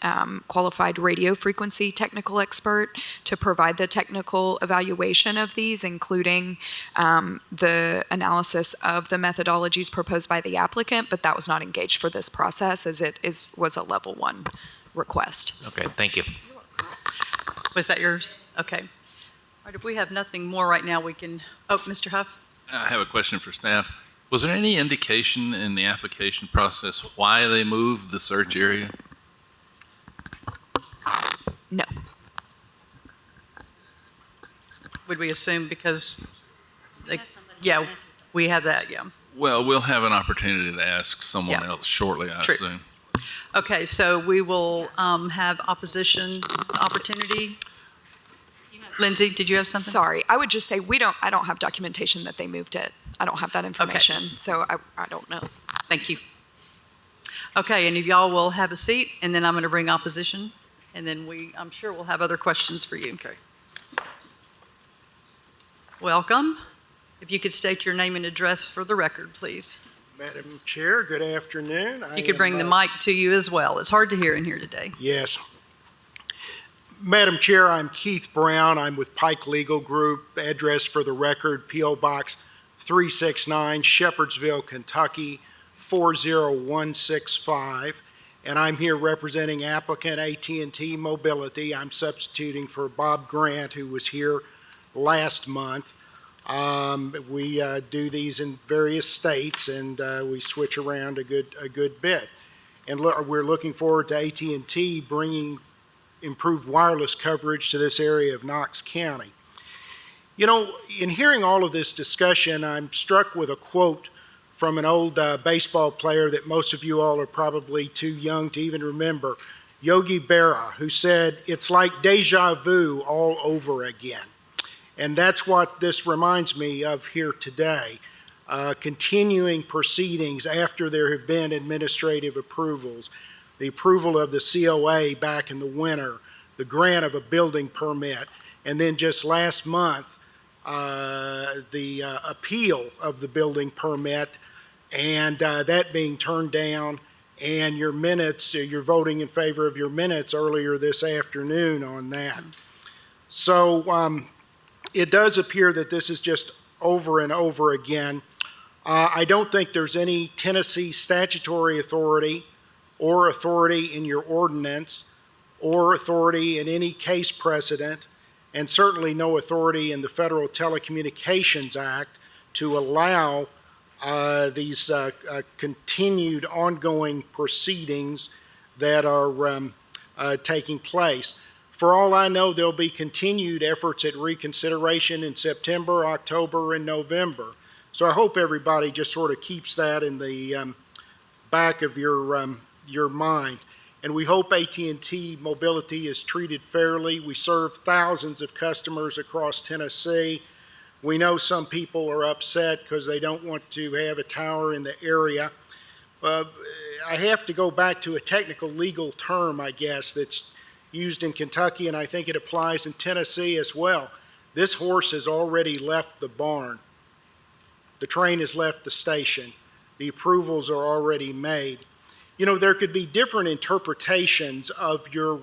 qualified radio frequency technical expert to provide the technical evaluation of these, including the analysis of the methodologies proposed by the applicant, but that was not engaged for this process as it was a level 1 request. Okay, thank you. Was that yours? Okay. All right, if we have nothing more right now, we can, Mr. Huff? I have a question for staff. Was there any indication in the application process why they moved the search area? No. Would we assume because, yeah, we have that, yeah. Well, we'll have an opportunity to ask someone Yeah. else shortly, I True. assume. Okay, so we will have opposition opportunity. Lindsay, did you have something? Sorry, I would just say I don't have documentation that they moved it. I don't have that information, so I don't know. Thank you. Okay, and if y'all will have a seat, and then I'm going to bring opposition, and then I'm sure we'll have other questions for you. Okay. Welcome. If you could state your name and address for the record, please. Madam Chair, good afternoon. You could bring the mic to you as well. It's hard to hear in here today. Yes. Madam Chair, I'm Keith Brown. I'm with Pike Legal Group. Address for the record, P.O. Box 369, Shepherdsville, Kentucky, 40165, and I'm here representing applicant AT&T Mobility. I'm substituting for Bob Grant, who was here last month. We do these in various states, and we switch around a good bit. And we're looking forward to AT&T bringing improved wireless coverage to this area of Knox County. You know, in hearing all of this discussion, I'm struck with a quote from an old baseball player that most of you all are probably too young to even remember, Yogi Berra, who said, "It's like deja vu all over again." And that's what this reminds me of here today. Continuing proceedings after there have been administrative approvals, the approval of the COA back in the winter, the grant of a building permit, and then just last month, the appeal of the building permit, and that being turned down, and your minutes, you're voting in favor of your minutes earlier this afternoon on that. So it does appear that this is just over and over again. I don't think there's any Tennessee statutory authority or authority in your ordinance or authority in any case precedent, and certainly no authority in the Federal Telecommunications Act to allow these continued ongoing proceedings that are taking place. For all I know, there'll be continued efforts at reconsideration in September, October, and November. So I hope everybody just sort of keeps that in the back of your mind. And we hope AT&T Mobility is treated fairly. We serve thousands of customers across Tennessee. We know some people are upset because they don't want to have a tower in the area. I have to go back to a technical legal term, I guess, that's used in Kentucky, and I think it applies in Tennessee as well. This horse has already left the barn. The train has left the station. The approvals are already made. You know, there could be different interpretations of your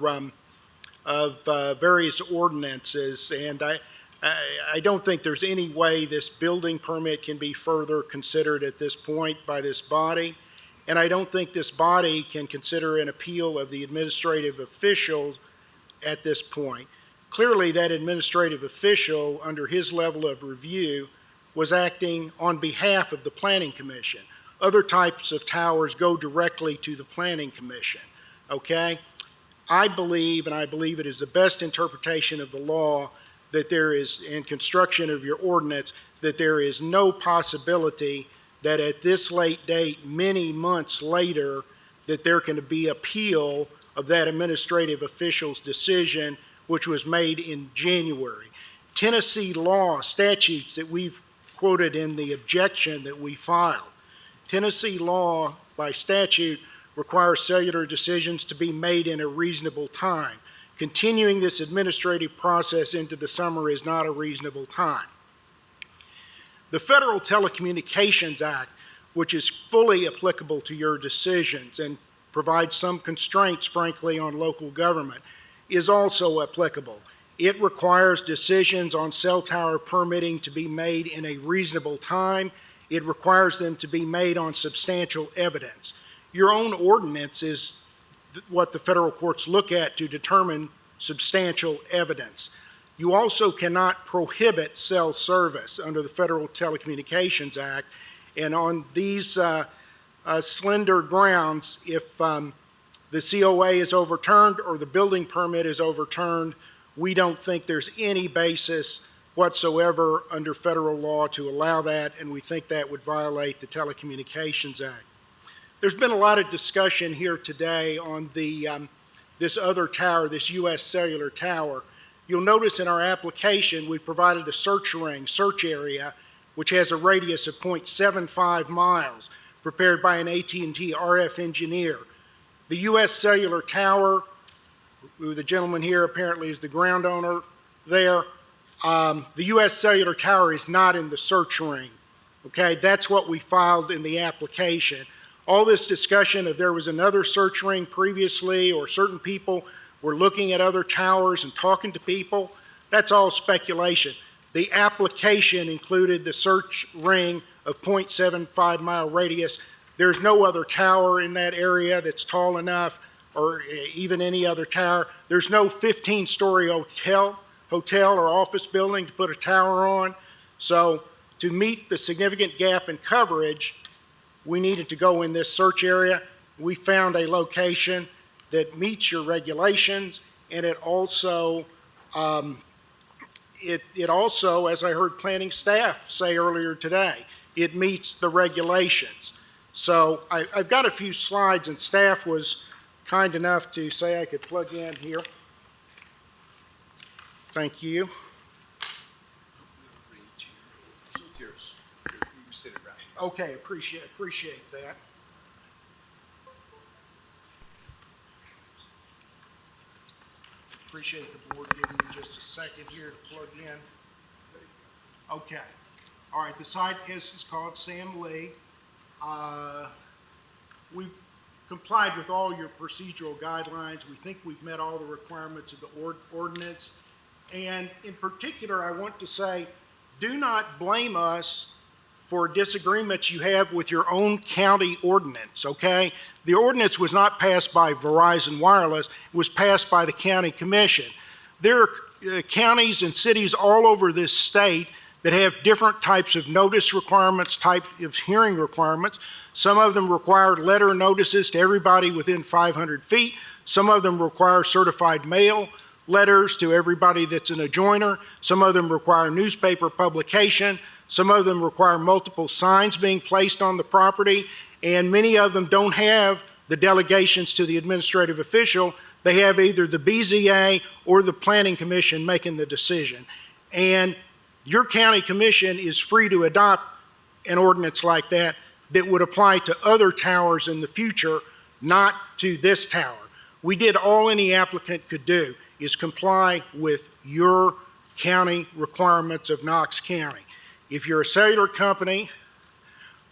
various ordinances, and I don't think there's any way this building permit can be further considered at this point by this body, and I don't think this body can consider an appeal of the administrative officials at this point. Clearly, that administrative official, under his level of review, was acting on behalf of the Planning Commission. Other types of towers go directly to the Planning Commission, okay? I believe, and I believe it is the best interpretation of the law, that there is, in construction of your ordinance, that there is no possibility that at this late date, many months later, that there can be appeal of that administrative official's decision, which was made in January. Tennessee law statutes that we've quoted in the objection that we filed, Tennessee law by statute requires cellular decisions to be made in a reasonable time. Continuing this administrative process into the summer is not a reasonable time. The Federal Telecommunications Act, which is fully applicable to your decisions and provides some constraints, frankly, on local government, is also applicable. It requires decisions on cell tower permitting to be made in a reasonable time. It requires them to be made on substantial evidence. Your own ordinance is what the federal courts look at to determine substantial evidence. You also cannot prohibit cell service under the Federal Telecommunications Act, and on these slender grounds, if the COA is overturned or the building permit is overturned, we don't think there's any basis whatsoever under federal law to allow that, and we think that would violate the Telecommunications Act. There's been a lot of discussion here today on the this other tower, this U.S. Cellular tower. You'll notice in our application we provided a search area, which has a radius of 0.75 miles, prepared by an AT&T RF engineer. The U.S. Cellular tower, who the gentleman here apparently is the ground owner there, the U.S. Cellular tower is not in the search ring. Okay, that's what we filed in the application. All this discussion of there was another search ring previously or certain people were looking at other towers and talking to people, that's all speculation. The application included the search ring of 0.75 mile radius. There's no other tower in that area that's tall enough, or even any other tower. There's no 15-story hotel or office building to put a tower on. So to meet the significant gap in coverage, we needed to go in this search area. We found a location that meets your regulations, and it also, it also, as I heard planning staff say earlier today, it meets the regulations. So I've got a few slides, and staff was kind enough to say I could plug in here. Thank you. Okay, appreciate that. Appreciate the board giving me just a second here to plug in. Okay. All right, the site is called Sam Lee. We complied with all your procedural guidelines. We think we've met all the requirements of the ordinance. And in particular, I want to say, do not blame us for disagreements you have with your own county ordinance, okay? The ordinance was not passed by Verizon Wireless, it was passed by the county commission. There are counties and cities all over this state that have different types of notice requirements, types of hearing requirements. Some of them require letter notices to everybody within 500 feet. Some of them require certified mail letters to everybody that's an adjoiner. Some of them require newspaper publication. Some of them require multiple signs being placed on the property, and many of them don't have the delegations to the administrative official. They have either the BZA or the Planning Commission making the decision. And your county commission is free to adopt an ordinance like that that would apply to other towers in the future, not to this tower. We did all any applicant could do is comply with your county requirements of Knox County. If you're a cellular company,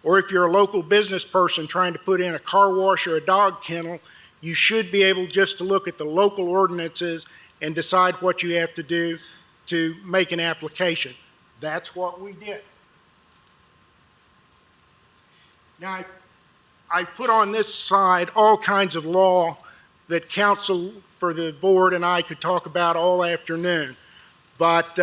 or if you're a local business person trying to put in a car wash or a dog kennel, you should be able just to look at the local ordinances and decide what you have to do to make an application. That's what we did. Now, I put on this side all kinds of law that counsel for the board and I could talk about all afternoon, but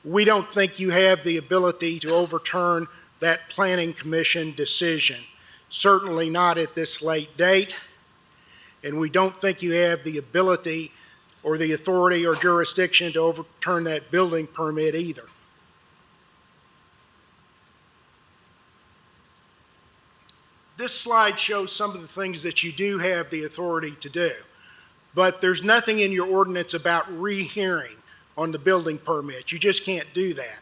we don't think you have the ability to overturn that Planning Commission decision. Certainly not at this late date, and we don't think you have the ability or the authority or jurisdiction to overturn that building permit either. This slide shows some of the things that you do have the authority to do, but there's nothing in your ordinance about rehearing on the building permit. You just can't do that.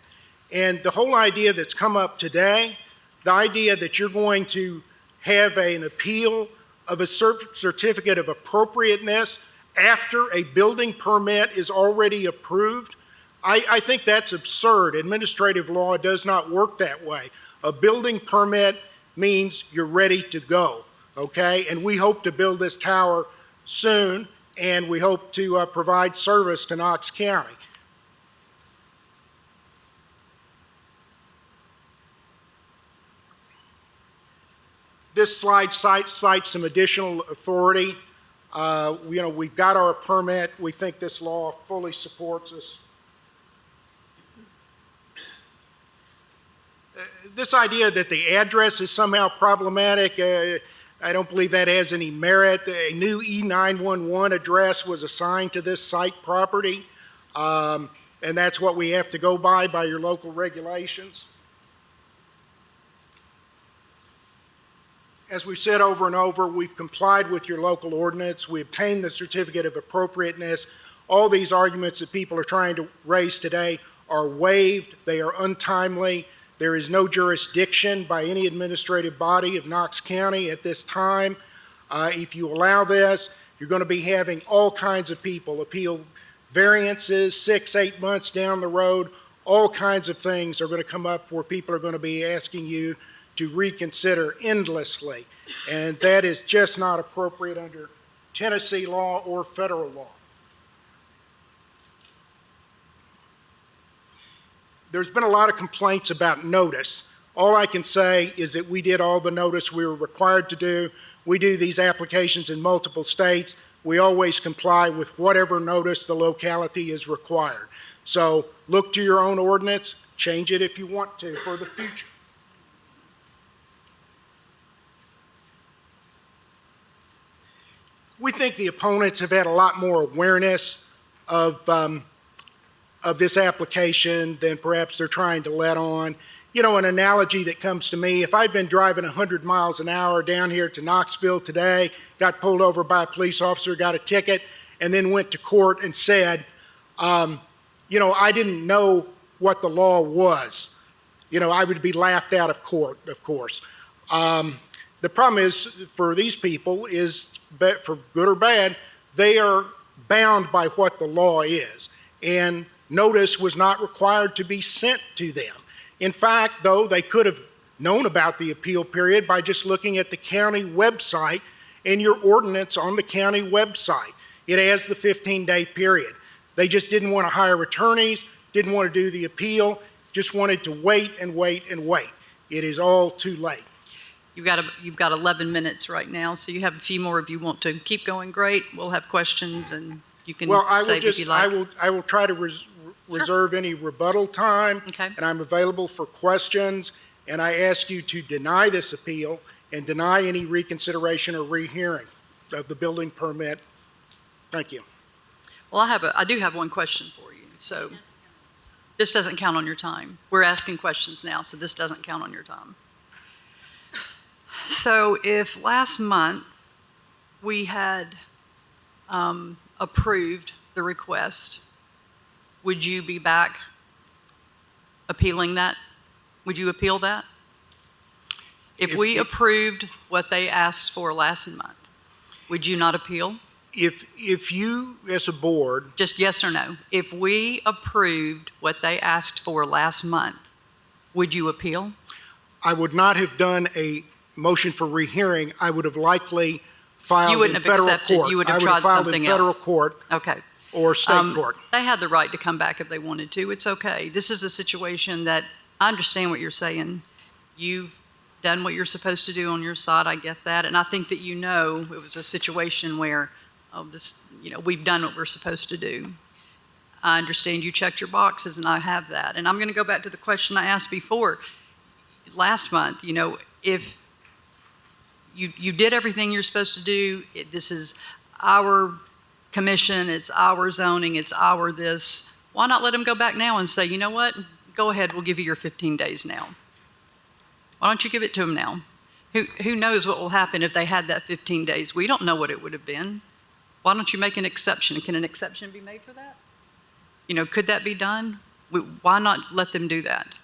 And the whole idea that's come up today, the idea that you're going to have an appeal of a certificate of appropriateness after a building permit is already approved, I think that's absurd. Administrative law does not work that way. A building permit means you're ready to go, okay? And we hope to build this tower soon, and we hope to provide service to Knox County. This slide cites some additional authority. We've got our permit. We think this law fully supports us. This idea that the address is somehow problematic, I don't believe that has any merit. A new E911 address was assigned to this site property, and that's what we have to go by your local regulations. As we've said over and over, we've complied with your local ordinance. We obtained the certificate of appropriateness. All these arguments that people are trying to raise today are waived. They are untimely. There is no jurisdiction by any administrative body of Knox County at this time. If you allow this, you're going to be having all kinds of people appeal variances 6-8 months down the road. All kinds of things are going to come up where people are going to be asking you to reconsider endlessly. And that is just not appropriate under Tennessee law or federal law. There's been a lot of complaints about notice All I can say is that we did all the notice we were required to do. We do these applications in multiple states. We always comply with whatever notice the locality is required. So look to your own ordinance, change it if you want to for the future. We think the opponents have had a lot more awareness of this application than perhaps they're trying to let on. You know, an analogy that comes to me, if I'd been driving 100 miles an hour down here to Knoxville today, got pulled over by a police officer, got a ticket, and then went to court and said, you know, I didn't know what the law was, you know, I would be laughed out of court, of course. The problem is for these people is, for good or bad, they are bound by what the law is. And notice was not required to be sent to them. In fact, though, they could have known about the appeal period by just looking at the county website and your ordinance on the county website. It has the 15-day period. They just didn't want to hire attorneys, didn't want to do the appeal, just wanted to wait and wait and wait. It is all too late. You've got 11 minutes right now, so you have a few more if you want to keep going. Great. We'll have questions, and you can save if you like. I will try to reserve any rebuttal time, and I'm available for questions. And I ask you to deny this appeal and deny any reconsideration or rehearing of the building permit. Thank you. Well, I do have one question for you. So this doesn't count on your time. We're asking questions now, so this doesn't count on your time. So if last month we had approved the request, would you be back appealing that? Would you appeal that? If we approved what they asked for last month, would you not appeal? If you, as a board... Just yes or no. If we approved what they asked for last month, would you appeal? I would not have done a motion for rehearing. I would have likely filed you wouldn't in have federal accepted. court. You would have I tried filed something in federal else. court. Okay. Or state court. They had the right to come back if they wanted to. It's okay. This is a situation that I understand what you're saying. You've done what you're supposed to do on your side. I get that. And I think that you know it was a situation where we've done what we're supposed to do. I understand you checked your boxes, and I have that. And I'm going to go back to the question I asked before. Last month, if you did everything you're supposed to do, this is our commission, it's our zoning, it's our this. Why not let them go back now and say, you know what, go ahead, we'll give you your 15 days now. Why don't you give it to them now? Who knows what will happen if they had that 15 days? We don't know what it would have been. Why don't you make an exception? Can an exception be made for that? Could that be done? Why not let them do that?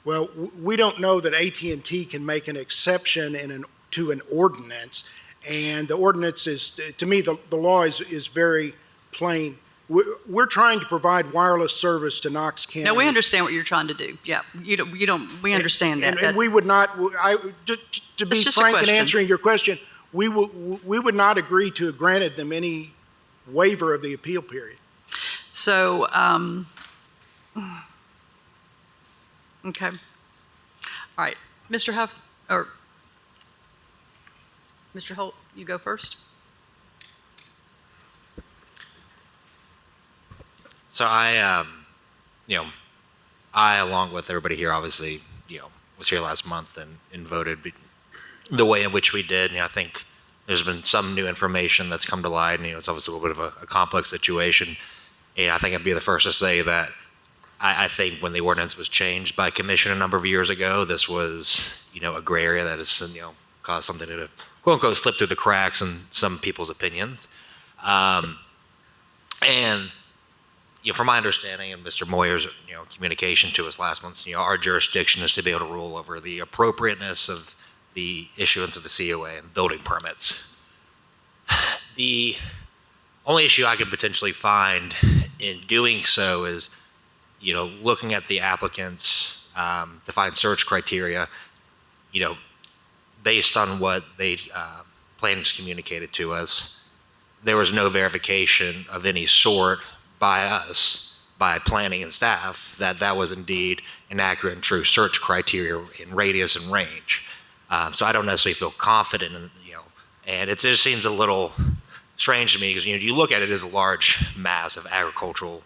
Well, we don't know that AT&T can make an exception to an ordinance. And the ordinance is, to me, the law is very plain. We're trying to provide wireless service to Knox County. No, we understand what you're trying to do. Yeah, we understand that. And we would not, to be frank in answering your question, we would not agree to have granted them any waiver of the appeal period. So, okay. All right, Mr. Huff, or Mr. Holt, you go first. So I, along with everybody here, obviously, was here last month and voted the way in which we did. I think there's been some new information that's come to light, and it's obviously a little bit of a complex situation. And I think I'd be the first to say that I think when the ordinance was changed by commission a number of years ago, this was, a gray area that has, caused something to, quote unquote, slip through the cracks in some people's opinions. And from my understanding and Mr. Moyer's, communication to us last month, our jurisdiction is to be able to rule over the appropriateness of the issuance of the COA and building permits. The only issue I could potentially find in doing so is, looking at the applicant's defined search criteria, based on what they planners communicated to us, there was no verification of any sort by us by planning and staff that that was indeed an accurate and true search criteria in radius and range. So I don't necessarily feel confident in, and it just seems a little strange to me because, you look at it as a large mass of agriculturally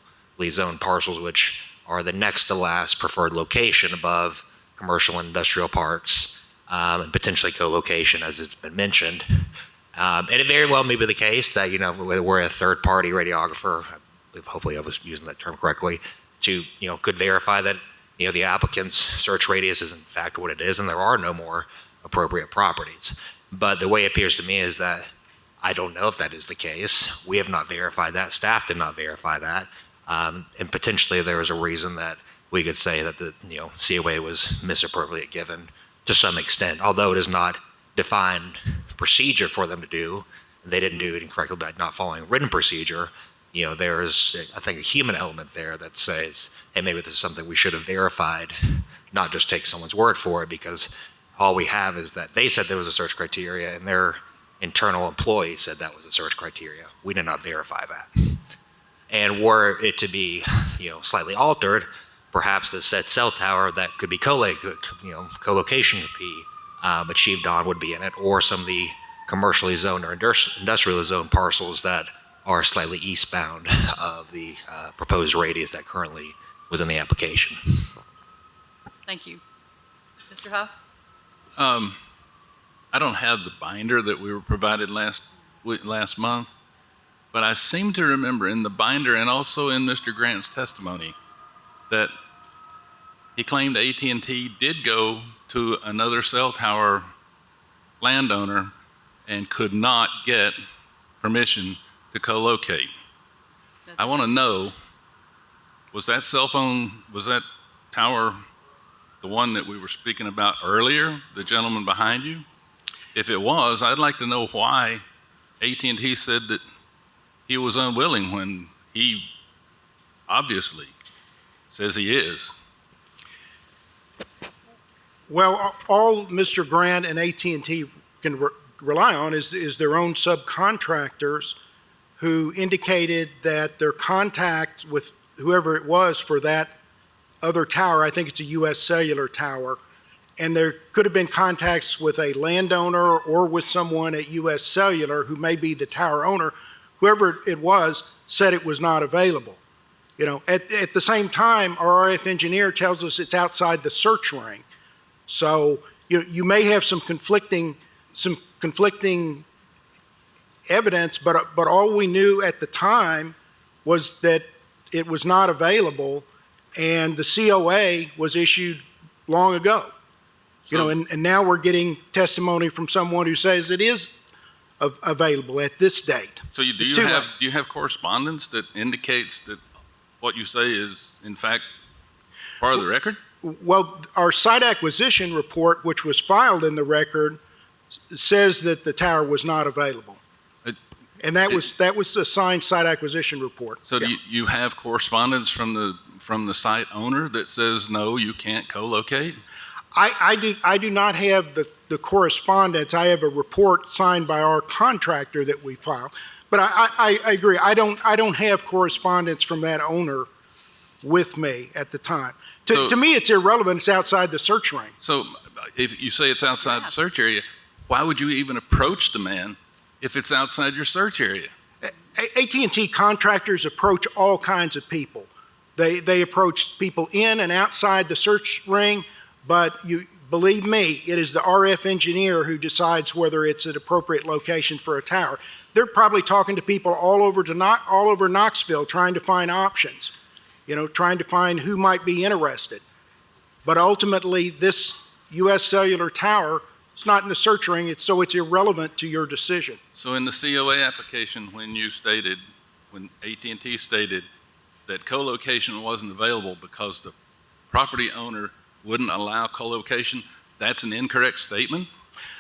zoned parcels, which are the next to last preferred location above commercial and industrial parks, and potentially co-location, as has been mentioned. And it very well may be the case that, we're a third-party radiographer, hopefully I was using that term correctly, to, could verify that, the applicant's search radius is in fact what it is, and there are no more appropriate properties. But the way it appears to me is that I don't know if that is the case. We have not verified that. Staff did not verify that. And potentially there is a reason that we could say that the, COA was misappropriately given to some extent, although it is not defined procedure for them to do. They didn't do it incorrectly by not following written procedure. There is, I think, a human element there that says, hey, maybe this is something we should have verified, not just take someone's word for it, because all we have is that they said there was a search criteria and their internal employee said that was a search criteria. We did not verify that. And were it to be, slightly altered, perhaps the said cell tower that could be co-location could be achieved on would be in it, or some of the commercially zoned or industrially zoned parcels that are slightly eastbound of the proposed radius that currently was in the application. Thank you. Mr. Huff? I don't have the binder that we were provided last month, but I seem to remember in the binder and also in Mr. Grant's testimony that he claimed AT&T did go to another cell tower landowner and could not get permission to co-locate. I want to know, was that tower the one that we were speaking about earlier, the gentleman behind you? If it was, I'd like to know why AT&T said that he was unwilling when he obviously says he is. Well, all Mr. Grant and AT&T can rely on is their own subcontractors who indicated that their contact with whoever it was for that other tower, I think it's a U.S. Cellular tower, and there could have been contacts with a landowner or with someone at U.S. Cellular who may be the tower owner. Whoever it was said it was not available. At the same time, our RF engineer tells us it's outside the search ring. So you may have some conflicting evidence, but all we knew at the time was that it was not available, and the COA was issued long ago. And now we're getting testimony from someone who says it is available at this date. So do you have correspondence that indicates that what you say is in fact part of the record? Well, our site acquisition report, which was filed in the record, says that the tower was not available. And that was the signed site acquisition report. So do you have correspondence from the site owner that says, no, you can't co-locate? I do not have the correspondence. I have a report signed by our contractor that we filed. But I agree. I don't have correspondence from that owner with me at the time. To me, it's irrelevant. It's outside the search ring. So if you say it's outside the search area, why would you even approach the man if it's outside your search area? AT&T contractors approach all kinds of people. They approach people in and outside the search ring, but believe me, it is the RF engineer who decides whether it's an appropriate location for a tower. They're probably talking to people all over Knoxville trying to find options, trying to find who might be interested. But ultimately, this U.S. Cellular tower is not in the search ring, so it's irrelevant to your decision. So in the COA application, when AT&T stated that co-location wasn't available because the property owner wouldn't allow co-location, that's an incorrect statement?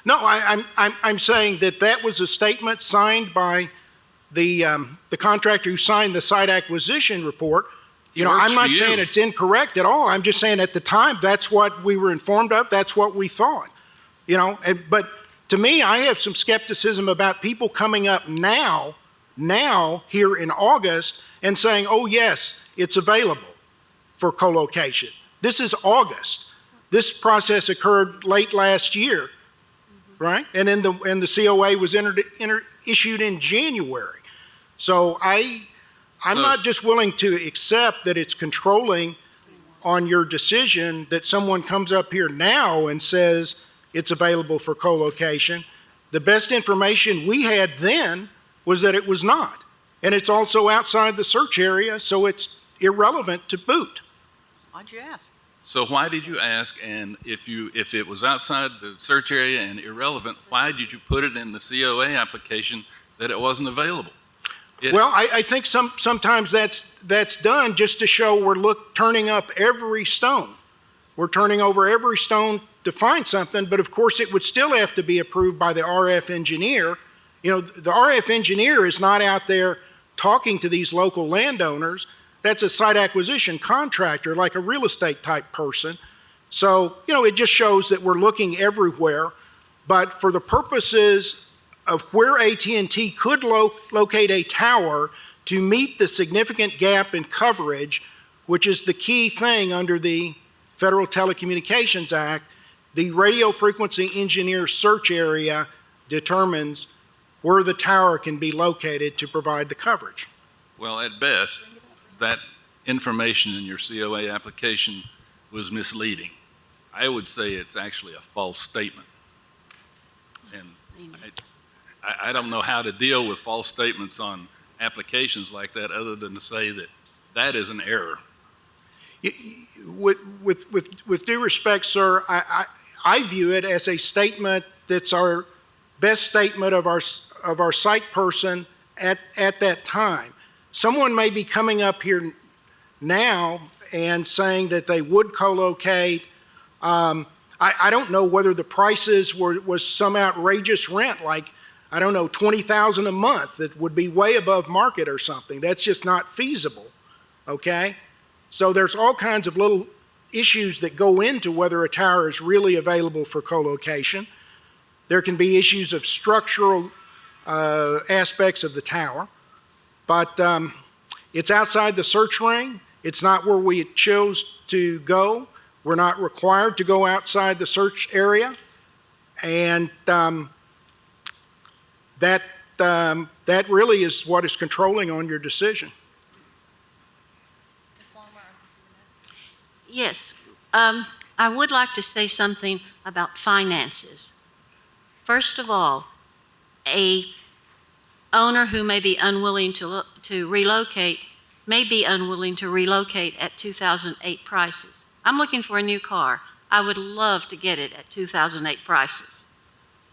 No, I'm saying that was a statement signed by the contractor who signed the site acquisition report. I'm not saying it's incorrect at all. I'm just saying at the time that's what we were informed of. That's what we thought. But to me, I have some skepticism about people coming up now now here in August and saying, oh yes, it's available for co-location. This is August. This process occurred late last year, right? And then the COA was issued in January. So I'm not just willing to accept that it's controlling on your decision that someone comes up here now and says it's available for co-location. The best information we had then was that it was not. And it's also outside the search area, so it's irrelevant to boot. Why'd you ask? So why did you ask? And if it was outside the search area and irrelevant, why did you put it in the COA application that it wasn't available? Well, I think sometimes that's done just to show we're turning up every stone. We're turning over every stone to find something, but of course it would still have to be approved by the RF engineer. You know, the RF engineer is not out there talking to these local landowners. That's a site acquisition contractor, like a real estate type person. So, you know, it just shows that we're looking everywhere. But for the purposes of where AT&T could locate a tower to meet the significant gap in coverage, which is the key thing under the Federal Telecommunications Act, the radio frequency engineer search area determines where the tower can be located to provide the coverage. Well, at best, that information in your COA application was misleading. I would say it's actually a false statement. And I don't know how to deal with false statements on applications like that other than to say that that is an error. With due respect, sir, I view it as a statement that's our best statement of our site person at that time. Someone may be coming up here now and saying that they would co-locate. I don't know whether the prices was some outrageous rent, like, I don't know, $20,000 a month that would be way above market or something. That's just not feasible, okay? So there's all kinds of little issues that go into whether a tower is really available for co-location. There can be issues of structural aspects of the tower, but it's outside the search ring. It's not where we chose to go. We're not required to go outside the search area, and that really is what is controlling on your decision. Yes, I would like to say something about finances. First of all, a owner who may be unwilling to relocate may be unwilling to relocate at 2008 prices. I'm looking for a new car. I would love to get it at 2008 prices.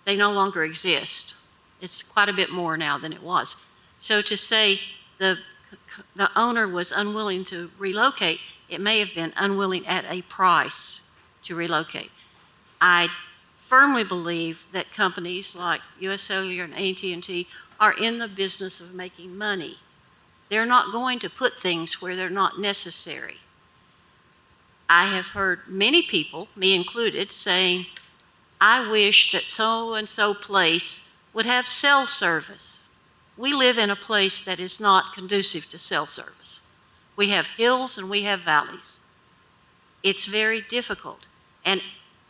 They no longer exist. It's quite a bit more now than it was. So to say the owner was unwilling to relocate, it may have been unwilling at a price to relocate. I firmly believe that companies like US Cellular and AT&T are in the business of making money. They're not going to put things where they're not necessary. I have heard many people, me included, saying, I wish that so-and-so place would have cell service. We live in a place that is not conducive to cell service. We have hills and we have valleys. It's very difficult. And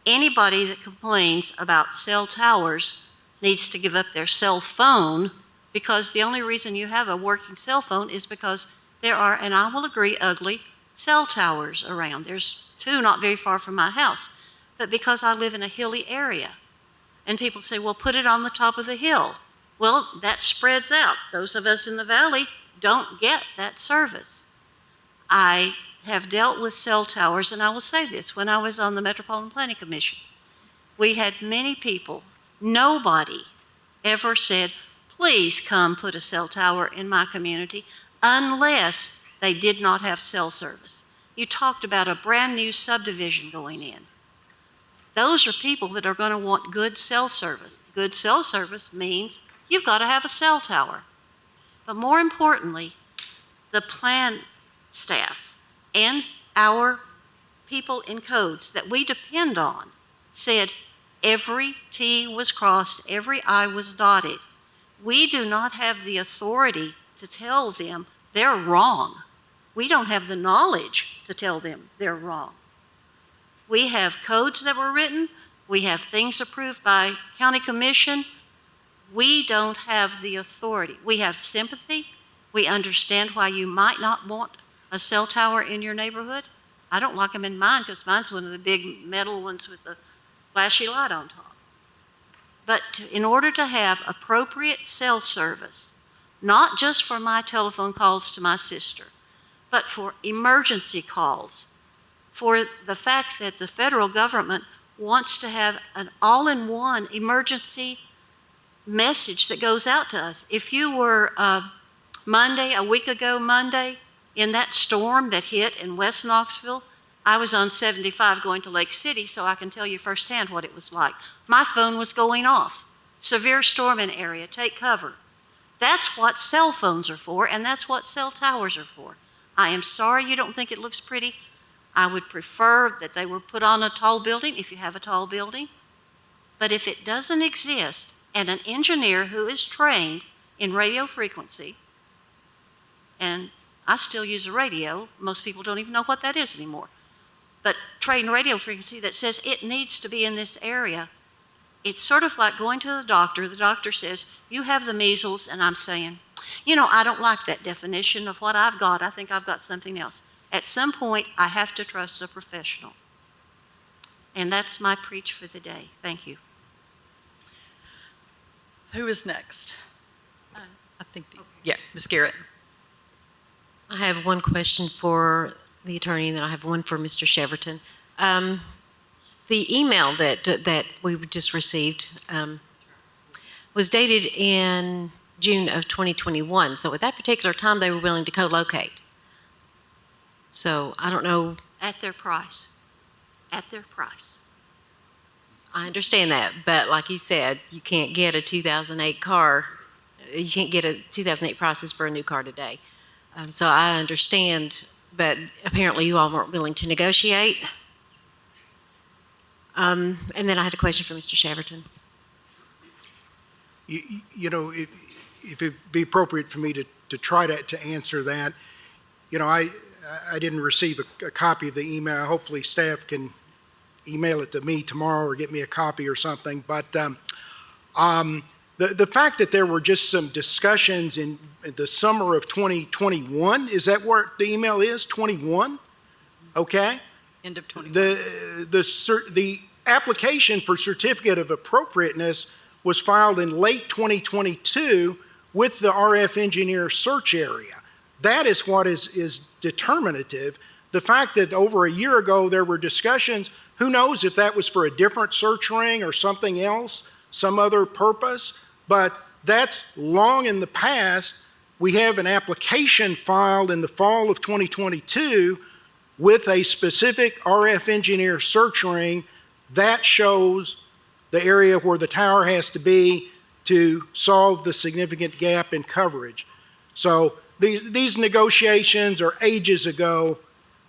anybody that complains about cell towers needs to give up their cell phone, because the only reason you have a working cell phone is because there are, and I will agree, ugly cell towers around. There's two not very far from my house. But because I live in a hilly area, and people say, well, put it on the top of the hill. Well, that spreads out. Those of us in the valley don't get that service. I have dealt with cell towers, and I will say this, when I was on the Metropolitan Planning Commission, we had many people, nobody ever said, please come put a cell tower in my community, unless they did not have cell service. You talked about a brand new subdivision going in. Those are people that are going to want good cell service. Good cell service means you've got to have a cell tower. But more importantly, the plan staff and our people in codes that we depend on said every T was crossed, every I was dotted. We do not have the authority to tell them they're wrong. We don't have the knowledge to tell them they're wrong. We have codes that were written. We have things approved by county commission. We don't have the authority. We have sympathy. We understand why you might not want a cell tower in your neighborhood. I don't like them in mine because mine's one of the big metal ones with the flashy light on top. But in order to have appropriate cell service, not just for my telephone calls to my sister, but for emergency calls, for the fact that the federal government wants to have an all-in-one emergency message that goes out to us. If you were a week ago Monday, in that storm that hit in West Knoxville, I was on 75 going to Lake City, so I can tell you firsthand what it was like. My phone was going off. Severe storming area, take cover. That's what cell phones are for, and that's what cell towers are for. I am sorry you don't think it looks pretty. I would prefer that they were put on a tall building, if you have a tall building. But if it doesn't exist, and an engineer who is trained in radio frequency, and I still use a radio, most people don't even know what that is anymore, but trained radio frequency that says it needs to be in this area. It's sort of like going to the doctor. The doctor says, you have the measles, and I'm saying, I don't like that definition of what I've got. I think I've got something else. At some point, I have to trust a professional. And that's my preach for the day. Thank you. Who is next? I think, Ms. Garrett. I have one question for the attorney, and then I have one for Mr. Cheverton. The email that we just received was dated in June of 2021. So at that particular time, they were willing to co-locate. So I don't know. At their price. At their price. I understand that, but like you said, you can't get a 2008 car. You can't get a 2008 prices for a new car today. So I understand, but apparently you all weren't willing to negotiate. And then I had a question for Mr. Cheverton. If it'd be appropriate for me to try to answer that, I didn't receive a copy of the email. Hopefully staff can email it to me tomorrow or get me a copy or something. But the fact that there were just some discussions in the summer of 2021, is that where the email is, 21? Okay. End of 21. The application for certificate of appropriateness was filed in late 2022 with the RF engineer search area. That is what is determinative. The fact that over a year ago there were discussions, who knows if that was for a different search ring or something else, some other purpose, but that's long in the past. We have an application filed in the fall of 2022 with a specific RF engineer search ring that shows the area where the tower has to be to solve the significant gap in coverage. So these negotiations are ages ago,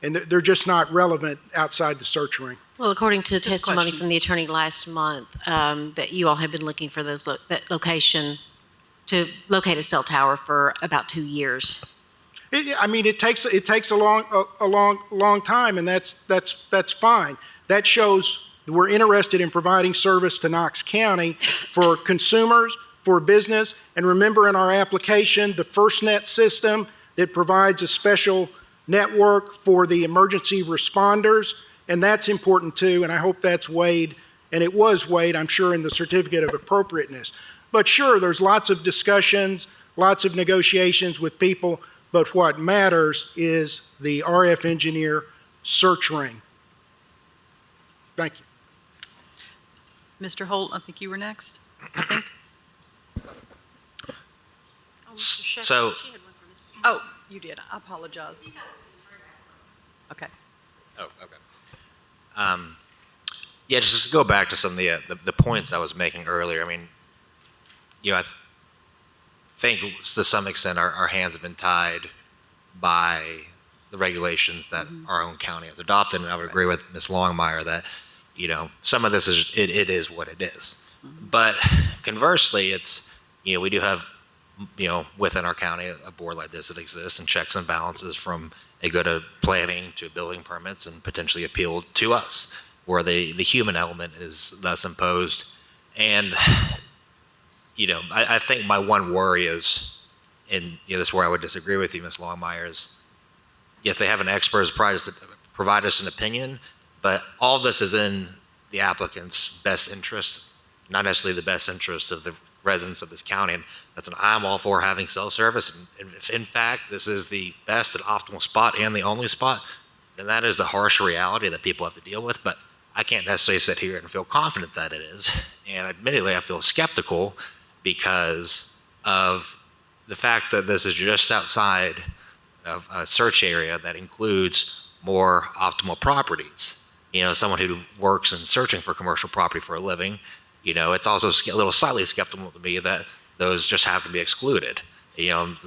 and they're just not relevant outside the search ring. Well, according to Just testimony questions. from the attorney last month, that you all have been looking for that location to locate a cell tower for about 2 years. It takes a long time, and that's fine. That shows we're interested in providing service to Knox County for consumers, for business, and remember in our application, the FirstNet system that provides a special network for the emergency responders, and that's important too, and I hope that's weighed, and it was weighed, I'm sure, in the certificate of appropriateness. But sure, there's lots of discussions, lots of negotiations with people, but what matters is the RF engineer search ring. Thank you. Mr. Holt, I think you were next. I think. So, Oh, you did. I apologize. Okay. oh, okay. Yeah, just to go back to some of the points I was making earlier. I mean, I think to some extent our hands have been tied by the regulations that our own county has adopted, and I would agree with Ms. Longmire that some of this is it is what it is. But conversely, it's we do have, within our county, a board like this that exists and checks and balances from a go to planning to building permits and potentially appeal to us, where the human element is thus imposed. And, I think my one worry is, and this is where I would disagree with you, Ms. Longmire, is yes, they have an expert as provide us an opinion, but all this is in the applicant's best interest, not necessarily the best interest of the residents of this county. And I'm all for having self-service. And if in fact this is the best and optimal spot and the only spot, then that is the harsh reality that people have to deal with. But I can't necessarily sit here and feel confident that it is. And admittedly, I feel skeptical because of the fact that this is just outside of a search area that includes more optimal properties. Someone who works in searching for commercial property for a living, it's also a little slightly skeptical to me that those just have to be excluded. And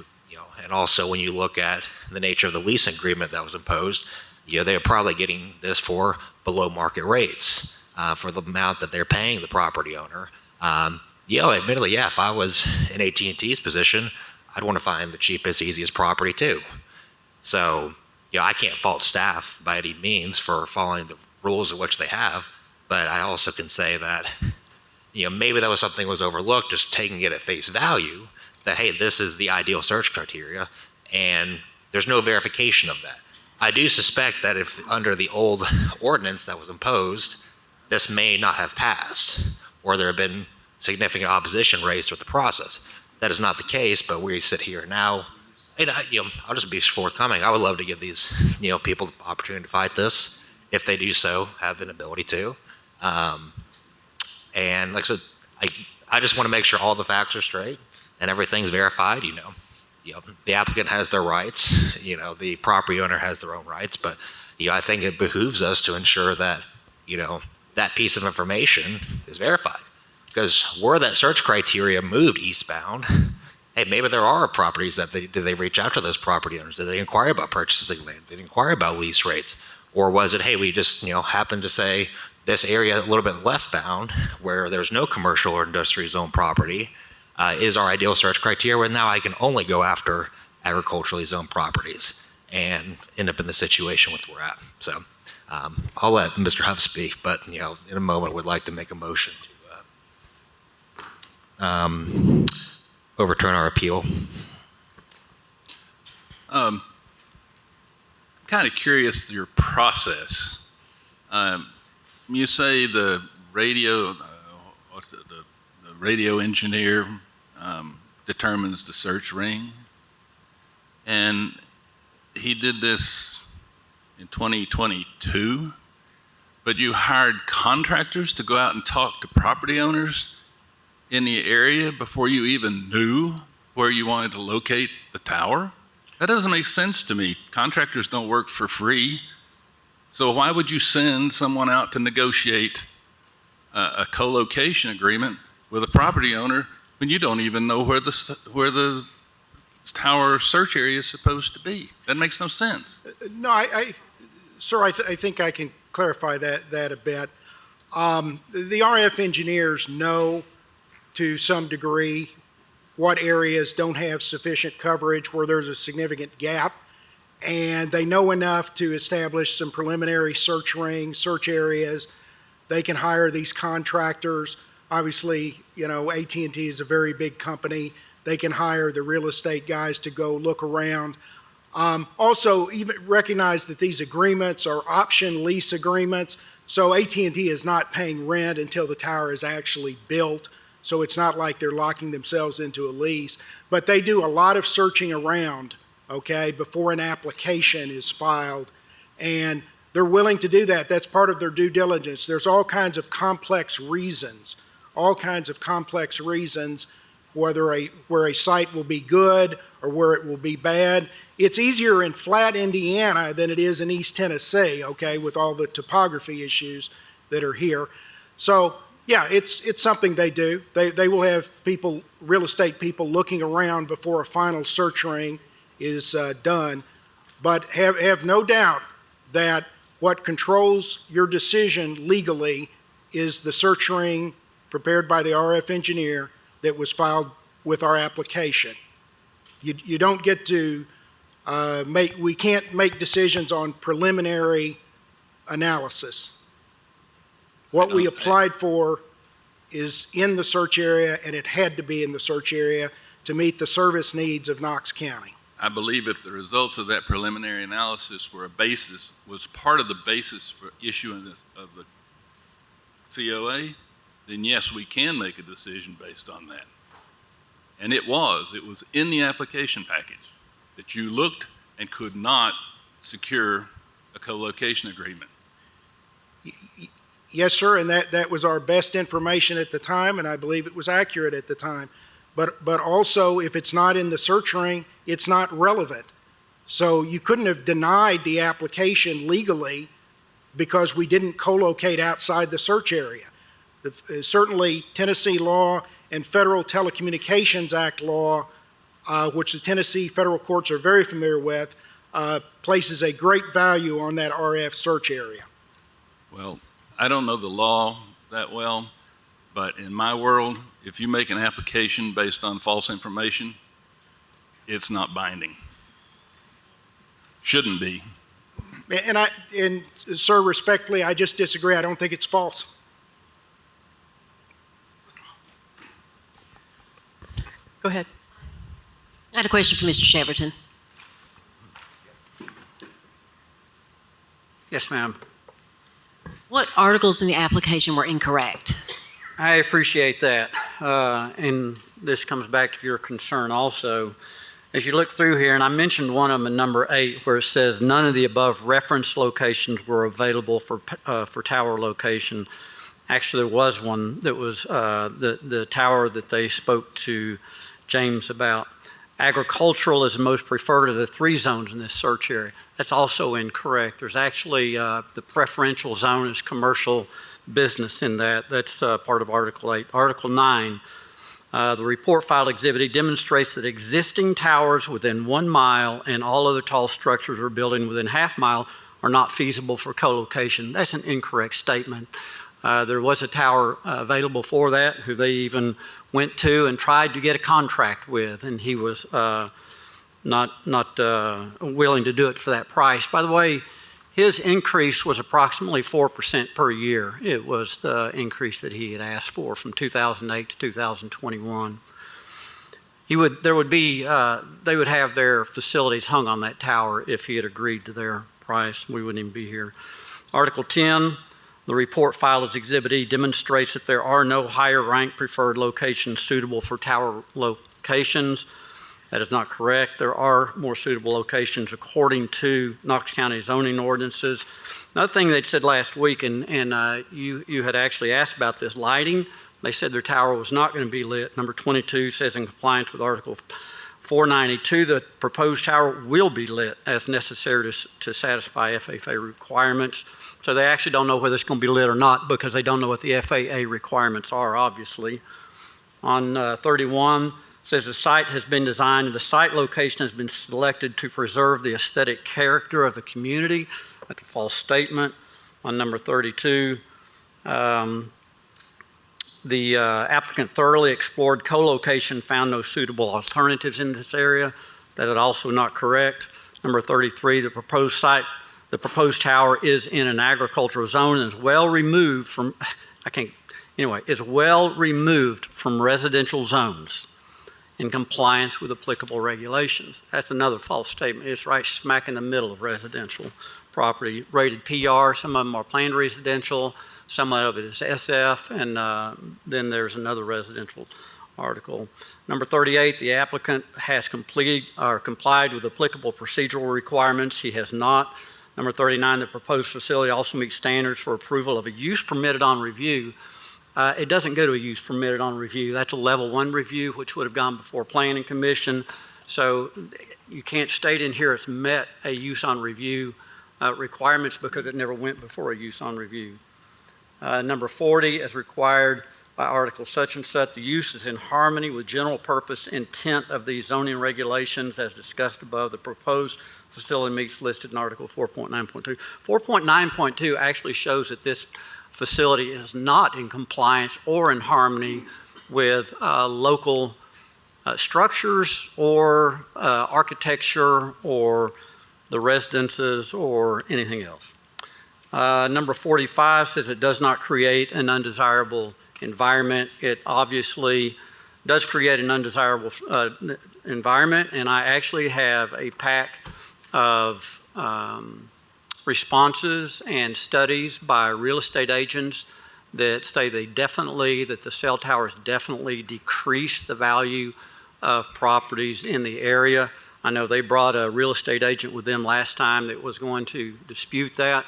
also when you look at the nature of the lease agreement that was imposed, they're probably getting this for below market rates for the amount that they're paying the property owner. Admittedly, if I was in AT&T's position, I'd want to find the cheapest, easiest property too. So, I can't fault staff by any means for following the rules of which they have, but I also can say that, maybe that was something that was overlooked, just taking it at face value, that, hey, this is the ideal search criteria, and there's no verification of that. I do suspect that if under the old ordinance that was imposed, this may not have passed, or there have been significant opposition raised with the process. That is not the case, but we sit here now, and I'll just be forthcoming. I would love to give these, people the opportunity to fight this, if they do so, have an ability to. And like I said, I just want to make sure all the facts are straight and everything's verified. The applicant has their rights, the property owner has their own rights, but I think it behooves us to ensure that that piece of information is verified. Because were that search criteria moved eastbound, hey, maybe there are properties that did they reach out to those property owners? Did they inquire about purchasing land? Did they inquire about lease rates? Or was it, hey, we just happened to say this area a little bit leftbound where there's no commercial or industrial zone property is our ideal search criteria, where now I can only go after agriculturally zoned properties and end up in the situation with we're at. So I'll let Mr. Huff speak, but in a moment would like to make a motion to overturn our appeal. I'm kind of curious your process. You say the radio, the radio engineer determines the search ring, and he did this in 2022, but you hired contractors to go out and talk to property owners in the area before you even knew where you wanted to locate the tower? That doesn't make sense to me. Contractors don't work for free. So why would you send someone out to negotiate a co-location agreement with a property owner when you don't even know where the tower search area is supposed to be? That makes no sense. No, sir, I think I can clarify that a bit. The RF engineers know to some degree what areas don't have sufficient coverage, where there's a significant gap, and they know enough to establish some preliminary search rings, search areas. They can hire these contractors. Obviously, AT&T is a very big company. They can hire the real estate guys to go look around. Also, even recognize that these agreements are option lease agreements, so AT&T is not paying rent until the tower is actually built. So it's not like they're locking themselves into a lease, but they do a lot of searching around, before an application is filed, and they're willing to do that. That's part of their due diligence. There's all kinds of complex reasons, where a site will be good or where it will be bad. It's easier in flat Indiana than it is in East Tennessee, with all the topography issues that are here. So, yeah, it's something they do. They will have people, real estate people, looking around before a final search ring is done. But have no doubt that what controls your decision legally is the search ring prepared by the RF engineer that was filed with our application. You don't get to we can't make decisions on preliminary analysis. What we applied for is in the search area, and it had to be in the search area to meet the service needs of Knox County. I believe if the results of that preliminary analysis were was part of the basis for issuing of the COA, then yes, we can make a decision based on that. And it was in the application package that you looked and could not secure a co-location agreement. Yes, sir, and that was our best information at the time, and I believe it was accurate at the time. But also, if it's not in the search ring, it's not relevant. So you couldn't have denied the application legally because we didn't co-locate outside the search area. Certainly, Tennessee law and Federal Telecommunications Act law, which the Tennessee federal courts are very familiar with, places a great value on that RF search area. Well, I don't know the law that well, but in my world, if you make an application based on false information, it's not binding. Shouldn't be. And sir, respectfully, I just disagree. I don't think it's false. Go ahead. I had a question for Mr. Cheverton. Yes, ma'am. What articles in the application were incorrect? I appreciate that. And this comes back to your concern also. As you look through here, and I mentioned one of them in number 8, where it says none of the above referenced locations were available for tower location. Actually, there was one that was the tower that they spoke to James about. Agricultural is the most preferred of the 3 zones in this search area. That's also incorrect. There's actually the preferential zone is commercial business in that. That's part of Article 8. Article 9, the report filed Exhibit E demonstrates that existing towers within 1 mile and all other tall structures or building within ½ mile are not feasible for co-location. That's an incorrect statement. There was a tower available for that, who they even went to and tried to get a contract with, and he was not willing to do it for that price. By the way, his increase was approximately 4% per year. It was the increase that he had asked for from 2008 to 2021. They would have their facilities hung on that tower if he had agreed to their price. We wouldn't even be here. Article 10. The report filed as Exhibit E demonstrates that there are no higher ranked preferred locations suitable for tower locations. That is not correct. There are more suitable locations according to Knox County zoning ordinances. Another thing they said last week, and you had actually asked about this, lighting. They said their tower was not going to be lit. Number 22 says in compliance with Article 492, the proposed tower will be lit as necessary to satisfy FAA requirements. So they actually don't know whether it's going to be lit or not because they don't know what the FAA requirements are, obviously. On 31, says the site has been designed and the site location has been selected to preserve the aesthetic character of the community. That's a false statement. On number 32, the applicant thoroughly explored co-location, found no suitable alternatives in this area. That is also not correct. Number 33, the proposed tower is in an agricultural zone and is well removed from, is well removed from residential zones in compliance with applicable regulations. That's another false statement. It's right smack in the middle of residential property. Rated PR, some of them are planned residential, some of it is SF, and then there's another residential article. Number 38, the applicant has complied with applicable procedural requirements. He has not. Number 39, the proposed facility also meets standards for approval of a use permitted on review. It doesn't go to a use permitted on review. That's a level 1 review, which would have gone before Planning Commission. So you can't state in here it's met a use on review requirements because it never went before a use on review. Number 40, as required by Article such and such, the use is in harmony with general purpose intent of these zoning regulations as discussed above. The proposed facility meets listed in Article 4.9.2. 4.9.2 actually shows that this facility is not in compliance or in harmony with local structures or architecture or the residences or anything else. Number 45 says it does not create an undesirable environment. It obviously does create an undesirable environment, and I actually have a pack of responses and studies by real estate agents that say that the cell towers definitely decrease the value of properties in the area. I know they brought a real estate agent with them last time that was going to dispute that.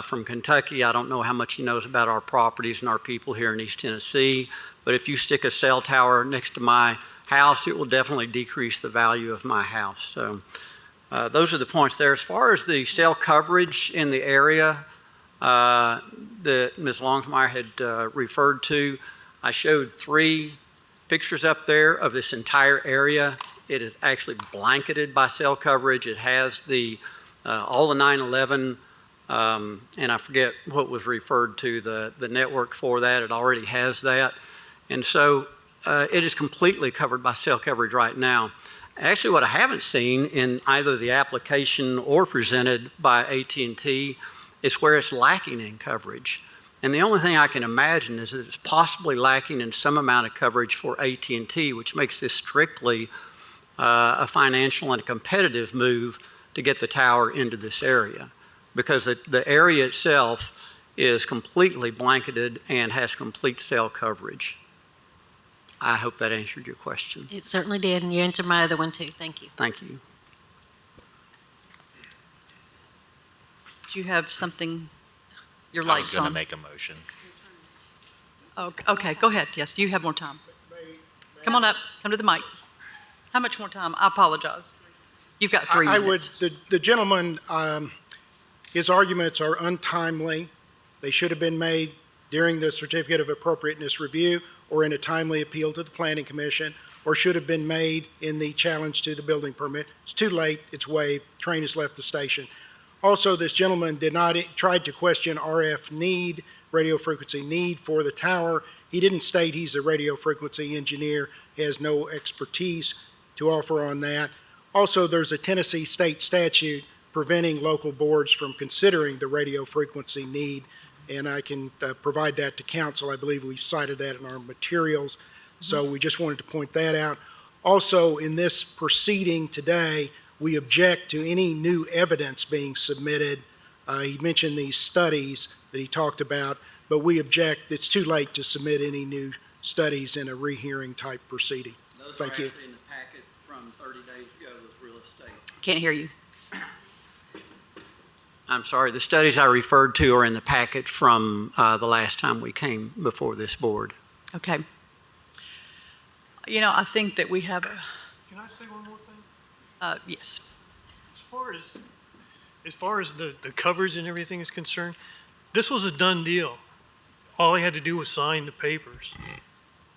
From Kentucky, I don't know how much he knows about our properties and our people here in East Tennessee, but if you stick a cell tower next to my house, it will definitely decrease the value of my house. So those are the points there. As far as the cell coverage in the area that Ms. Longsmeyer had referred to, I showed 3 pictures up there of this entire area. It is actually blanketed by cell coverage. It has the all the 9/11, and I forget what was referred to, the network for that. It already has that. And so it is completely covered by cell coverage right now. Actually, what I haven't seen in either the application or presented by AT&T is where it's lacking in coverage. And the only thing I can imagine is that it's possibly lacking in some amount of coverage for AT&T, which makes this strictly a financial and a competitive move to get the tower into this area, because the area itself is completely blanketed and has complete cell coverage. I hope that answered your question. It certainly did, and you answered my other one too. Thank you. Thank you. Do you have something, your I lights was going to on? make a motion. Okay, go ahead. Yes, you have more time. Come on up, come to the mic. How much more time? I apologize. You've got 3 minutes. The gentleman, his arguments are untimely. They should have been made during the certificate of appropriateness review or in a timely appeal to the Planning Commission, or should have been made in the challenge to the building permit. It's too late, it's waived, train has left the station. Also, this gentleman tried to question RF need, radio frequency need for the tower. He didn't state he's a radio frequency engineer. He has no expertise to offer on that. Also, there's a Tennessee state statute preventing local boards from considering the radio frequency need, and I can provide that to council. I believe we've cited that in our materials, so we just wanted to point that out. Also, in this proceeding today, we object to any new evidence being submitted. He mentioned these studies that he talked about, but we object. It's too late to submit any new studies in a rehearing type proceeding. Thank you. Those are actually in the packet from 30 days ago with real estate. Can't hear you. I'm sorry, the studies I referred to are in the packet from the last time we came before this board. Okay. You know, I think that we have a, Can I say one more thing? yes. As far as the coverage and everything is concerned, this was a done deal. All he had to do was sign the papers.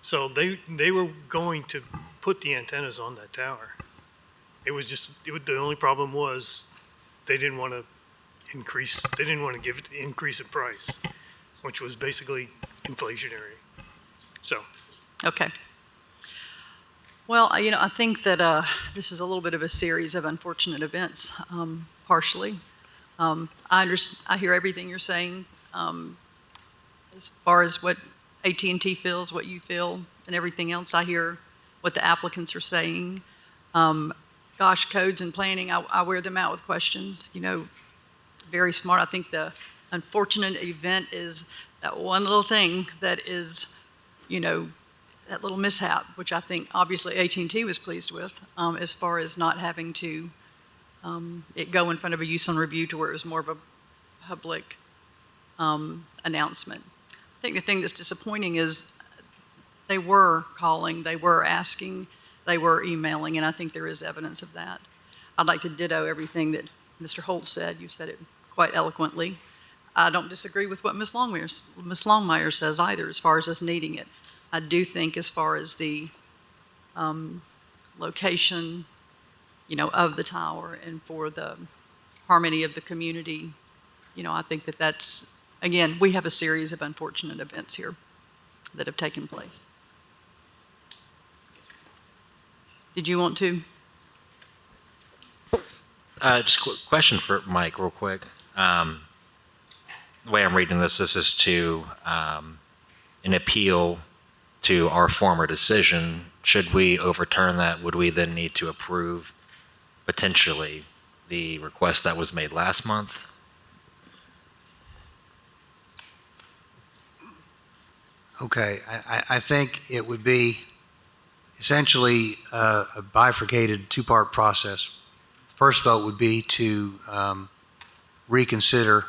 So they were going to put the antennas on that tower. The only problem was they didn't want to increase the price, which was basically inflationary. So. Okay. Well, you know, I think that this is a little bit of a series of unfortunate events, partially. I hear everything you're saying as far as what AT&T feels, what you feel, and everything else. I hear what the applicants are saying. Gosh, codes and planning, I wear them out with questions. You know, very smart. I think the unfortunate event is that one little thing that is, you know, that little mishap, which I think obviously AT&T was pleased with, as far as not having to it go in front of a use on review to where it was more of a public announcement. I think the thing that's disappointing is they were calling, they were asking, they were emailing, and I think there is evidence of that. I'd like to ditto everything that Mr. Holt said. You said it quite eloquently. I don't disagree with what Ms. Longmire says either, as far as us needing it. I do think as far as the location, you know, of the tower and for the harmony of the community, you know, I think that that's, again, we have a series of unfortunate events here that have taken place. Did you want to? Just a question for Mike, real quick. The way I'm reading this is to an appeal to our former decision. Should we overturn that, would we then need to approve potentially the request that was made last month? Okay, I think it would be essentially a bifurcated two-part process. First vote would be to reconsider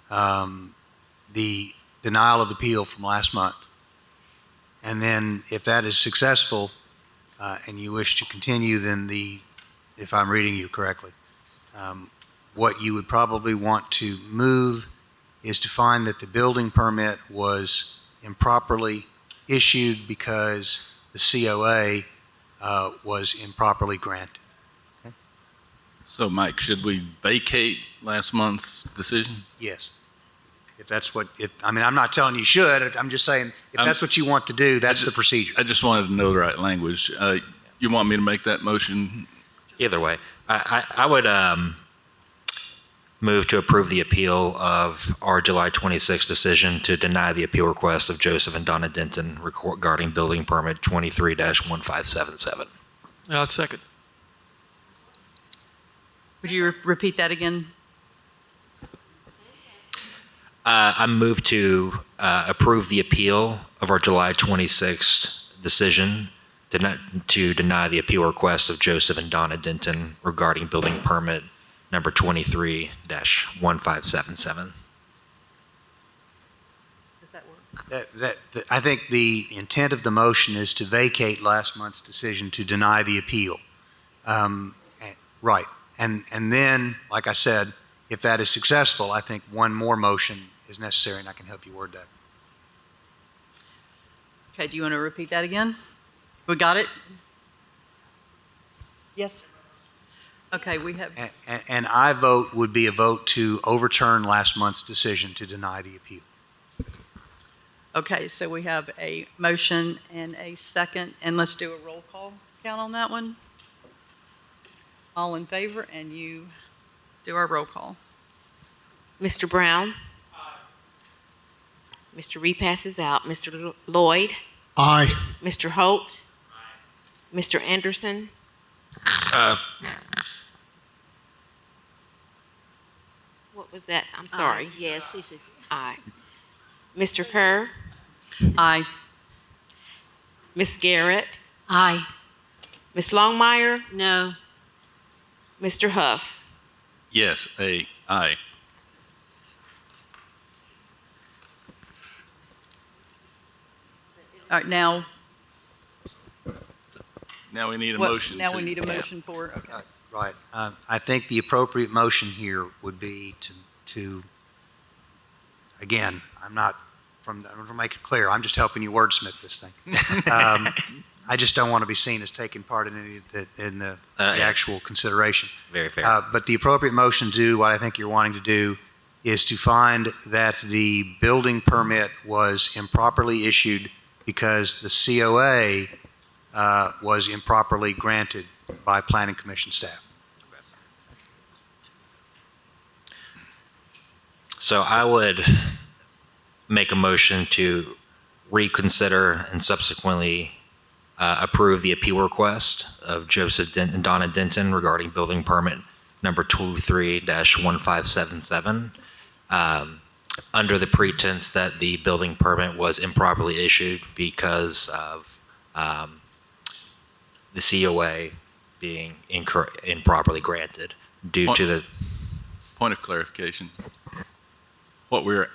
the denial of appeal from last month. And then if that is successful and you wish to continue, then if I'm reading you correctly, what you would probably want to move is to find that the building permit was improperly issued because the COA was improperly granted. Okay? So, Mike, should we vacate last month's decision? Yes. If that's what, I mean, I'm not telling you should, I'm just saying, if that's what you want to do, that's the procedure. I just wanted to know the right language. You want me to make that motion? Either way, I would move to approve the appeal of our July 26th decision to deny the appeal request of Joseph and Donna Denton regarding building permit 23-1577. I'll second. Would you repeat that again? I move to approve the appeal of our July 26th decision to deny the appeal request of Joseph and Donna Denton regarding building permit number 23-1577. Does that work? I think the intent of the motion is to vacate last month's decision to deny the appeal. Right. And then, like I said, if that is successful, I think one more motion is necessary, and I can help you word that. Okay, do you want to repeat that again? We got it? Yes? Okay, we have... And I vote would be a vote to overturn last month's decision to deny the appeal. Okay, so we have a motion and a second, and let's do a roll call count on that one. All in favor, and you do our roll call. Mr. Brown? Mr. Repass is out. Mr. Lloyd? Aye. Mr. Holt? Mr. Anderson? What was that? I'm sorry. Yes, he said. Aye. Mr. Kerr? Aye. Miss Garrett? Aye. Miss Longmire? No. Mr. Huff? Yes, aye. All right, now... Now we need a what- motion. Now we need a motion for, okay. Right. I think the appropriate motion here would be to again, I'm going to make it clear, I'm just helping you wordsmith this thing. I just don't want to be seen as taking part in any of the actual consideration. Very fair. But the appropriate motion to do what I think you're wanting to do is to find that the building permit was improperly issued because the COA was improperly granted by Planning Commission staff. So I would make a motion to reconsider and subsequently approve the appeal request of Joseph and Donna Denton regarding building permit number 23-1577, under the pretense that the building permit was improperly issued because of the COA being improperly granted due to the... Point of clarification. What we're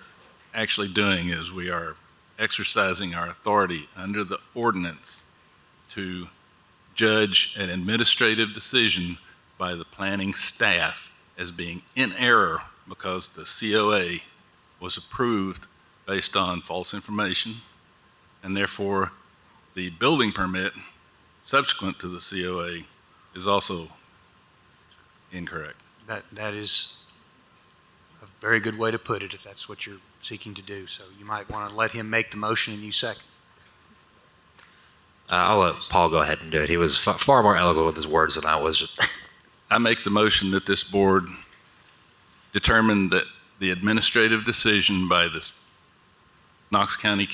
actually doing is we are exercising our authority under the ordinance to judge an administrative decision by the planning staff as being in error because the COA was approved based on false information, and therefore the building permit subsequent to the COA is also incorrect. That is a very good way to put it, if that's what you're seeking to do. So you might want to let him make the motion and you second. I'll let Paul go ahead and do it. He was far more eloquent with his words than I was. I make the motion that this board determine that the administrative decision by the Knox County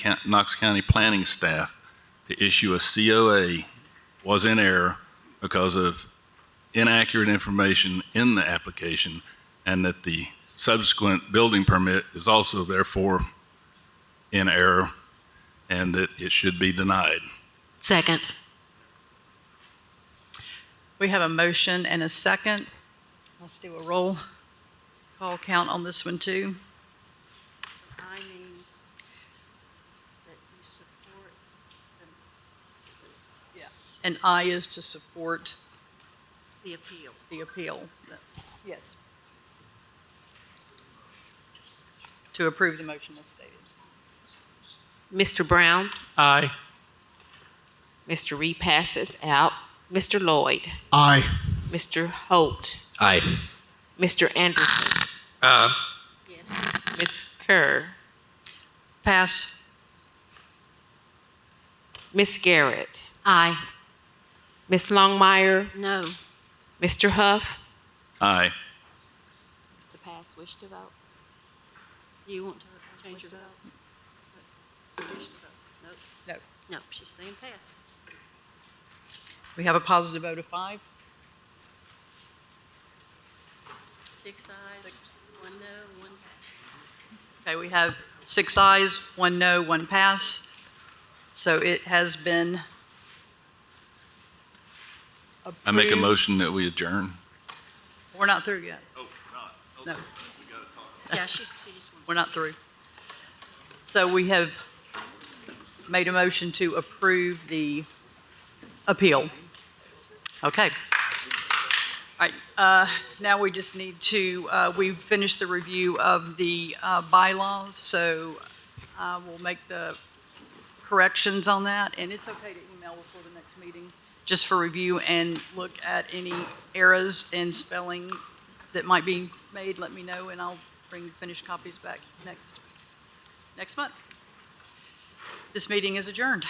planning staff to issue a COA was in error because of inaccurate information in the application, and that the subsequent building permit is also therefore in error, and that it should be denied. Second. We have a motion and a second. Let's do a roll call count on this one too. I means that you support Yeah. And I is to support the appeal. the appeal. Yes. To approve the motion as stated. Mr. Brown? Aye. Mr. Reed passes out. Mr. Lloyd? Aye. Mr. Holt? Aye. Mr. Anderson? Yes. Ms. Kerr? Pass. Ms. Garrett? Aye. Ms. Longmire? No. Mr. Huff? Aye. Mr. Pass, wish to vote? You want to change your vote? Wish to vote? Nope. No. No, she's saying pass. We have a positive vote of 5. 6 ayes, 1 no, 1 pass. Okay, we have 6 ayes, 1 no, 1 pass. So it has been approved. I make a motion that we adjourn. We're not through yet. Oh, not. No. Yeah, she just wants. We're not through. So we have made a motion to approve the appeal. Okay. All right, now we just need to, we've finished the review of the bylaws, so we'll make the corrections on that, and it's okay to email before the next meeting, just for review and look at any errors in spelling that might be made. Let me know, and I'll bring finished copies back next month. This meeting is adjourned.